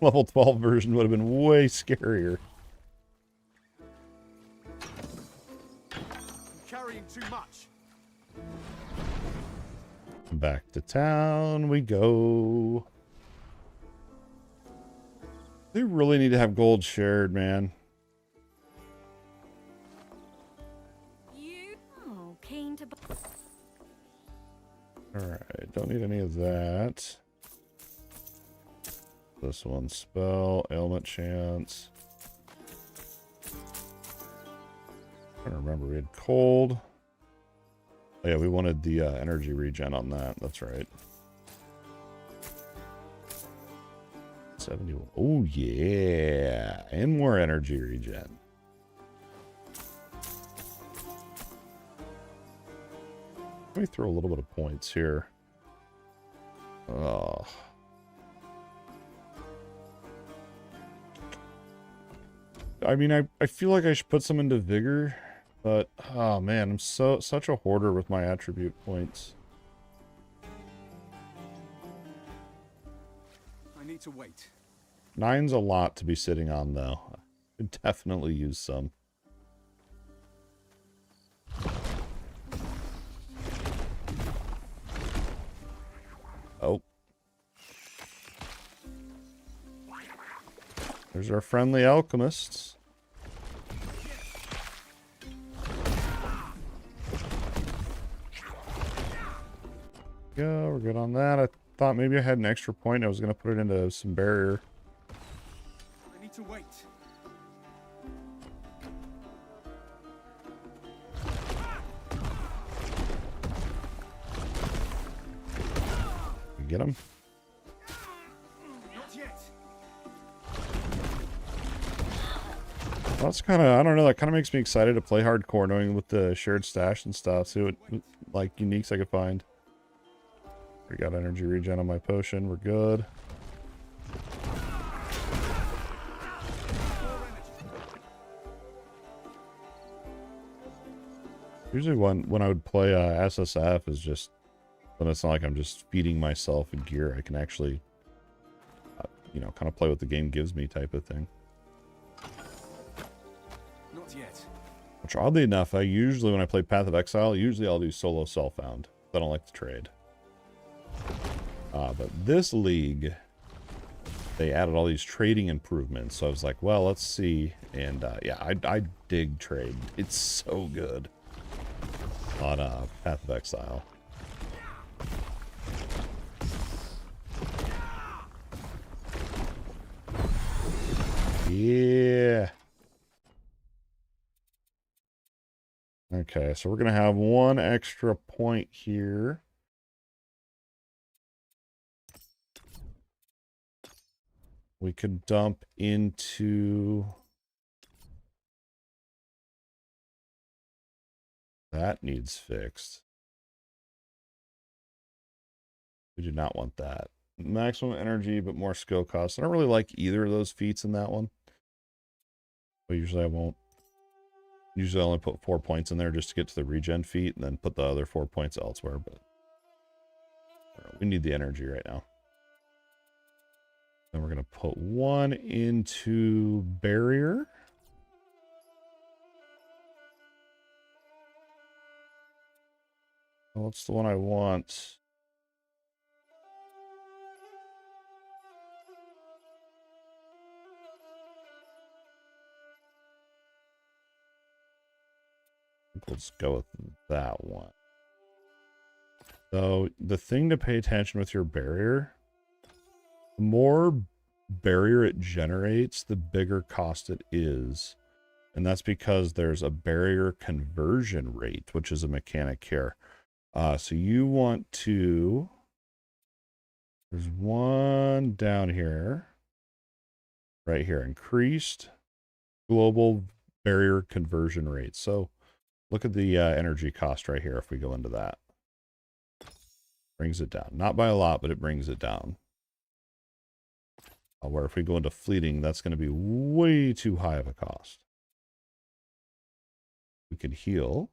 Level 12 version would have been way scarier. I'm carrying too much. Back to town we go. They really need to have gold shared, man. Keen to. Alright, don't need any of that. This one, spell, ailment chance. I don't remember, we had cold. Oh yeah, we wanted the energy regen on that, that's right. 71. Oh yeah, and more energy regen. Let me throw a little bit of points here. Oh. I mean, I feel like I should put some into vigor, but oh man, I'm such a hoarder with my attribute points. I need to wait. 9's a lot to be sitting on though. I could definitely use some. Oh. There's our friendly alchemists. Yeah, we're good on that. I thought maybe I had an extra point. I was going to put it into some barrier. I need to wait. We get him. Not yet. Well, that's kind of, I don't know, that kind of makes me excited to play hardcore, knowing with the shared stash and stuff. See what, like, uniques I could find. We got energy regen on my potion. We're good. Usually when I would play SSF is just when it's not like I'm just feeding myself in gear. I can actually, you know, kind of play what the game gives me type of thing. Not yet. Which oddly enough, I usually, when I play Path of Exile, usually I'll do solo self-found. I don't like to trade. But this league, they added all these trading improvements. So I was like, well, let's see. And yeah, I dig trade. It's so good on Path of Exile. Yeah. Okay, so we're going to have one extra point here. We could dump into... That needs fixed. We do not want that. Maximum energy, but more skill costs. I don't really like either of those feats in that one. But usually I won't. Usually I only put 4 points in there just to get to the regen feat and then put the other 4 points elsewhere. But we need the energy right now. Then we're going to put one into barrier. What's the one I want? think let's go with that one. So the thing to pay attention with your barrier, the more barrier it generates, the bigger cost it is. And that's because there's a barrier conversion rate, which is a mechanic here. So you want to, there's one down here, right here, increased global barrier conversion rate. So look at the energy cost right here if we go into that. Brings it down. Not by a lot, but it brings it down. Where if we go into fleeting, that's going to be way too high of a cost. We could heal.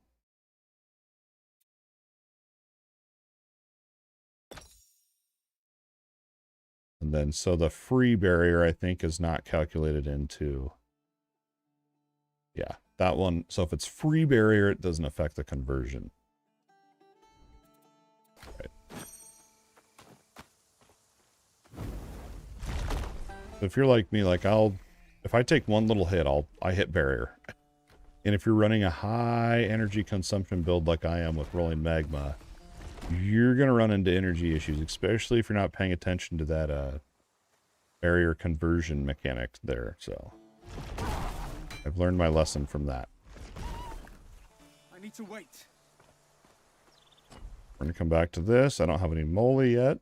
And then, so the free barrier, I think, is not calculated into... Yeah, that one. So if it's free barrier, it doesn't affect the conversion. Right. So if you're like me, like if I take one little hit, I hit barrier. And if you're running a high energy consumption build like I am with Rolling Magma, you're going to run into energy issues, especially if you're not paying attention to that barrier conversion mechanic there. So I've learned my lesson from that. I need to wait. We're going to come back to this. I don't have any moly yet.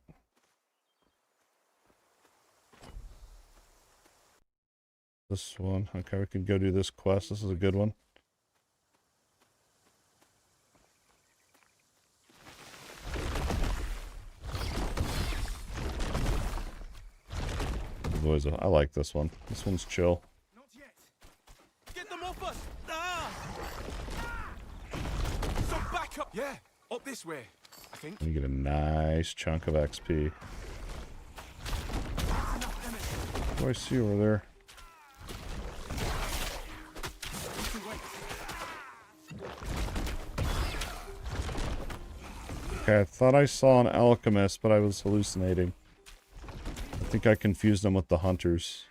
This one. Okay, we can go do this quest. This is a good one. Boys, I like this one. This one's chill. Not yet. Get them off us! Ah! Some backup. Yeah, up this way, I think. You get a nice chunk of XP. What do I see over there? Okay, I thought I saw an alchemist, but I was hallucinating. I think I confused them with the hunters.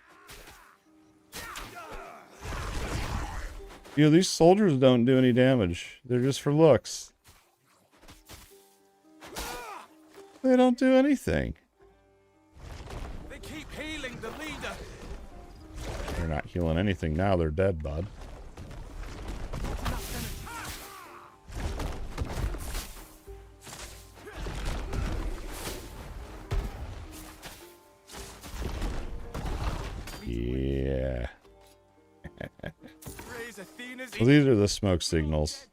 You know, these soldiers don't do any damage. They're just for looks. They don't do anything. They keep healing the leader. They're not healing anything now. They're dead, bud. Yeah. Well, these are the smoke signals.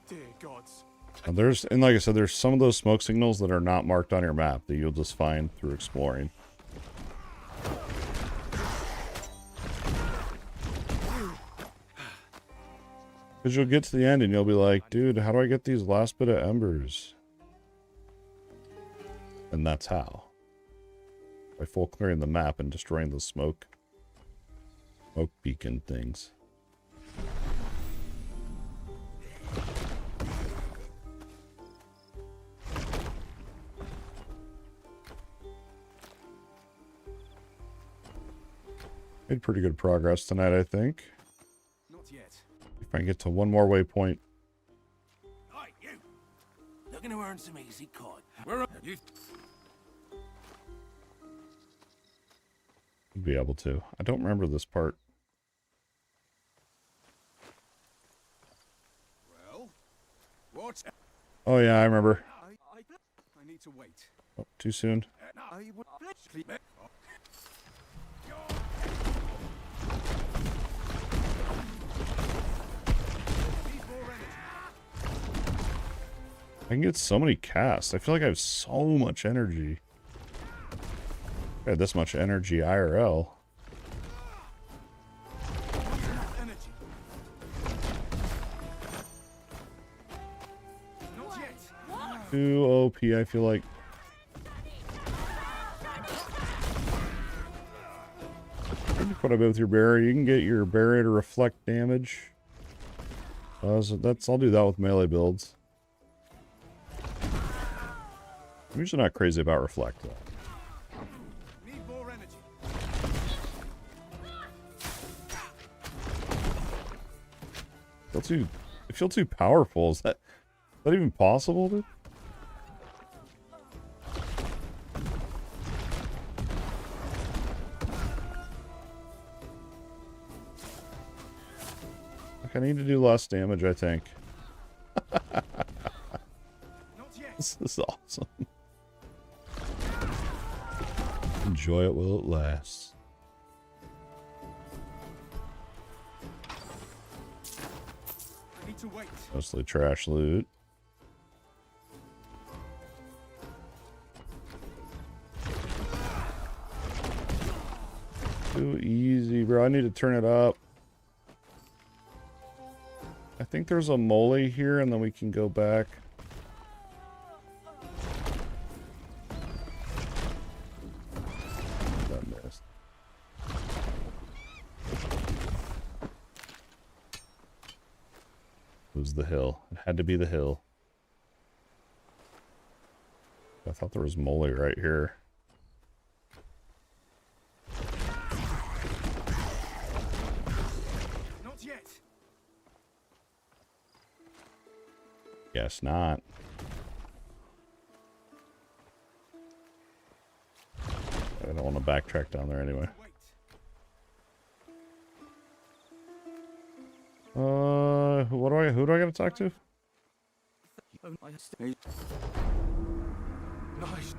Dear gods. And like I said, there's some of those smoke signals that are not marked on your map that you'll just find through exploring. Because you'll get to the end and you'll be like, dude, how do I get these last bit of embers? And that's how. By full clearing the map and destroying the smoke beacon things. Made pretty good progress tonight, I think. Not yet. If I can get to one more waypoint. Right, you. Looking to earn some easy coin. Where are you? Be able to. I don't remember this part. Well, what? Oh yeah, I remember. I need to wait. Oh, too soon. I would sleep. I can get so many casts. I feel like I have so much energy. I had this much energy IRL. Too OP, I feel like. Maybe quite a bit with your barrier. You can get your barrier to reflect damage. So I'll do that with melee builds. I'm usually not crazy about reflect though. Need more energy. They feel too powerful. Is that even possible, dude? Like, I need to do less damage, I think. This is awesome. Enjoy it while it lasts. I need to wait. Mostly trash loot. Too easy, bro. I need to turn it up. I think there's a mole here, and then we can go back. I missed. It was the hill. It had to be the hill. I thought there was mole right here. Not yet. Guess not. I don't want to backtrack down there anyway. Wait. Who do I gotta talk to? Nice.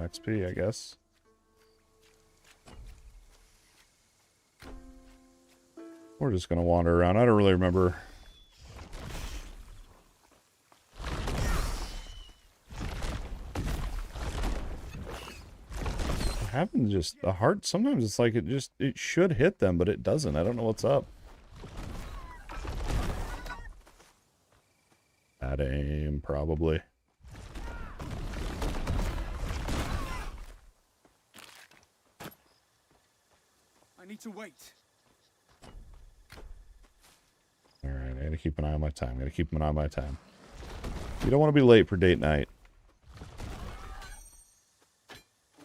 XP, I guess. We're just gonna wander around. I don't really remember. What happened? Just the heart. Sometimes it's like it should hit them, but it doesn't. I don't know what's up. Bad aim, probably. I need to wait. Alright, I gotta keep an eye on my time. Gotta keep an eye on my time. You don't want to be late for date night.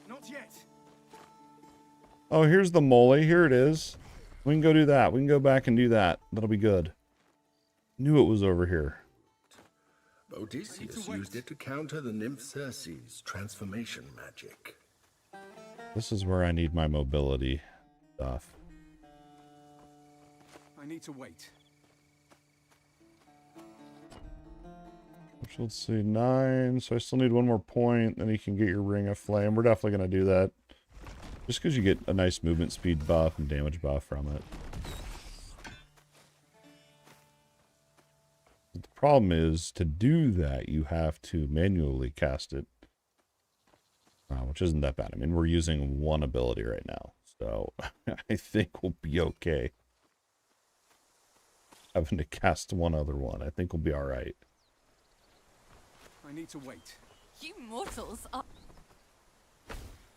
Not yet. Oh, here's the mole. Here it is. We can go do that. We can go back and do that. That'll be good. Knew it was over here. Odysseus used it to counter the nymph Circe's transformation magic. This is where I need my mobility stuff. I need to wait. Which, let's see, 9. So I still need one more point. Then you can get your Ring of Flame. We're definitely going to do that. Just because you get a nice movement speed buff and damage buff from it. The problem is, to do that, you have to manually cast it. Which isn't that bad. I mean, we're using one ability right now. So, I think we'll be okay. Having to cast one other one. I think we'll be alright. I need to wait. You mortals are...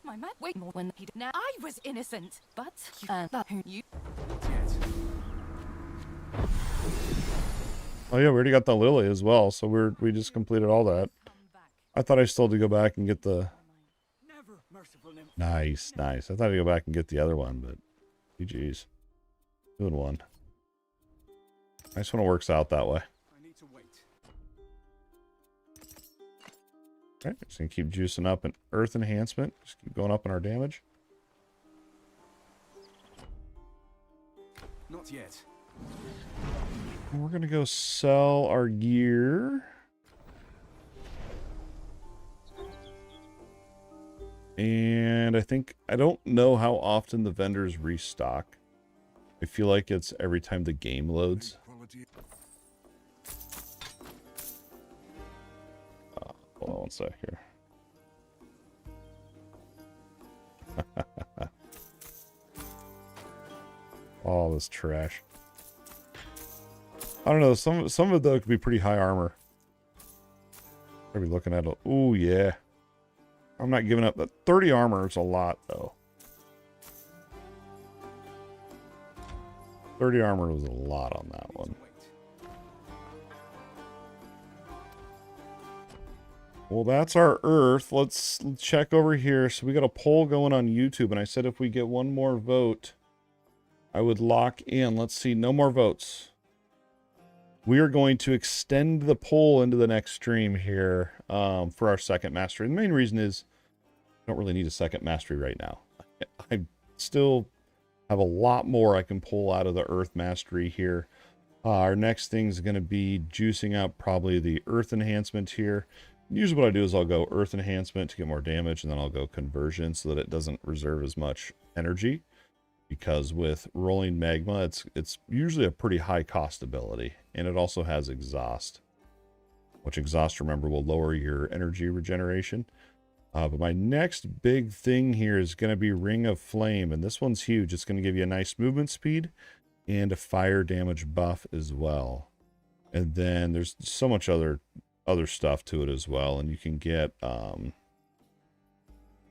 My man... Wait more when he... Now, I was innocent, but... that who you... Not yet. Oh yeah, we already got the Lily as well, so we just completed all that. I thought I still had to go back and get the... Never merciful nymph. Nice, nice. I thought I'd go back and get the other one, but... GG's. 2 and 1. Nice when it works out that way. I need to wait. Okay, just gonna keep juicing up an Earth Enhancement. Just keep going up in our damage. Not yet. We're gonna go sell our gear. And I don't know how often the vendors restock. I feel like it's every time the game loads. Hold on one sec here. All this trash. I don't know. Some of it though could be pretty high armor. Maybe looking at it. Oh yeah. I'm not giving up. That 30 armor is a lot though. 30 armor was a lot on that one. Well, that's our Earth. Let's check over here. So we got a poll going on YouTube, and I said if we get one more vote, I would lock in. Let's see, no more votes. We are going to extend the poll into the next stream here for our second mastery. The main reason is I don't really need a second mastery right now. I still have a lot more I can pull out of the Earth mastery here. Our next thing is going to be juicing up probably the Earth enhancement here. Usually what I do is I'll go Earth enhancement to get more damage, and then I'll go conversion so that it doesn't reserve as much energy. Because with rolling magma, it's usually a pretty high cost ability, and it also has exhaust, which exhaust, remember, will lower your energy regeneration. But my next big thing here is going to be Ring of Flame, and this one's huge. It's going to give you a nice movement speed and a fire damage buff as well. And then there's so much other stuff to it as well, and you can get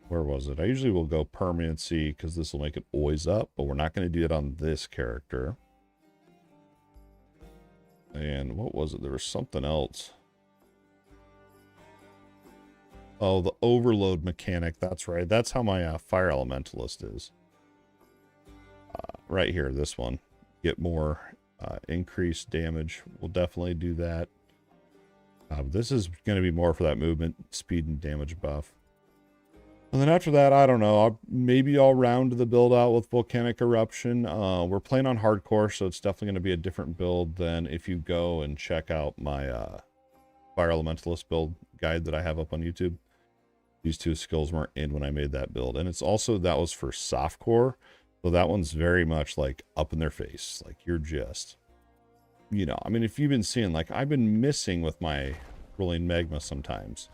where was it? I usually will go permanency because this will make it always up, but we're not going to do it on this character. And what was it? There was something else. Oh, the overload mechanic. That's right. That's how my fire elementalist is. Right here, this one. Get more increased damage. We'll definitely do that. This is going to be more for that movement, speed, and damage buff. And then after that, I don't know. Maybe I'll round the build out with Volcanic Eruption. We're playing on hardcore, so it's definitely going to be a different build than if you go and check out my Fire Elementalist build guide that I have up on YouTube. These two skills weren't in when I made that build. And it's also, that was for softcore. So that one's very much like up in their face. Like you're just, you know, I mean, if you've been seeing, like I've been missing with my rolling magma sometimes.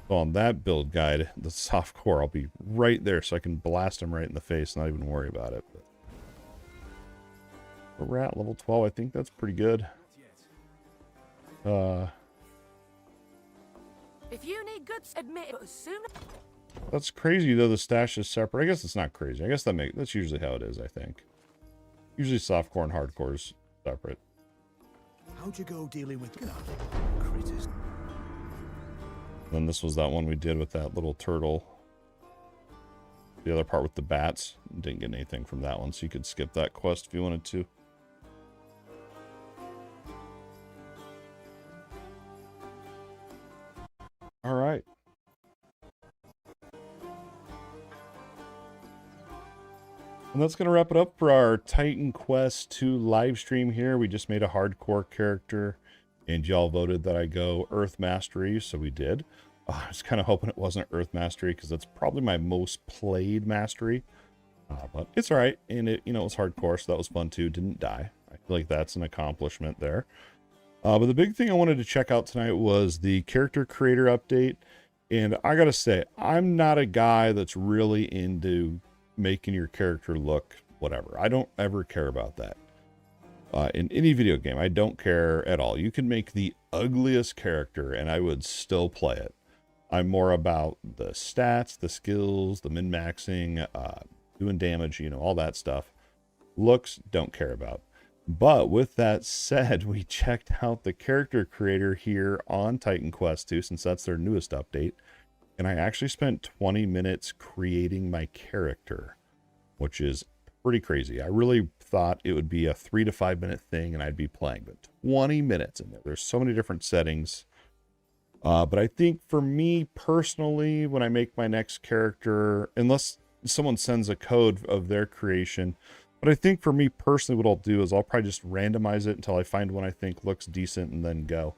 So on that build guide, the softcore, I'll be right there so I can blast them right in the face, not even worry about it. But we're at level 12. I think that's pretty good. If you need goods, admit it as soon. That's crazy though. The stash is separate. I guess it's not crazy. I guess that's usually how it is. I think usually softcore and hardcore is separate. How'd you go dealing with critters? Then this was that one we did with that little turtle. The other part with the bats. Didn't get anything from that one, so you could skip that quest if you wanted to. All right. And that's going to wrap it up for our Titan Quest 2 live stream here. We just made a hardcore character, and y'all voted that I go Earth Mastery, so we did. I was kind of hoping it wasn't Earth Mastery, because that's probably my most played mastery. But it's all right, and it, you know, it was hardcore, so that was fun too. Didn't die. I feel like that's an accomplishment there. But the big thing I wanted to check out tonight was the character creator update. And I gotta say, I'm not a guy that's really into making your character look whatever. I don't ever care about that. In any video game, I don't care at all. You can make the ugliest character and I would still play it. I'm more about the stats, the skills, the min-maxing, doing damage, you know, all that stuff. Looks, don't care about. But with that said, we checked out the character creator here on Titan Quest 2, since that's their newest update. And I actually spent 20 minutes creating my character, which is pretty crazy. I really thought it would be a 3 to 5 minute thing and I'd be playing, but 20 minutes in there. There's so many different settings. But I think for me personally, when I make my next character, unless someone sends a code of their creation, but I think for me personally, what I'll do is I'll probably just randomize it until I find one I think looks decent and then go.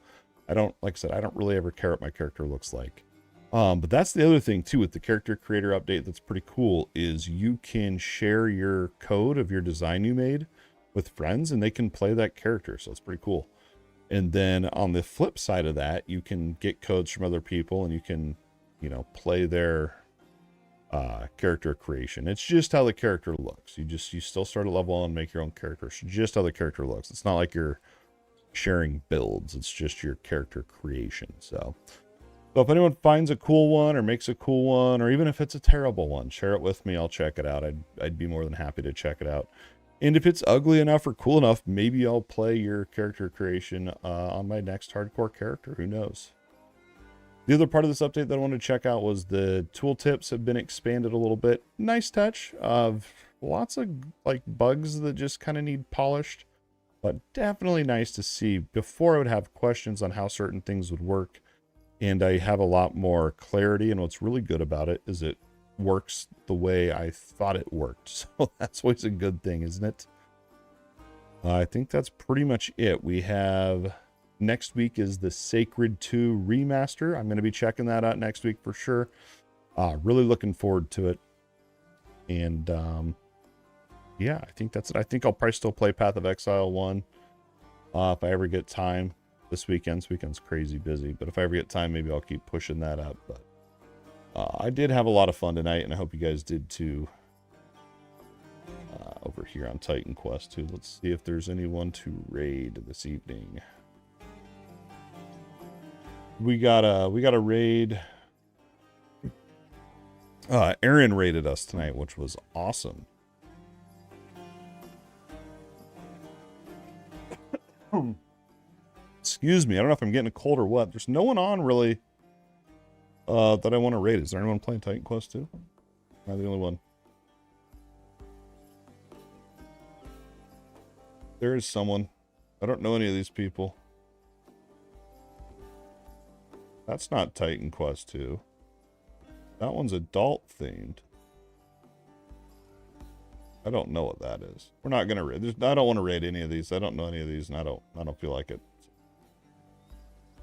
I don't, like I said, I don't really ever care what my character looks like. But that's the other thing too with the character creator update that's pretty cool is you can share your code of your design you made with friends and they can play that character. So it's pretty cool. And then on the flip side of that, you can get codes from other people and you can, you know, play their character creation. It's just how the character looks. You still start at level 1 and make your own character. It's just how the character looks. It's not like you're sharing builds. It's just your character creation. So if anyone finds a cool one or makes a cool one, or even if it's a terrible one, share it with me. I'll check it out. I'd be more than happy to check it out. And if it's ugly enough or cool enough, maybe I'll play your character creation on my next hardcore character. Who knows? The other part of this update that I wanted to check out was the tooltips have been expanded a little bit. Nice touch. lots of like bugs that just kind of need polished, but definitely nice to see. Before I would have questions on how certain things would work, and I have a lot more clarity, and what's really good about it is it works the way I thought it worked. So that's always a good thing, isn't it? I think that's pretty much it. We have next week is the Sacred 2 remaster. I'm going to be checking that out next week for sure. Really looking forward to it. And yeah, I think that's it. I think I'll probably still play Path of Exile 1 if I ever get time this weekend. This weekend's crazy busy, but if I ever get time, maybe I'll keep pushing that up. But I did have a lot of fun tonight, and I hope you guys did too. Over here on Titan Quest 2. Let's see if there's anyone to raid this evening. We got a raid. Aaron raided us tonight, which was awesome. Excuse me, I don't know if I'm getting a cold or what. There's no one on really that I want to raid. Is there anyone playing Titan Quest 2? Am I the only one? There is someone. I don't know any of these people. That's not Titan Quest 2. That one's adult themed. I don't know what that is. We're not gonna raid. I don't want to raid any of these. I don't know any of these, and I don't feel like it.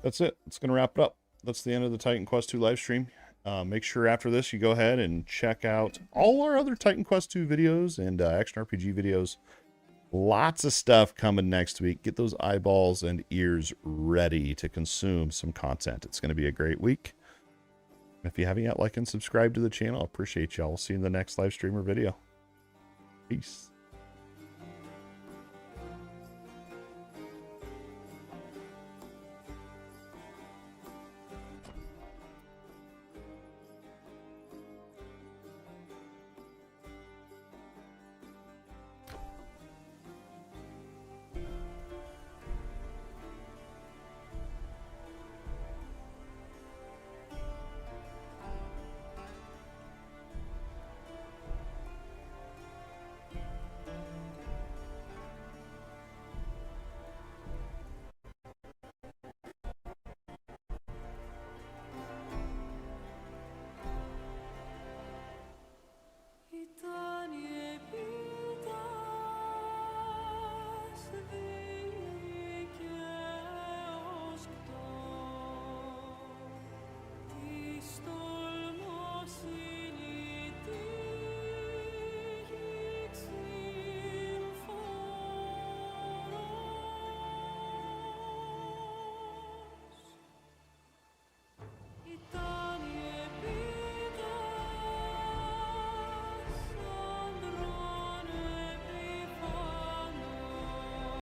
That's it. It's gonna wrap it up. That's the end of the Titan Quest 2 live stream. Make sure after this you go ahead and check out all our other Titan Quest 2 videos and action RPG videos. Lots of stuff coming next week. Get those eyeballs and ears ready to consume some content. It's going to be a great week. If you haven't yet, like and subscribe to the channel. I appreciate y'all. We'll see you in the next live stream or video. Peace.